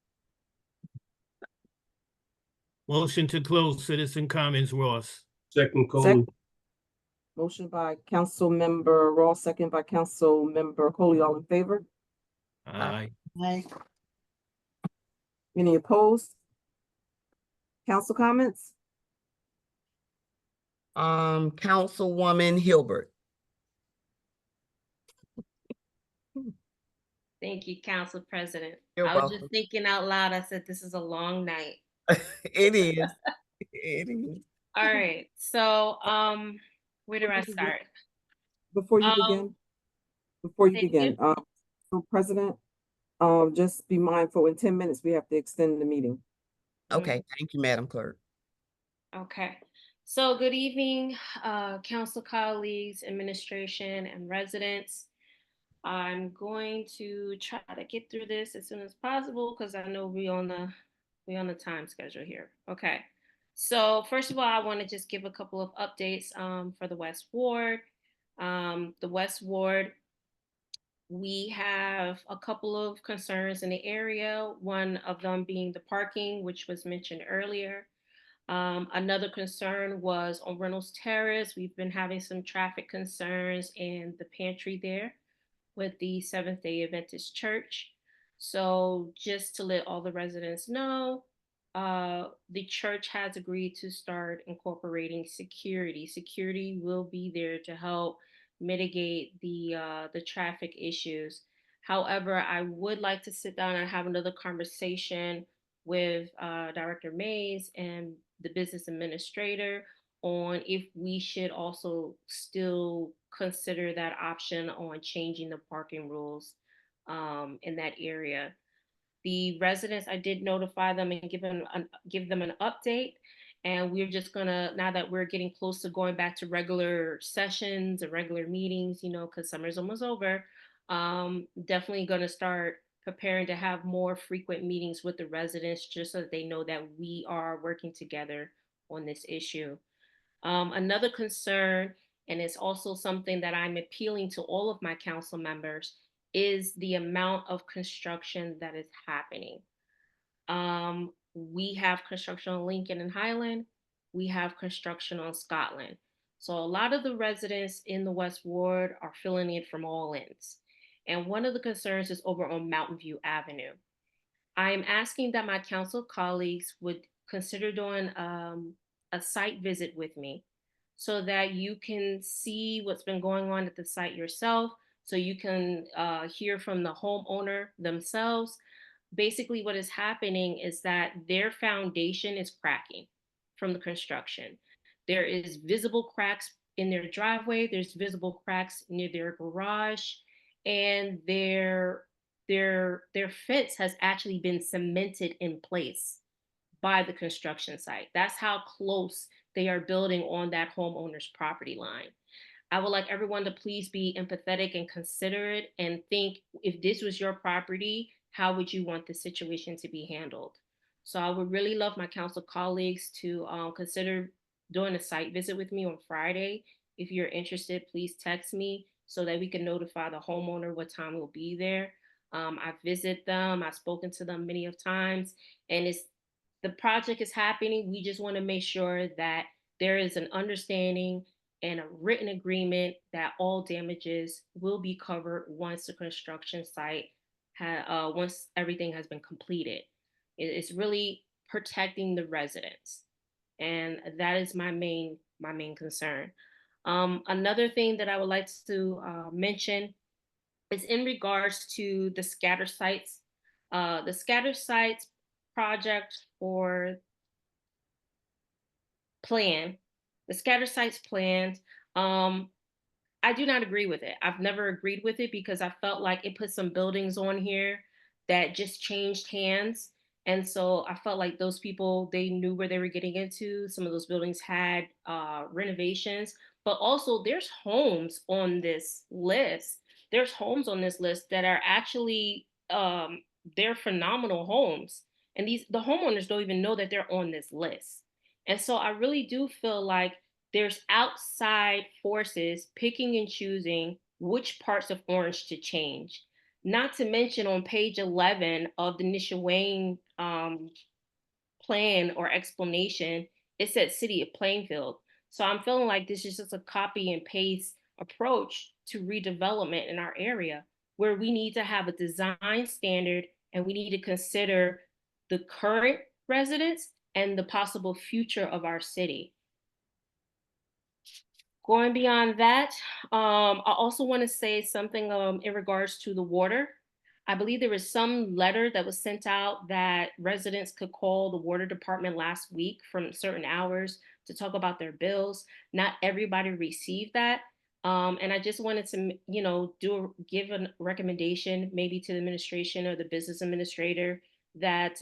Motion to close citizen comments, Ross. Second, Coley. Second. Motion by Council Member Ross, second by Council Member Coley. All in favor? Aye. Aye. Any opposed? Council comments? Councilwoman Hilbert. Thank you, Council President. You're I was welcome. just thinking out loud. I said, this is a long night. It is. It is. All right. So, where do I start? Before you thank begin, so President, just be mindful, in 10 minutes, we have to extend the meeting. Okay. Thank you, Madam Clerk. Okay. So good evening, council colleagues, administration, and residents. I'm going to try to get through this as soon as possible because I know we on the time schedule here. Okay. So first of all, I want to just give a couple of updates for the West Ward. The West Ward, we have a couple of concerns in the area, one of them being the parking, which was mentioned earlier. Another concern was on Reynolds Terrace. We've been having some traffic concerns in the pantry there with the Seventh-day Adventist Church. So just to let all the residents know, the church has agreed to start incorporating security. Security will be there to help mitigate the traffic issues. However, I would like to sit down and have another conversation with Director Mays and the business administrator on if we should also still consider that option on changing the parking rules in that area. The residents, I did notify them and give them an update. And we're just gonna, now that we're getting close to going back to regular sessions and regular meetings, you know, because summer's almost over, definitely gonna start preparing to have more frequent meetings with the residents just so that they know that we are working together on this issue. Another concern, and it's also something that I'm appealing to all of my council members, is the amount of construction that is happening. We have construction on Lincoln and Highland. We have construction on Scotland. So a lot of the residents in the West Ward are feeling it from all ends. And one of the concerns is over on Mountain View Avenue. I am asking that my council colleagues would consider doing a site visit with me so that you can see what's been going on at the site yourself, so you can hear from the homeowner themselves. Basically, what is happening is that their foundation is cracking from the construction. There is visible cracks in their driveway, there's visible cracks near their garage, and their fence has actually been cemented in place by the construction site. That's how close they are building on that homeowner's property line. I would like everyone to please be empathetic and considerate and think, if this was your property, how would you want the situation to be handled? So I would really love my council colleagues to consider doing a site visit with me on Friday. If you're interested, please text me so that we can notify the homeowner what time we'll be there. I visit them, I've spoken to them many of times, and the project is happening. We just want to make sure that there is an understanding and a written agreement that all damages will be covered once the construction site, once everything has been completed. It's really protecting the residents, and that is my main concern. Another thing that I would like to mention is in regards to the scatter sites The scatter sites project or plan, the scatter sites plan, I do not agree with it. I've never agreed with it because I felt like it put some buildings on here that just changed hands. And so I felt like those people, they knew where they were getting into. Some of those buildings had renovations, but also there's homes on this list. There's homes on this list that are actually, they're phenomenal homes. And the homeowners don't even know that they're on this list. And so I really do feel like there's outside forces picking and choosing which parts of Orange to change. Not to mention on page 11 of the Nishawayne plan or explanation, it said City of Plainfield. So I'm feeling like this is just a copy and paste approach to redevelopment in our area, where we need to have a design standard and we need to consider the current residents and the possible future of our city. Going beyond that, I also want to say something in regards to the water. I believe there was some letter that was sent out that residents could call the water department last week from certain hours to talk about their bills. Not everybody received that. And I just wanted to, give a recommendation maybe to the administration or the business administrator that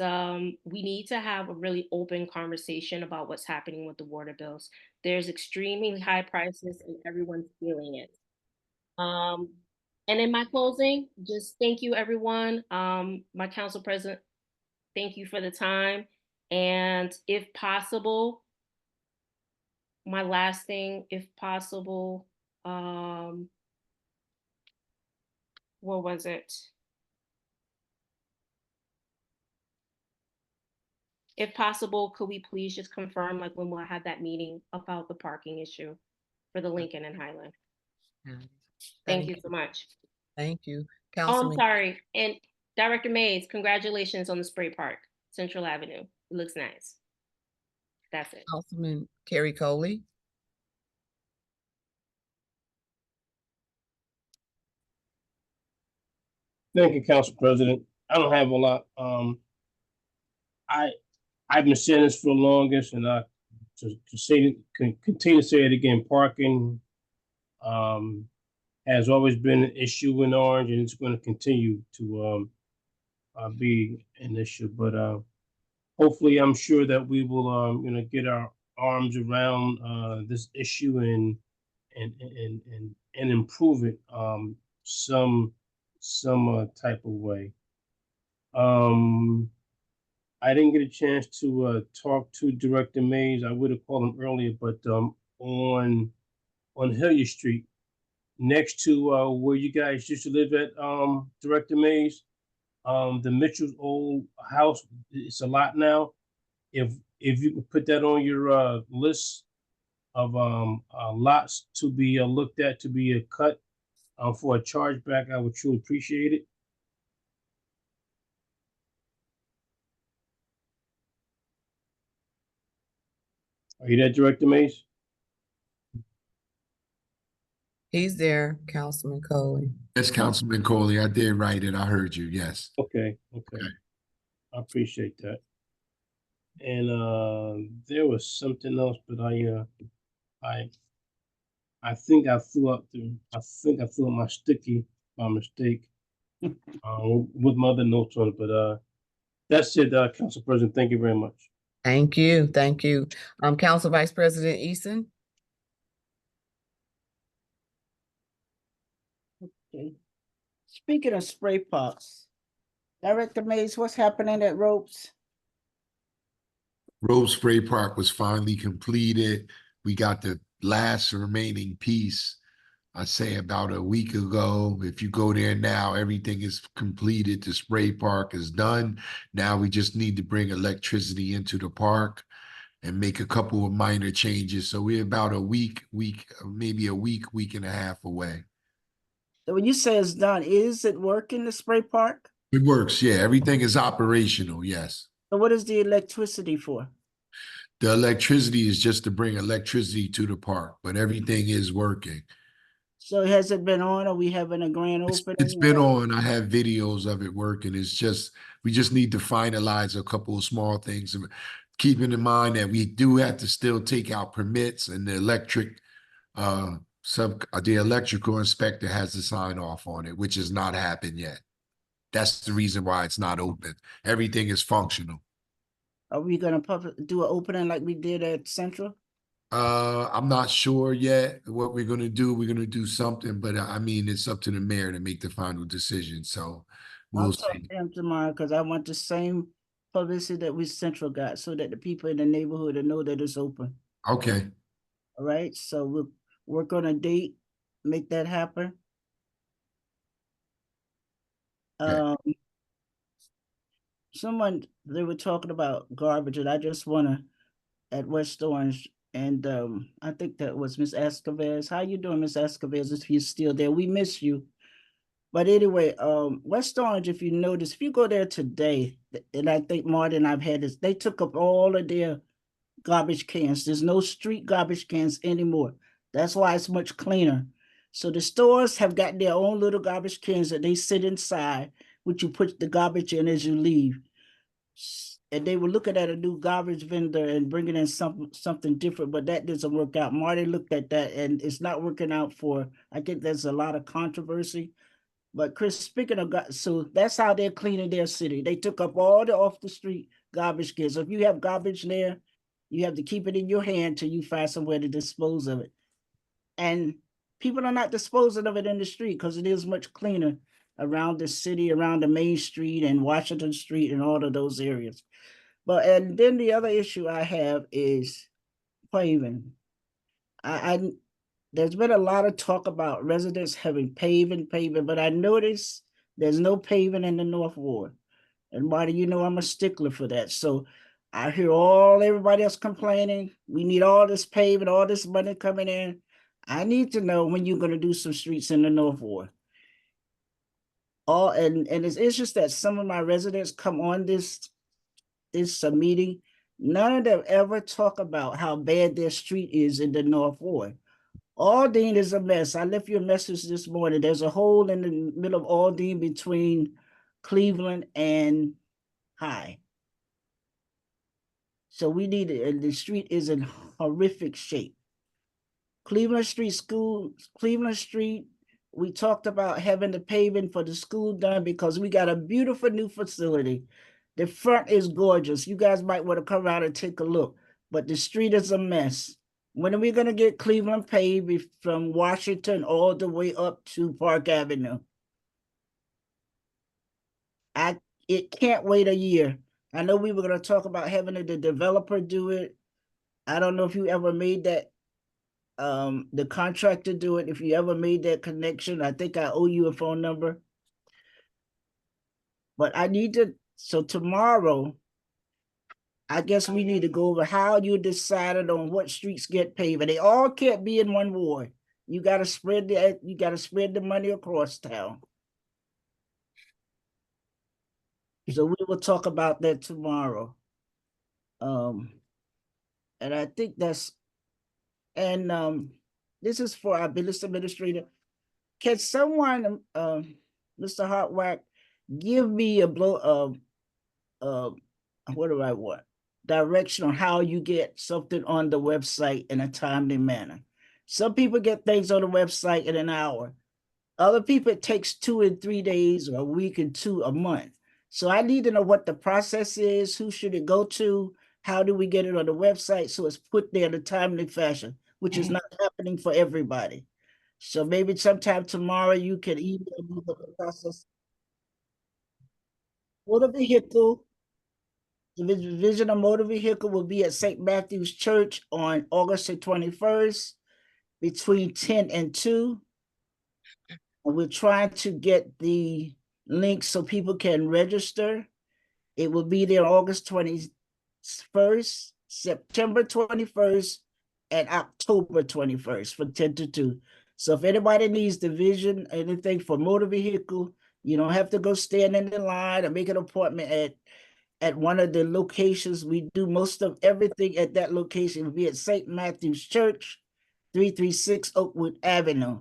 we need to have a really open conversation about what's happening with the water bills. There's extremely high prices and everyone's feeling it. And in my closing, just thank you, everyone. My council president, thank you for the time. And if possible, my last thing, if possible, what was it? If possible, could we please just confirm like when we'll have that meeting about the parking issue for the Lincoln and Highland? Thank you so much. Thank you. Oh, I'm Councilman. sorry. And Director Mays, congratulations on the spray park, Central Avenue. It looks nice. That's it. Councilman Kerry Coley. Thank you, Council President. I don't have a lot. I've been saying this for the longest, and to say continue to say it again. Parking has always been an issue in Orange, and it's going to continue to be an issue. But hopefully, I'm sure that we will get our arms around this issue and improve it some type of way. I didn't get a chance to talk to Director Mays. I would have called him earlier, but on Hilliard Street, next to where you guys used to live at, Director Mays, the Mitchell's old house, it's a lot now. If you could put that on your list of lots to be looked at, to be cut for a chargeback, I would truly appreciate it. Are you there, Director Mays? He's there, Councilman Coley. Yes, Councilman Coley, I did write it. I heard you. Yes. Okay. I appreciate that. And there was something else, but I think I threw up my sticky by mistake with my other notes on it. But that's it, Council President. Thank you very much. Thank you. Thank you. Council Vice President Eason. Okay. Speaking of spray parks, Director Mays, what's happening at Ropes? Road Spray Park was finally completed. We got the last remaining piece, I say about a week ago. If you go there now, everything is completed. The spray park is done. Now we just need to bring electricity into the park and make a couple of minor changes. So we're about a week, maybe a week and a half away. So when you say it's done, is it working, the spray park? It works, yeah. Everything is operational, yes. So what is the electricity for? The electricity is just to bring electricity to the park, but everything is working. So has it been on? Are we having a grand It's opening? been on. I have videos of it working. It's just, we just need to finalize a couple of small things. And keeping in mind that we do have to still take out permits, and the the electrical inspector has to sign off on it, which has not happened yet. That's the reason why it's not open. Everything is functional. Are we gonna do an opening like we did at Central? I'm not sure yet what we're gonna do. We're gonna do something, but I mean, it's up to the mayor to make the final decision. So I'll we'll talk see. to him tomorrow because I want the same publicity that we Central got so that the people in the neighborhood will know that it's open. Okay. All right, so we'll work on a date, make that happen. Someone, they were talking about garbage, and I just wanna, at West Orange, and I think that was Miss Escobar. How you doing, Miss Escobar? If you're still there, we miss you. But anyway, West Orange, if you notice, if you go there today, and I think Martin, I've had this, they took up all of their garbage cans. There's no street garbage cans anymore. That's why it's much cleaner. So the stores have got their own little garbage cans that they sit inside, which you put the garbage in as you leave. And they were looking at a new garbage vendor and bringing in something different, but that doesn't work out. Marty looked at that and it's not working out I think there's a lot of controversy. But Chris, speaking of, so that's how they're cleaning their city. They took up all the off the street garbage cans. So if you have garbage there, you have to keep it in your hand till you find somewhere to dispose of it. And people are not disposing of it in the street because it is much cleaner around the city, around the main street and Washington Street and all of those areas. But, and then the other issue I have is paving. There's been a lot of talk about residents having paving, but I noticed there's no paving in the North Ward. And Marty, you know I'm a stickler for that. So I hear everybody else complaining. We need all this paving, all this money coming in. I need to know when you're going to do some streets in the North Ward. And it's interesting that some of my residents come on this meeting. None of them ever talk about how bad their street is in the North Ward. Aldine is a mess. I left you a message this morning. There's a hole in the middle of Aldine between Cleveland and High. So we need it, and the street is in horrific shape. Cleveland Street, we talked about having the paving for the school done because we got a beautiful new facility. The front is gorgeous. You guys might want to come out and take a look, but the street is a mess. When are we going to get Cleveland paved from Washington all the way up to Park Avenue? It can't wait a year. I know we were going to talk about having the developer do it. I don't know if you ever made that, the contractor do it. If you ever made that connection, I think I owe you a phone number. But so tomorrow, I guess we need to go over how you decided on what streets get paved. And they all can't be in one ward. You got to spread the money across town. So we will talk about that tomorrow. And I think this is for our business administrator. Can someone, Mr. Hartwack, give me what do I want? Direction on how you get something on the website in a timely manner. Some people get things on the website in an hour. Other people, it takes 2 and 3 days, or a week and 2 a month. So I need to know what the process is. Who should it go to? How do we get it on the website so it's put there in a timely fashion, which is not happening for everybody. So maybe sometime tomorrow you can email me the process. Motor vehicle, the division of motor vehicle will be at St. Matthew's Church on August the 21st between 10 and 2. And we're trying to get the link so people can register. It will be there August 21st, September 21st, and October 21st from 10 to 2. So if anybody needs division, anything for motor vehicle, you don't have to go stand in the line or make an appointment at one of the locations. We do most of everything at that location. It'll be at St. Matthew's Church, 336 Oakwood Avenue.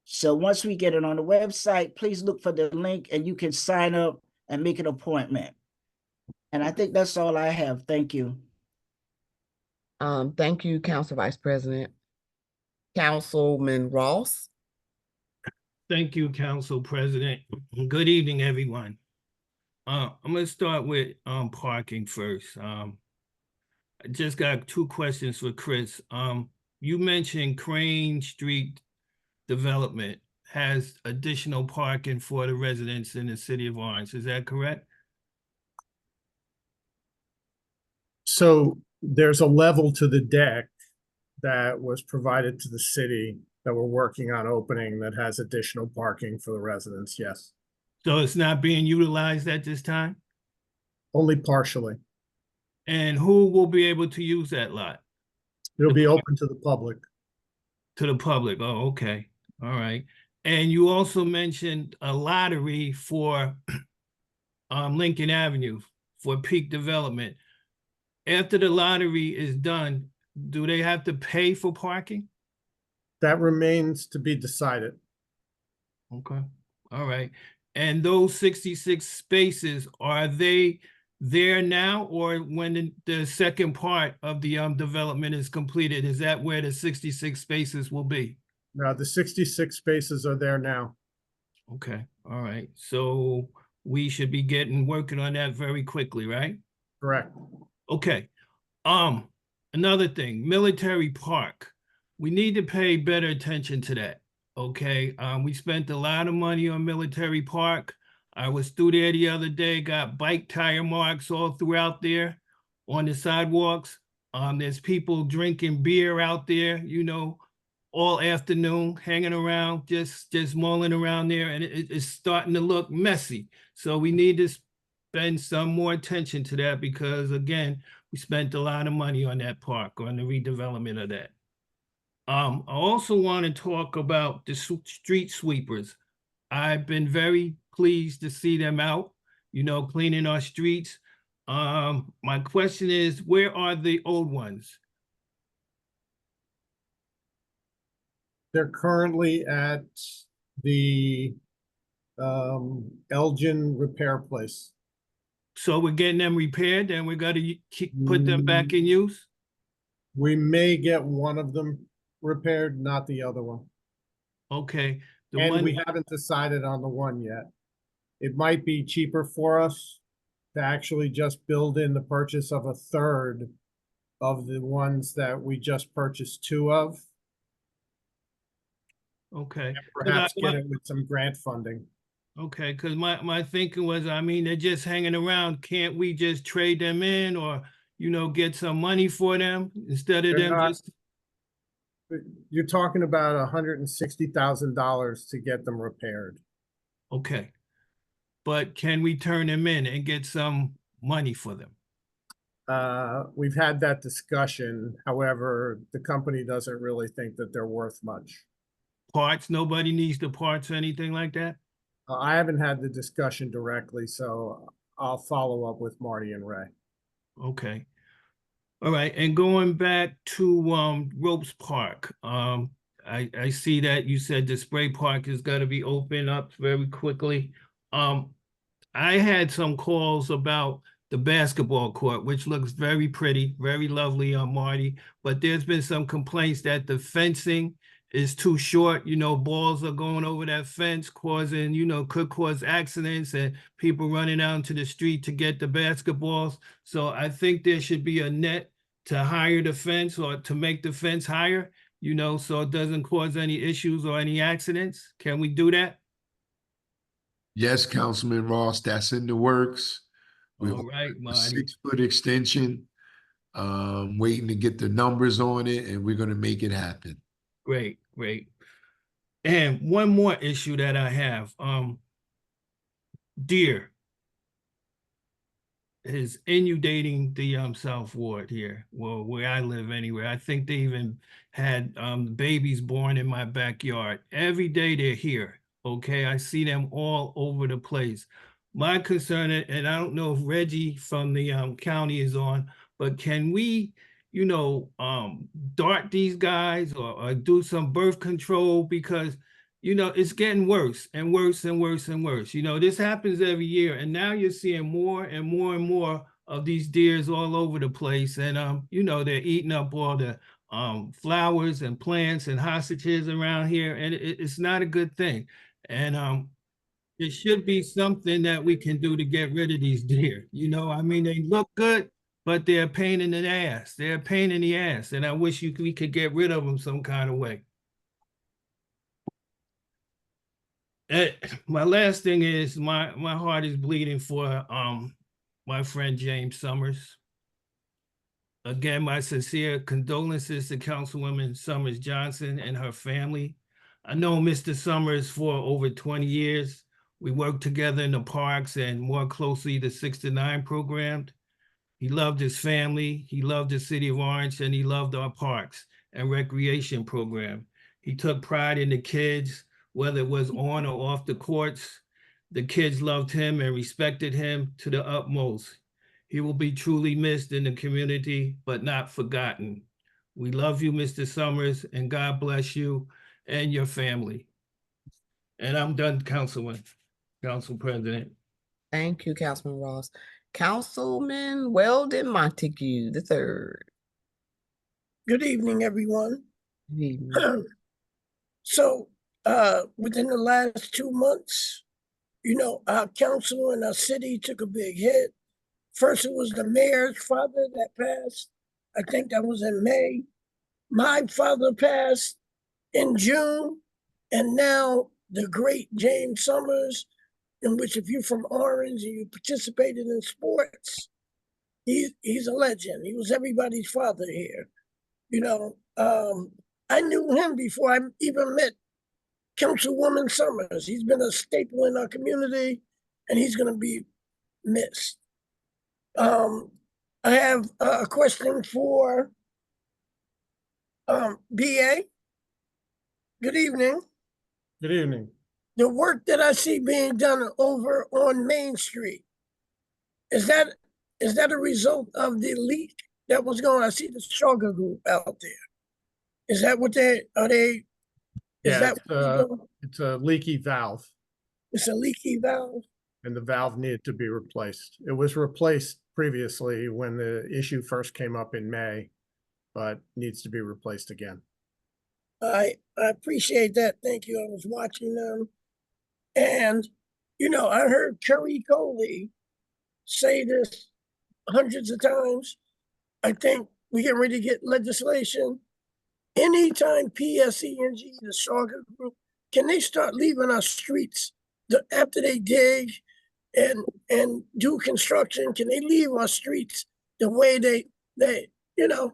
So once we get it on the website, please look for the link and you can sign up and make an appointment. And I think that's all I have. Thank you. Thank you, Council Vice President. Councilman Ross. Thank you, Council President. Good evening, everyone. I'm gonna start with parking first. I just got two questions for Chris. You mentioned Crane Street development has additional parking for the residents in the city of Orange. Is that correct? So there's a level to the deck that was provided to the city that we're working on opening that has additional parking for the residents, yes. So it's not being utilized at this time? Only partially. And who will be able to use that lot? It'll be open to the public. To the public. Oh, okay. All right. And you also mentioned a lottery for Lincoln Avenue for peak development. After the lottery is done, do they have to pay for parking? That remains to be decided. Okay. All right. And those 66 spaces, are they there now, or when the second part of the development is completed, is that where the 66 spaces will be? Now, the 66 spaces are there now. Okay. All right. So we should be working on that very quickly, right? Correct. Okay. Another thing, Military Park. We need to pay better attention to that. Okay. We spent a lot of money on Military Park. I was through there the other day, got bike tire marks all throughout there on the sidewalks. There's people drinking beer out there, you know, all afternoon, hanging around, just mulling around there, and it's starting to look messy. So we need to spend some more attention to that because, again, we spent a lot of money on that park, on the redevelopment of that. I also want to talk about the street sweepers. I've been very pleased to see them out, you know, cleaning our streets. My question is, where are the old ones? They're currently at the Elgin repair place. So we're getting them repaired and we got to put them back in use? We may get one of them repaired, not the other one. Okay. And we haven't decided on the one yet. It might be cheaper for us to actually just build in the purchase of a third of the ones that we just purchased two of. Okay. And perhaps get it with some grant funding. Okay, because my thinking was, I mean, they're just hanging around. Can't we just trade them in or, you know, get some money for them instead of them just... You're talking about $160,000 to get them repaired. Okay. But can we turn them in and get some money for them? We've had that discussion. However, the company doesn't really think that they're worth much. Parts? Nobody needs the parts or anything like that? I haven't had the discussion directly, so I'll follow up with Marty and Ray. Okay. All right. And going back to Ropes Park, I see that you said the spray park is going to be opened up very quickly. I had some calls about the basketball court, which looks very pretty, very lovely on Marty, but there's been some complaints that the fencing is too short. You know, balls are going over that fence, causing, you know, could cause accidents and people running out into the street to get the basketballs. So I think there should be a net to higher the fence or to make the fence higher, you know, so it doesn't cause any issues or any accidents. Can we do that? Yes, Councilman Ross, that's in the works. All right, Marty. 6-foot extension, waiting to get the numbers on it, and we're going to make it happen. Great, great. And one more issue that I have, deer is inundating the South Ward here, well, where I live anyway. I think they even had babies born in my backyard. Every day they're here, okay? I see them all over the place. My concern, and I don't know if Reggie from the county is on, but can we, you know, dart these guys or do some birth control? Because you know, it's getting worse and worse and worse and worse. You know, this happens every year, and now you're seeing more and more and more of these deers all over the place. And you know, they're eating up all the flowers and plants and hostages around here, and it's not a good thing. And it should be something that we can do to get rid of these deer. You know, I mean, they look good, but they're a pain in the ass. They're a pain in the ass, and I wish we could get rid of them some kind of way. My last thing is my heart is bleeding for my friend James Summers. Again, my sincere condolences to Councilwoman Summers Johnson and her family. I know Mr. Summers for over 20 years. We worked together in the parks and more closely the 6 to 9 program. He loved his family, he loved the city of Orange, and he loved our parks and recreation program. He took pride in the kids, whether it was on or off the courts. The kids loved him and respected him to the utmost. He will be truly missed in the community, but not forgotten. We love you, Mr. Summers, and God bless you and your family. And I'm done, Council President. Thank you, Councilman Ross. Councilman Weldon Montague III. Good evening, everyone. Good evening. So, within the last 2 months, you know, our council and our city took a big hit. First, it was the mayor's father that passed. I think that was in May. My father passed in June. And now the great James Summers, in which if you're from Orange and you participated in sports, he's a legend. He was everybody's father here. You know, I knew him before I even met Councilwoman Summers. He's been a staple in our community, and he's going to be missed. I have a question for BA. Good evening. Good evening. The work that I see being done over on Main Street, is that a result of the leak that was going on? I see the struggle group out there. Is that what are they? Yeah, it's a leaky valve. It's a leaky valve? And the valve needed to be replaced. It was replaced previously when the issue first came up in May, but needs to be replaced again. I appreciate that. Thank you. I was watching them. And, you know, I heard Kerry Coley say this hundreds of times. I think we get ready to get legislation. Anytime PSE&G, the Saga Group, can they start leaving our streets after they dig and do construction? Can they leave our streets the way they you know,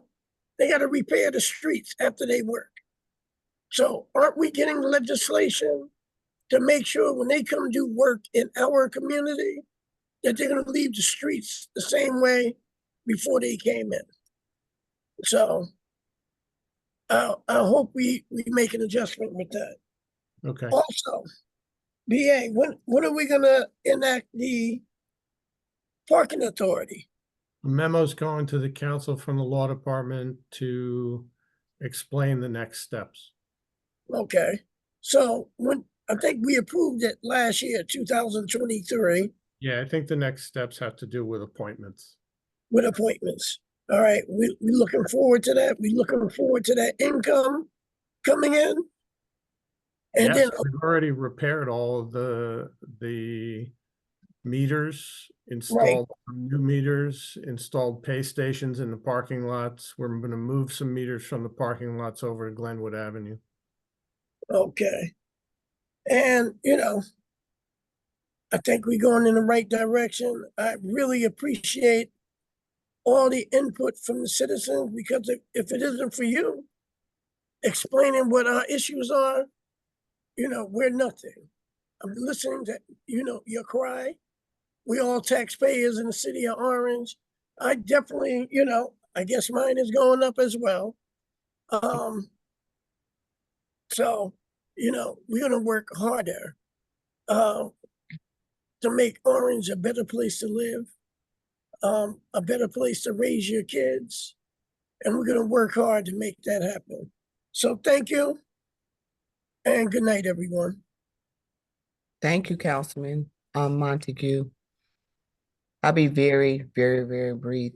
they got to repair the streets after they work. So aren't we getting legislation to make sure when they come do work in our community that they're going to leave the streets the same way before they came in? So I hope we make an adjustment with that. Okay. Also, BA, when are we going to enact the parking authority? A memo's going to the council from the law department to explain the next steps. Okay. So I think we approved it last year, 2023. Yeah, I think the next steps have to do with appointments. With appointments. All right. We're looking forward to that. We're looking forward to that income coming in. And yes, then we've already repaired all of the meters, installed new meters, installed pay stations in the parking lots. We're going to move some meters from the parking lots over to Glenwood Avenue. Okay. And, you know, I think we're going in the right direction. I really appreciate all the input from the citizens, because if it isn't for you explaining what our issues are, you know, we're nothing. I'm listening to, you know, your cry. We all taxpayers in the city of Orange. I definitely, you know, I guess mine is going up as well. So, you know, we're going to work harder to make Orange a better place to live, a better place to raise your kids. And we're going to work hard to make that happen. So thank you. And good night, everyone. Thank you, Councilman Montague. I'll be very, very, very brief.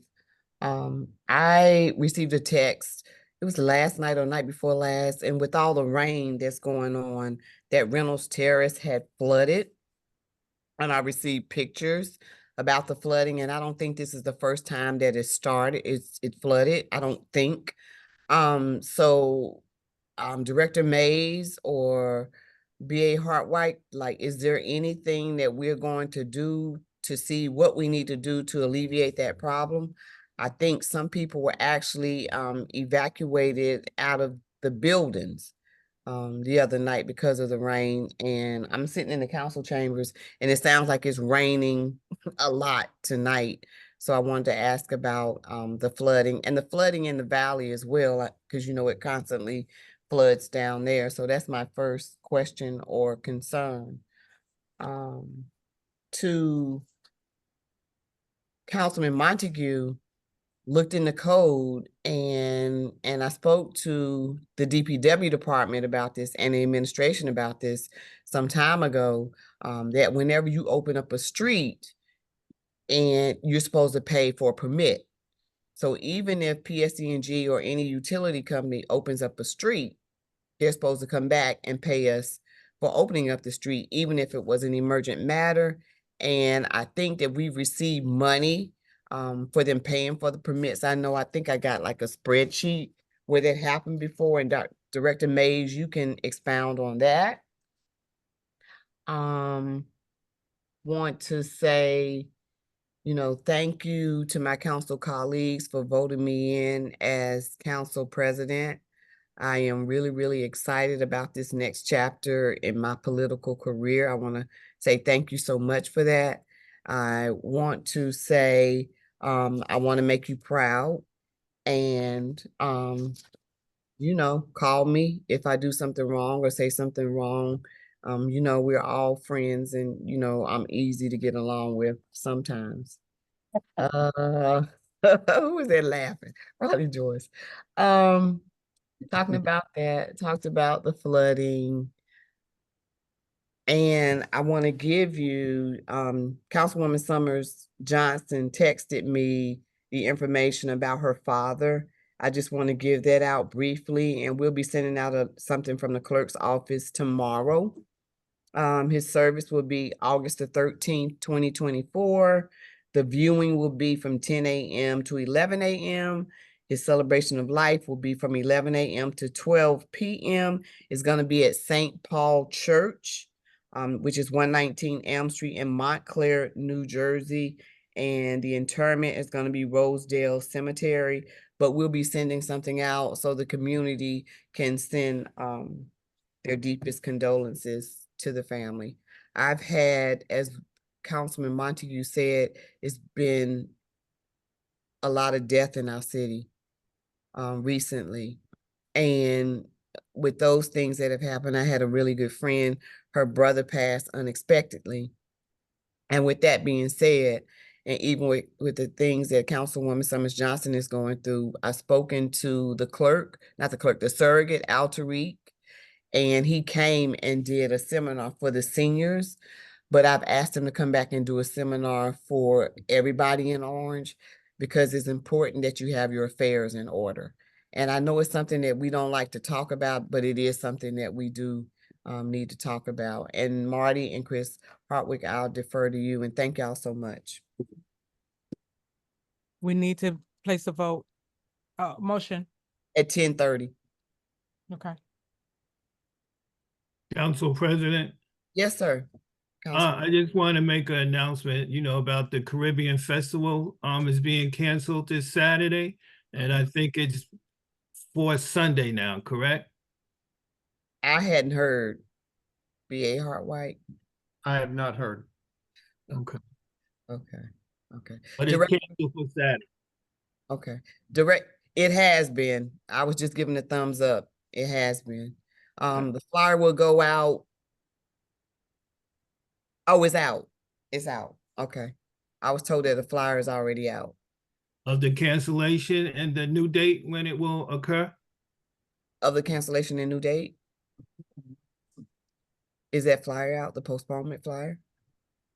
I received a text. It was last night or night before last, and with all the rain that's going on, that Reynolds Terrace had flooded. And I received pictures about the flooding, and I don't think this is the first time that it started. It flooded, I don't think. So Director Mays or BA Hartwhite, like, is there anything that we're going to do to see what we need to do to alleviate that problem? I think some people were actually evacuated out of the buildings the other night because of the rain. And I'm sitting in the council chambers and it sounds like it's raining a lot tonight. So I wanted to ask about the flooding and the flooding in the valley as well, because you know it constantly floods down there. So that's my first question or concern. To Councilman Montague, looked in the code and I spoke to the DPW department about this and the administration about this some time ago, that whenever you open up a street and you're supposed to pay for a permit. So even if PSC&G or any utility company opens up a street, they're supposed to come back and pay us for opening up the street, even if it was an emergent matter. And I think that we've received money for them paying for the permits. I think I got like a spreadsheet where that happened before, and Director Mays, you can expound on that. Want to say, thank you to my council colleagues for voting me in as council president. I am really, really excited about this next chapter in my political career. I want to say thank you so much for that. I want to say, I want to make you proud and, call me if I do something wrong or say something wrong. We're all friends and, I'm easy to get along with sometimes. Who is that laughing? Probably Joyce. Talking about that, talked about the flooding. And I want to give you, Councilwoman Summers Johnson texted me the information about her father. I just want to give that out briefly, and we'll be sending out something from the clerk's office tomorrow. His service will be August the 13th, 2024. The viewing will be from 10 a.m. to 11 a.m. His celebration of life will be from 11 a.m. to 12 p.m. It's going to be at St. Paul Church, which is 119 Elm Street in Montclair, New Jersey. And the interment is going to be Rosedale Cemetery, but we'll be sending something out so the community can send their deepest condolences to the family. I've had, as Councilman Montague said, it's been a lot of death in our city recently. And with those things that have happened, I had a really good friend, her brother passed unexpectedly. And with that being said, and even with the things that Councilwoman Summers Johnson is going through, I've spoken to the surrogate, Al Tariq, and he came and did a seminar for the seniors, but I've asked him to come back and do a seminar for everybody in Orange because it's important that you have your affairs in order. And I know it's something that we don't like to talk about, but it is something that we do need to talk about. And Marty and Chris Hartwick, I'll defer to you and thank y'all so much. We need to place a vote, motion. At 10:30. Okay. Council President. Yes, sir. I just want to make an announcement, about the Caribbean Festival is being canceled this Saturday. And I think it's for Sunday now, correct? I hadn't heard. B.A. Hartwhite. I have not heard. Okay. Okay. But it's canceled for Saturday. Okay. It has been. I was just giving a thumbs up. It has been. The flyer will go out. Oh, it's out. It's out. Okay. I was told that the flyer is already out. Of the cancellation and the new date when it will occur? Of the cancellation and new date? Is that flyer out, the postponement flyer?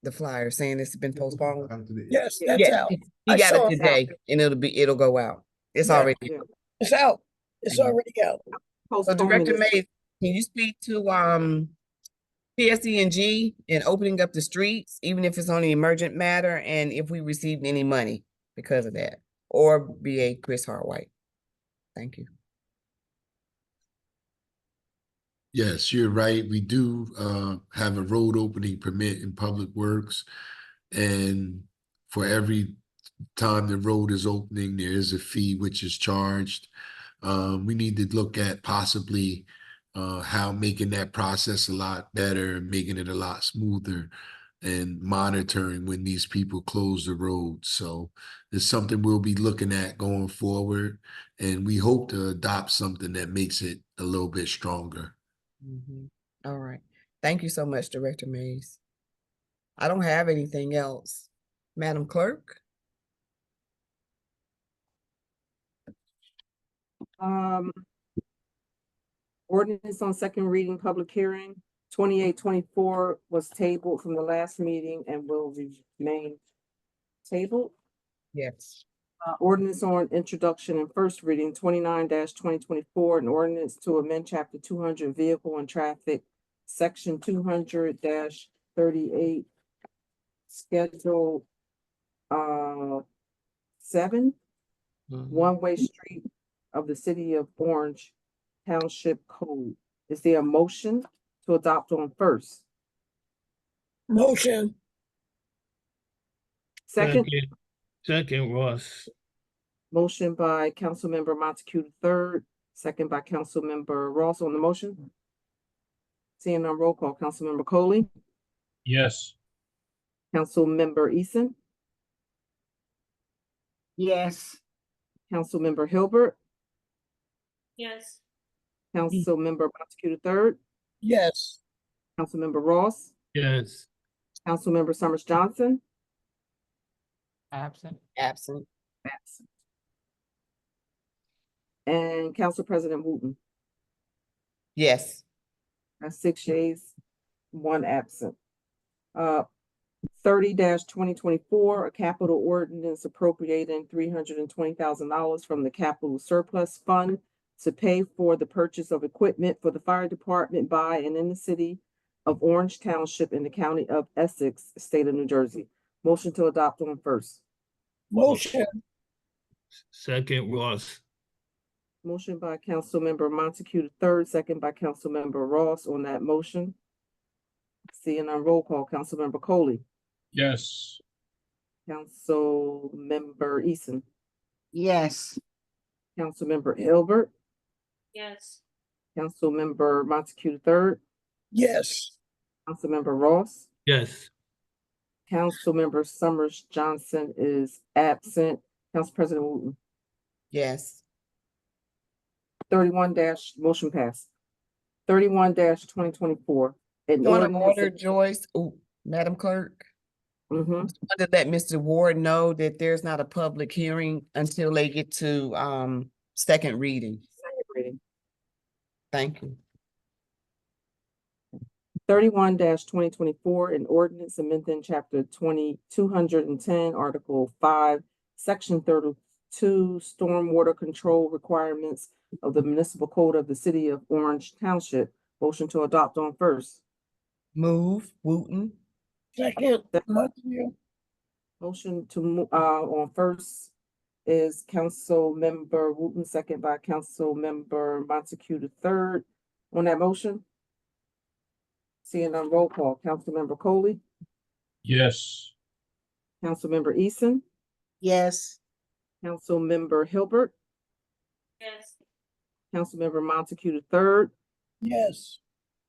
The flyer saying it's been postponed? Yes, that's Yeah, out. he I got saw it today and it'll go out. It's Yeah. already. Yeah. It's out. It's already out. So Director Mays, can you speak to PSE&G and opening up the streets, even if it's on an emergent matter, and if we received any money because of that? Or BA Chris Hartwhite? Thank you. Yes, you're right. We do have a road opening permit in Public Works. And for every time the road is opening, there is a fee which is charged. We need to look at possibly how making that process a lot better, making it a lot smoother, and monitoring when these people close the road. So it's something we'll be looking at going forward, and we hope to adopt something that makes it a little bit stronger. All right. Thank you so much, Director Mays. I don't have anything else. Madam Clerk? Ordinance on second reading, public hearing, 2824 was tabled from the last meeting and will remain tabled. Yes. Ordinance on introduction and first reading, 29-2024, an ordinance to amend chapter 200 vehicle and traffic, section 200-38, schedule 7, one-way street of the city of Orange Township Code. Is there a motion to adopt on first? Motion. Second? Second, Ross. Motion by Councilmember Montague III, second by Councilmember Ross on the motion. Seeing none, roll call. Councilmember Coley, Yes. Councilmember Eason, Yes. Councilmember Hilbert, Yes. Councilmember Montague III, Yes. Councilmember Ross, Yes. Councilmember Summers Johnson, Absent. Absent. absent. And Council President Wooten. Yes. That's 6 yeas, 1 absent. 30-2024, a capital ordinance appropriating $320,000 from the capital surplus fund to pay for the purchase of equipment for the fire department by and in the city of Orange Township in the county of Essex, state of New Jersey. Motion to adopt on first. Motion. Second, Ross. Motion by Councilmember Montague III, second by Councilmember Ross on that motion. Seeing on roll call, Councilmember Coley, Yes. Councilmember Eason, Yes. Councilmember Hilbert, Yes. Councilmember Montague III, Yes. Councilmember Ross, Yes. Councilmember Summers Johnson is absent. Council President Wooten. Yes. 31 motion passed. 31-2024. An Point of ordinance order, Joyce. Oh, Madam Clerk. Mhm. Want to let Mr. Ward know that there's not a public hearing until they get to second reading. Second reading. Thank you. 31-2024, an ordinance amending chapter 210, article 5, section 32, stormwater control requirements of the municipal code of the city of Orange Township. Motion to adopt on first. Move, Wooten. Second. Montague. Motion to on first is Councilmember Wooten, second by Councilmember Montague III. On that motion? Seeing on roll call, Councilmember Coley, Yes. Councilmember Eason, Yes. Councilmember Hilbert, Yes. Councilmember Montague III, Yes.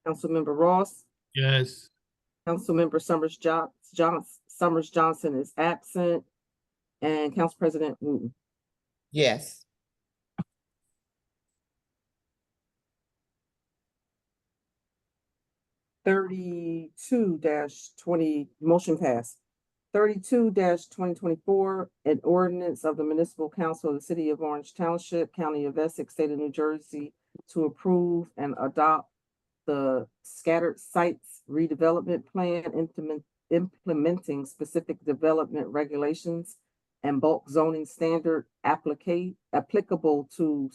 Councilmember Ross, Yes. Councilmember Summers Johnson is absent, and Council President Wooten. Yes. (32-20) motion passed. 32-2024, an ordinance of the Municipal Council of the City of Orange Township, County of Essex, State of New Jersey, to approve and adopt the scattered sites redevelopment plan, implementing specific development regulations and bulk zoning standard applicable to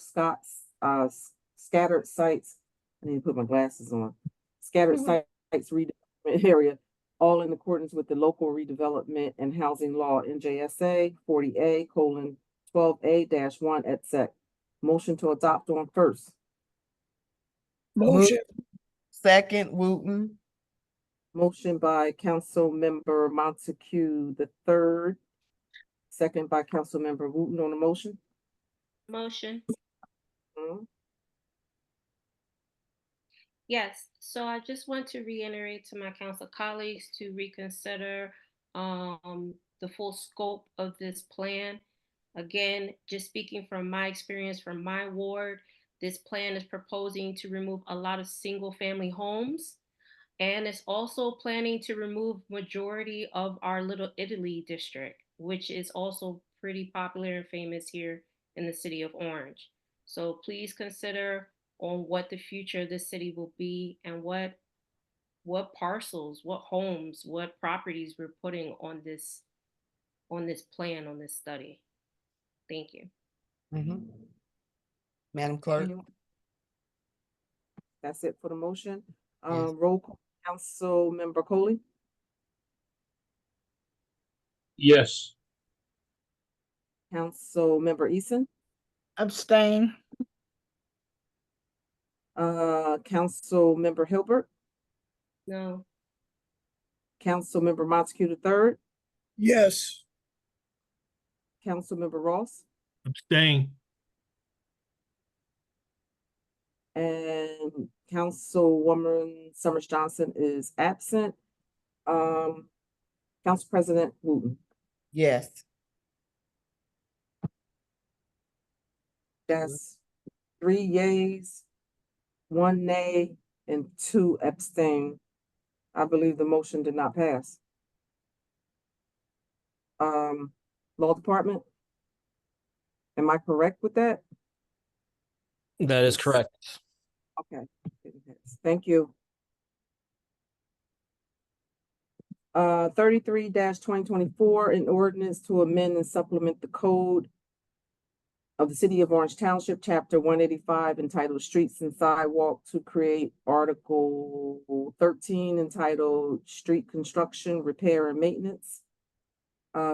scattered sites. I need to put my glasses on. Scattered sites redevelopment area, all in accordance with the local redevelopment and housing law, NJSA 40A:12A-1 et sec. Motion to adopt on first. Motion. Second, Wooten. Motion by Council Member Montague the third, second by Council Member Wooten on the motion. Motion. Mhm. Yes, so I just want to reiterate to my council colleagues to reconsider the full scope of this plan. Again, just speaking from my experience from my ward, this plan is proposing to remove a lot of single family homes. And it's also planning to remove majority of our Little Italy district, which is also pretty popular and famous here in the city of Orange. So please consider on what the future of this city will be and what parcels, what homes, what properties we're putting on this plan, on this study. Thank you. Madam Clerk. That's it for the motion. Yes. Roll call, Council Member Coley, Yes. Council Member Eason, Abstain. Council Member Hilbert, No. Council Member Montague the third, Yes. Council Member Ross, Abstain. and Councilwoman Summers Johnson is absent. Council President Wooten. Yes. That's 3 yeas, 1 nay, and 2 abstain. I believe the motion did not pass. Law Department, am I correct with that? That is correct. Okay, didn't pass. Thank you. 33-2024, an ordinance to amend and supplement the code of the City of Orange Township, Chapter 185, entitled Streets and Sidewalk, to create Article 13 entitled Street Construction, Repair, and Maintenance,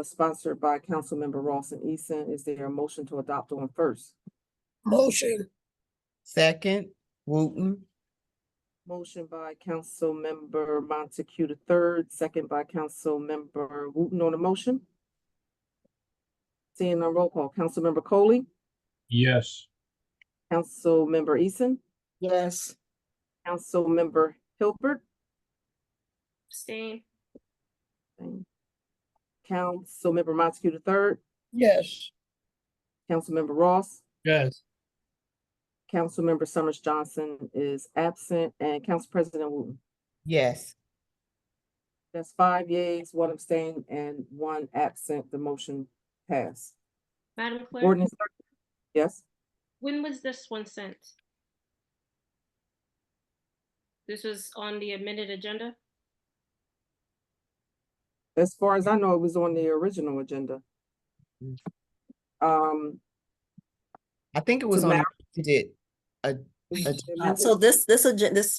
sponsored by Councilmember Ross and Eason. Is there a motion to adopt on first? Motion. Second, Wooten. Motion by Councilmember Montague the third, second by Councilmember Wooten on the motion. Seeing no roll call, Councilmember Coley, Yes. Councilmember Eason, Yes. Councilmember Hilbert, Abstain. Councilmember Montague the third, Yes. Councilmember Ross, Yes. Councilmember Summers Johnson is absent, and Council President Wooten. Yes. That's 5 yeas, 1 abstain, and 1 absent. The motion passed. Madam Clerk, Ordinance, yes, when was this one sent? This was on the amended agenda? as far as I know, it was on the original agenda. I think it was To on Mar- So this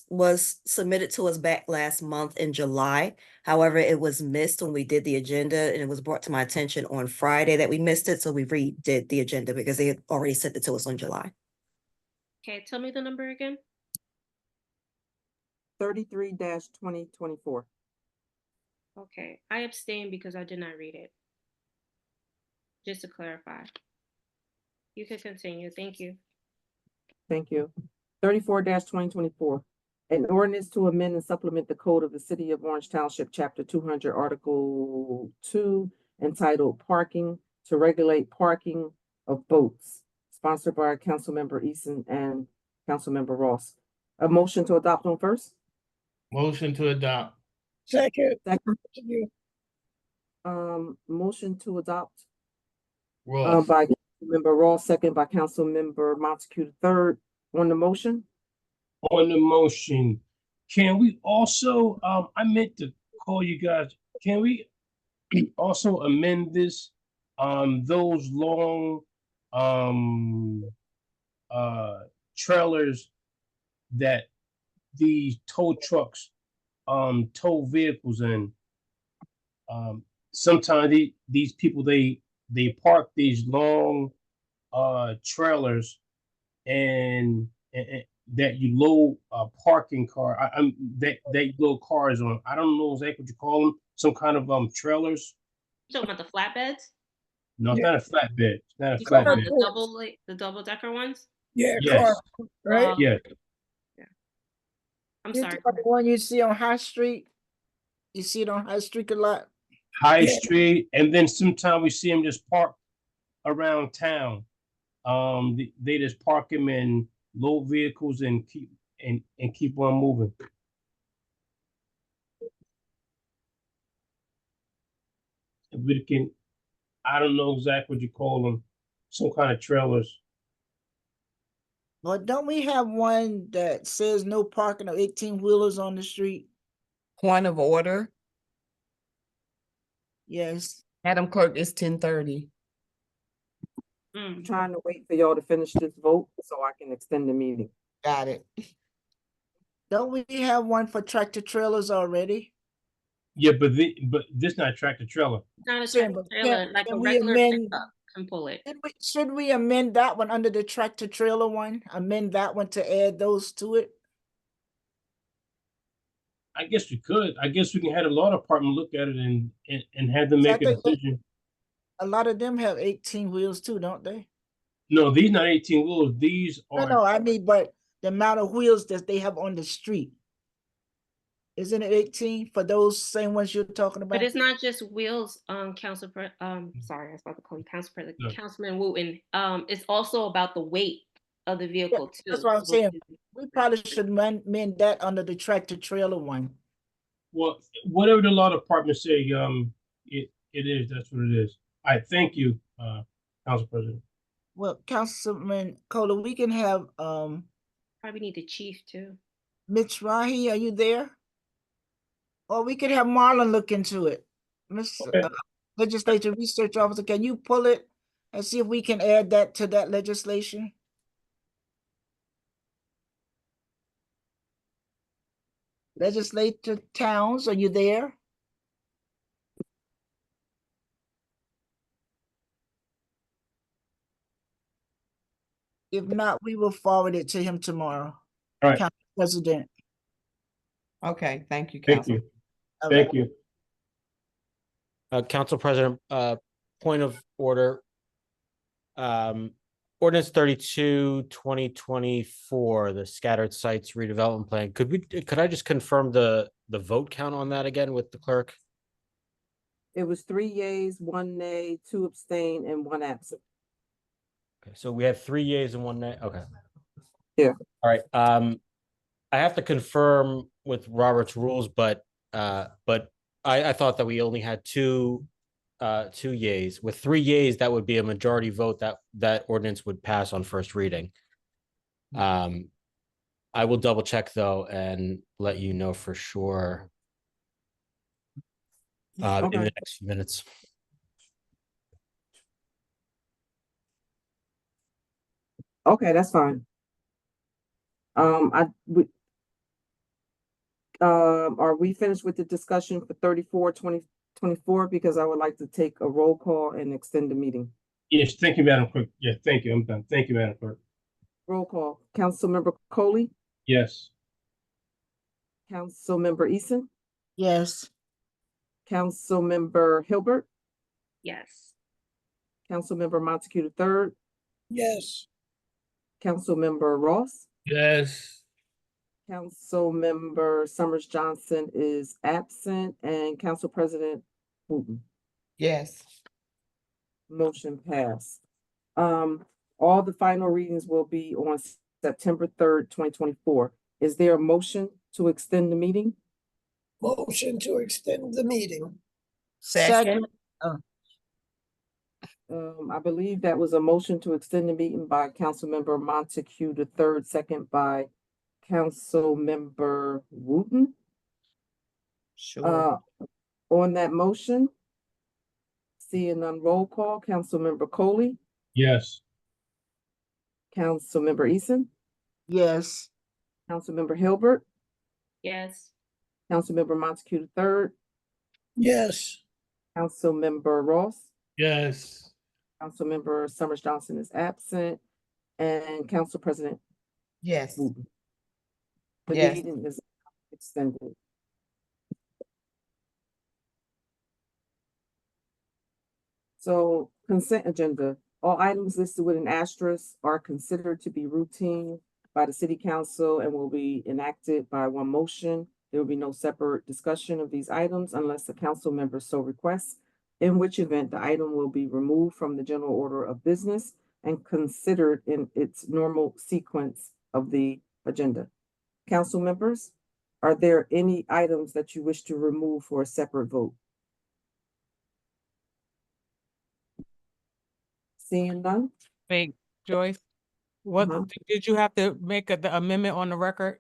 was submitted to us back last month in July. However, it was missed when we did the agenda, and it was brought to my attention on Friday that we missed it. So we redid the agenda because they had already sent it to us on July. Okay, tell me the number again. 33-2024. Okay, I abstained because I did not read it. Just to clarify. You can continue. Thank you. Thank you. 34-2024. An ordinance to amend and supplement the code of the City of Orange Township, Chapter 200, Article 2, entitled Parking, to regulate parking of boats, sponsored by Councilmember Eason and Councilmember Ross. A motion to adopt on first? Motion to adopt. Second. Second. Motion to adopt Ross. by Councilmember Ross, second by Councilmember Montague the third. On the motion? On the motion, Can we also, I meant to call you guys, can we also amend this? Those long, trailers that these tow trucks, tow vehicles in. Sometimes these people, they park these long, trailers and that you load a parking car. That you load cars on. I don't know exactly what you call them. Some kind of trailers. You talking about the flatbeds? No, it's Yeah. not a flatbed. It's not a You talking about flatbed. the double decker ones? Yeah, Yes. car, right? Yes. I'm You sorry. talking about the one you see on High Street? You see it on High Street a lot? High Yeah. Street, and then sometimes we see them just parked around town. They just park them in low vehicles and keep on moving. If we can, I don't know exactly what you call them, some kind of trailers. Well, don't we have one that says no parking of 18-wheelers on the street? Point of order. Yes. Madam Clerk, it's 10:30. I'm trying to wait for y'all to finish this vote so I can extend the meeting. Got it. Don't we have one for tractor trailers already? Yeah, but this not tractor trailer. It's not a Saying, tractor but trailer, like a can we regular amend? pickup can pull it. Should we amend that one under the tractor trailer one? Amend that one to add those to it? I guess we could. I guess we can have the law department look at it and have them So I make a think that decision. a lot of them have 18 wheels too, don't they? No, these not 18 wheels. These are No, I mean, but the amount of wheels that they have on the street. Isn't it 18 for those same ones you're talking about? But it's not just wheels, sorry, I was about to call you Council President, No. Councilman Wooten. It's also about the weight of the vehicle too. That's what I'm saying. We probably should amend that under the tractor trailer one. Well, whatever the law department say, it is. That's what it is. All right, thank you, Council President. Well, Councilman Kohler, we can have Probably need the chief too. Mitch Rahi, are you there? Or we could have Marlon look into it. Okay. Legislative Research Officer, can you pull it and see if we can add that to that legislation? Legislator Towns, are you there? If not, we will forward it to him tomorrow. All right. Council President. Okay, thank you, Thank Council. you. All Thank right. you. Council President, point of order. Ordinance 32, 2024, the scattered sites redevelopment plan. Could I just confirm the vote count on that again with the clerk? It was 3 yeas, 1 nay, 2 abstain, and 1 absent. Okay, so we have 3 yeas and 1 nay. Okay. Yeah. All right. I have to confirm with Robert's rules, but I thought that we only had 2 yeas. With 3 yeas, that would be a majority vote that ordinance would pass on first reading. I will double check though and let you know for sure in the next few minutes. Okay, that's fine. Are we finished with the discussion for 34, 2024? Because I would like to take a roll call and extend the meeting. Yes, thank you, Madam Clerk. Yeah, thank you. I'm done. Thank you, Madam Clerk. Roll call. Councilmember Coley, Yes. Councilmember Eason, Yes. Councilmember Hilbert, Yes. Councilmember Montague III, Yes. Councilmember Ross, Yes. Councilmember Summers Johnson is absent, and Council President Wooten. Yes. Motion passed. All the final readings will be on September 3rd, 2024. Is there a motion to extend the meeting? Motion to extend the meeting. Second. I believe that was a motion to extend the meeting by Councilmember Montague III, second by Councilmember Wooten. Sure. On that motion, seeing none, roll call. Councilmember Coley, Yes. Councilmember Eason, Yes. Councilmember Hilbert, Yes. Councilmember Montague III, Yes. Councilmember Ross, Yes. Councilmember Summers Johnson is absent, and Council President Yes. Wooten. The Yes. meeting is extended. So consent agenda, all items listed with an asterisk are considered to be routine by the city council and will be enacted by one motion. There will be no separate discussion of these items unless the council member so requests, in which event the item will be removed from the general order of business and considered in its normal sequence of the agenda. Council members, are there any items that you wish to remove for a separate vote? Seeing none? Wait, Joyce, what, did you have to make the amendment on the record?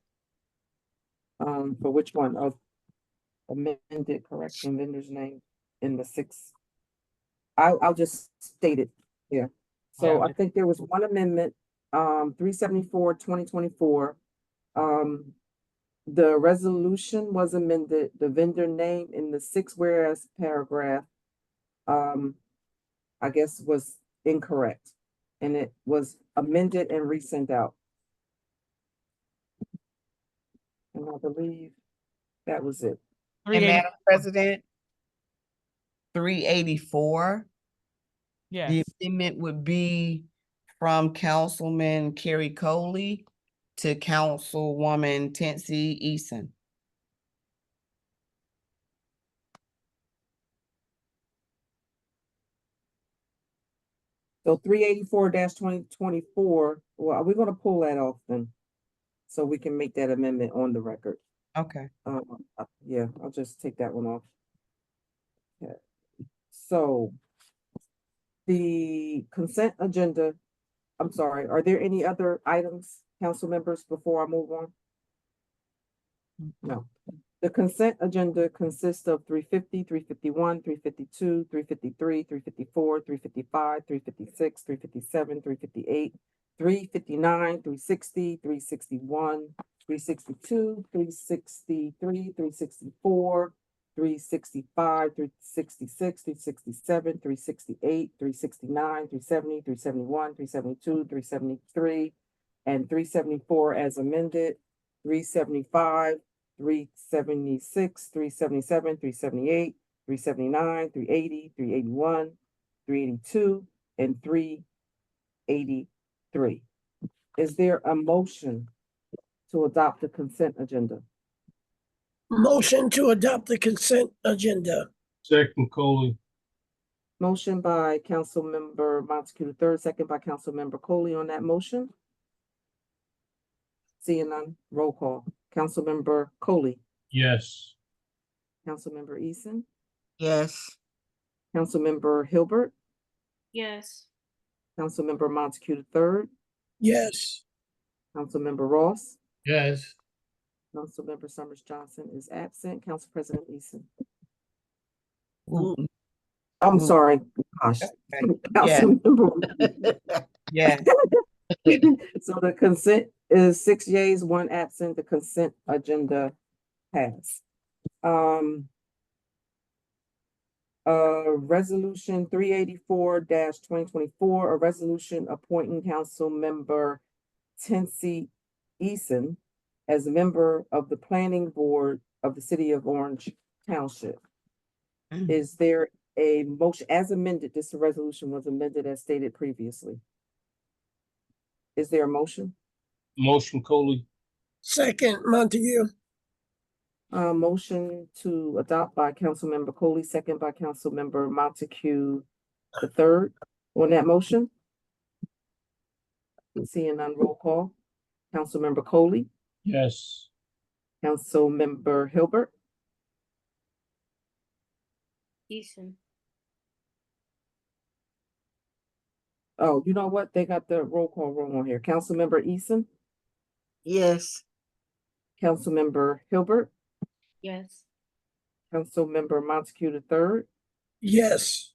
For which one? Of amended correction vendor's name in the six. I'll just state it here. So I think there was one amendment, 374/2024. The resolution was amended, the vendor name in the six whereas paragraph, I guess was incorrect. And it was amended and resent out. And I believe that was it. And Madam President, 384. Yes. The amendment would be from Councilman Kerry Coley to Councilwoman Tensie Eason. So 384-2024, well, we're gonna pull that off then. So we can make that amendment on the record. Okay. Yeah, I'll just take that one off. Okay. So the consent agenda, I'm sorry, are there any other items, council members, before I move on? No. The consent agenda consists of 350, 351, 352, 353, 354, 355, 356, 357, 358, 359, 360, 361, 362, 363, 364, 365, 366, 367, 368, 369, 370, 371, 372, 373, and 374 as amended, 375, 376, 377, 378, 379, 380, 381, 382, and 383. Is there a motion to adopt the consent agenda? Motion to adopt the consent agenda. Second, Coley. Motion by Councilmember Montague III, second by Councilmember Coley on that motion. Seeing none, roll call. Councilmember Coley. Yes. Councilmember Eason. Yes. Councilmember Hilbert. Yes. Councilmember Montague III. Yes. Councilmember Ross. Yes. Councilmember Summers Johnson is absent. Council President Eason. Wooten. I'm sorry. Gosh. Councilmember. Yeah. So the consent is 6 yeas, 1 absent. The consent agenda passed. Resolution 384-2024, a resolution appointing council member Tensie Eason as a member of the planning board of the city of Orange Township. Is there a motion as amended? This resolution was amended as stated previously. Is there a motion? Motion, Coley. Second, Montague. Motion to adopt by Councilmember Coley, second by Councilmember Montague III. On that motion? Seeing none, roll call. Councilmember Coley, Yes. Councilmember Hilbert, Eason. oh, you know what? They got the roll call wrong on here. Councilmember Eason, Yes. Councilmember Hilbert, Yes. Councilmember Montague the third, Yes.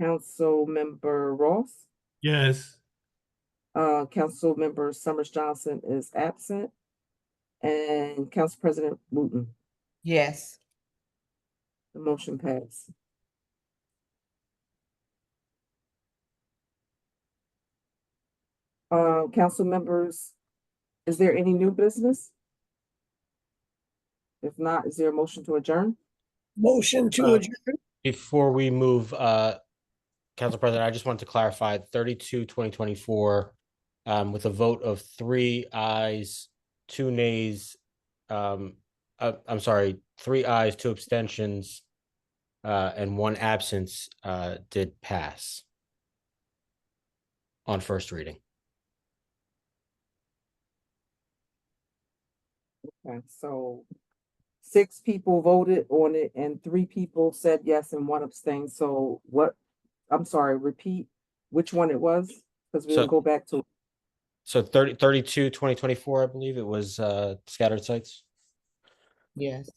Councilmember Ross, Yes. Councilmember Summers Johnson is absent, and Council President Wooten. Yes. The motion passed. Council members, is there any new business? If not, is there a motion to adjourn? Motion to Uh, adjourn. Before we move, Council President, I just want to clarify 32/2024 with a vote of 3 ayes, 2 nays. I'm sorry, 3 ayes, 2 abstentions, and 1 absence did pass on first reading. Okay, so 6 people voted on it and 3 people said yes and 1 abstained. So what, I'm sorry, repeat which one it was, because we'll So- go back to. So 32/2024, I believe it was scattered sites. Yes.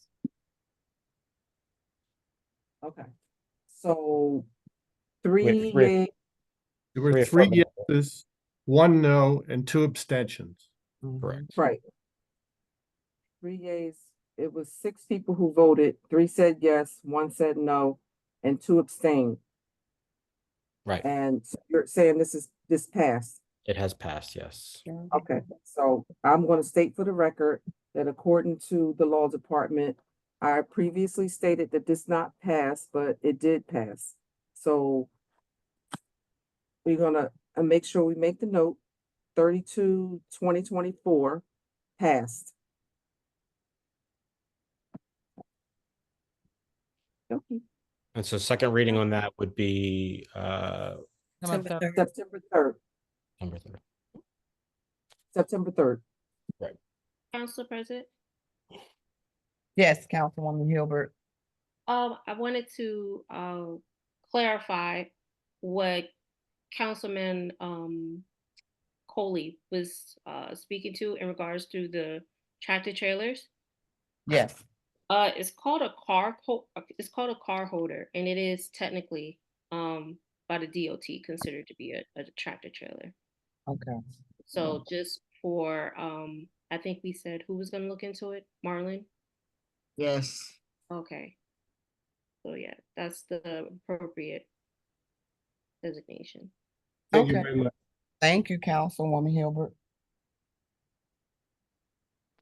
Okay, so We have 3 three- yea, There were Three 3 affirmative. yeses, 1 no, and 2 abstentions. Correct. right. 3 yeas, it was 6 people who voted, 3 said yes, 1 said no, and 2 abstained. Right. And so you're saying this passed? It has passed, yes. Okay, so I'm gonna state for the record that according to the law department, I previously stated that this not pass, but it did pass. So we're gonna make sure we make the note, 32/2024 passed. Okay. And so second reading on that would be September 3rd. September 3rd. September 3rd. Right. Council President, Yes, Councilwoman Hilbert. I wanted to clarify what Councilman Coley was speaking to in regards to the tractor trailers. Yes. It's called a it's called a car holder, and it is technically by the DOT considered to be a tractor trailer. Okay. So just for I think we said who was gonna look into it? Marlon? Yes. Okay. So yeah, that's the appropriate designation. Thank you Okay. very much. Thank you, Councilwoman Hilbert.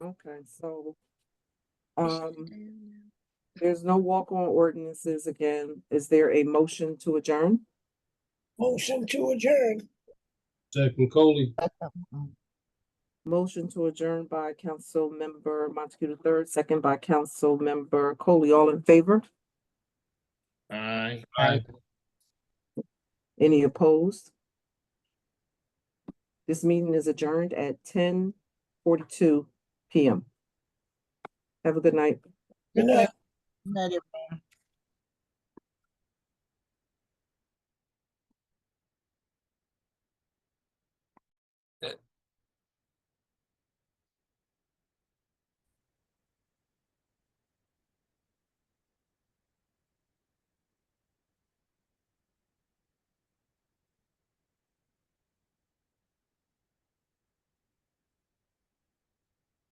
Okay, so there's no walk-on ordinances again. Is there a motion to adjourn? Motion to adjourn. Second, Coley. Motion to adjourn by Council Member Montague the third, second by Council Member Coley. All in favor? Aye. Any opposed? This meeting is adjourned at 10:42 p.m. Have a good night. Good night. Good night, everyone.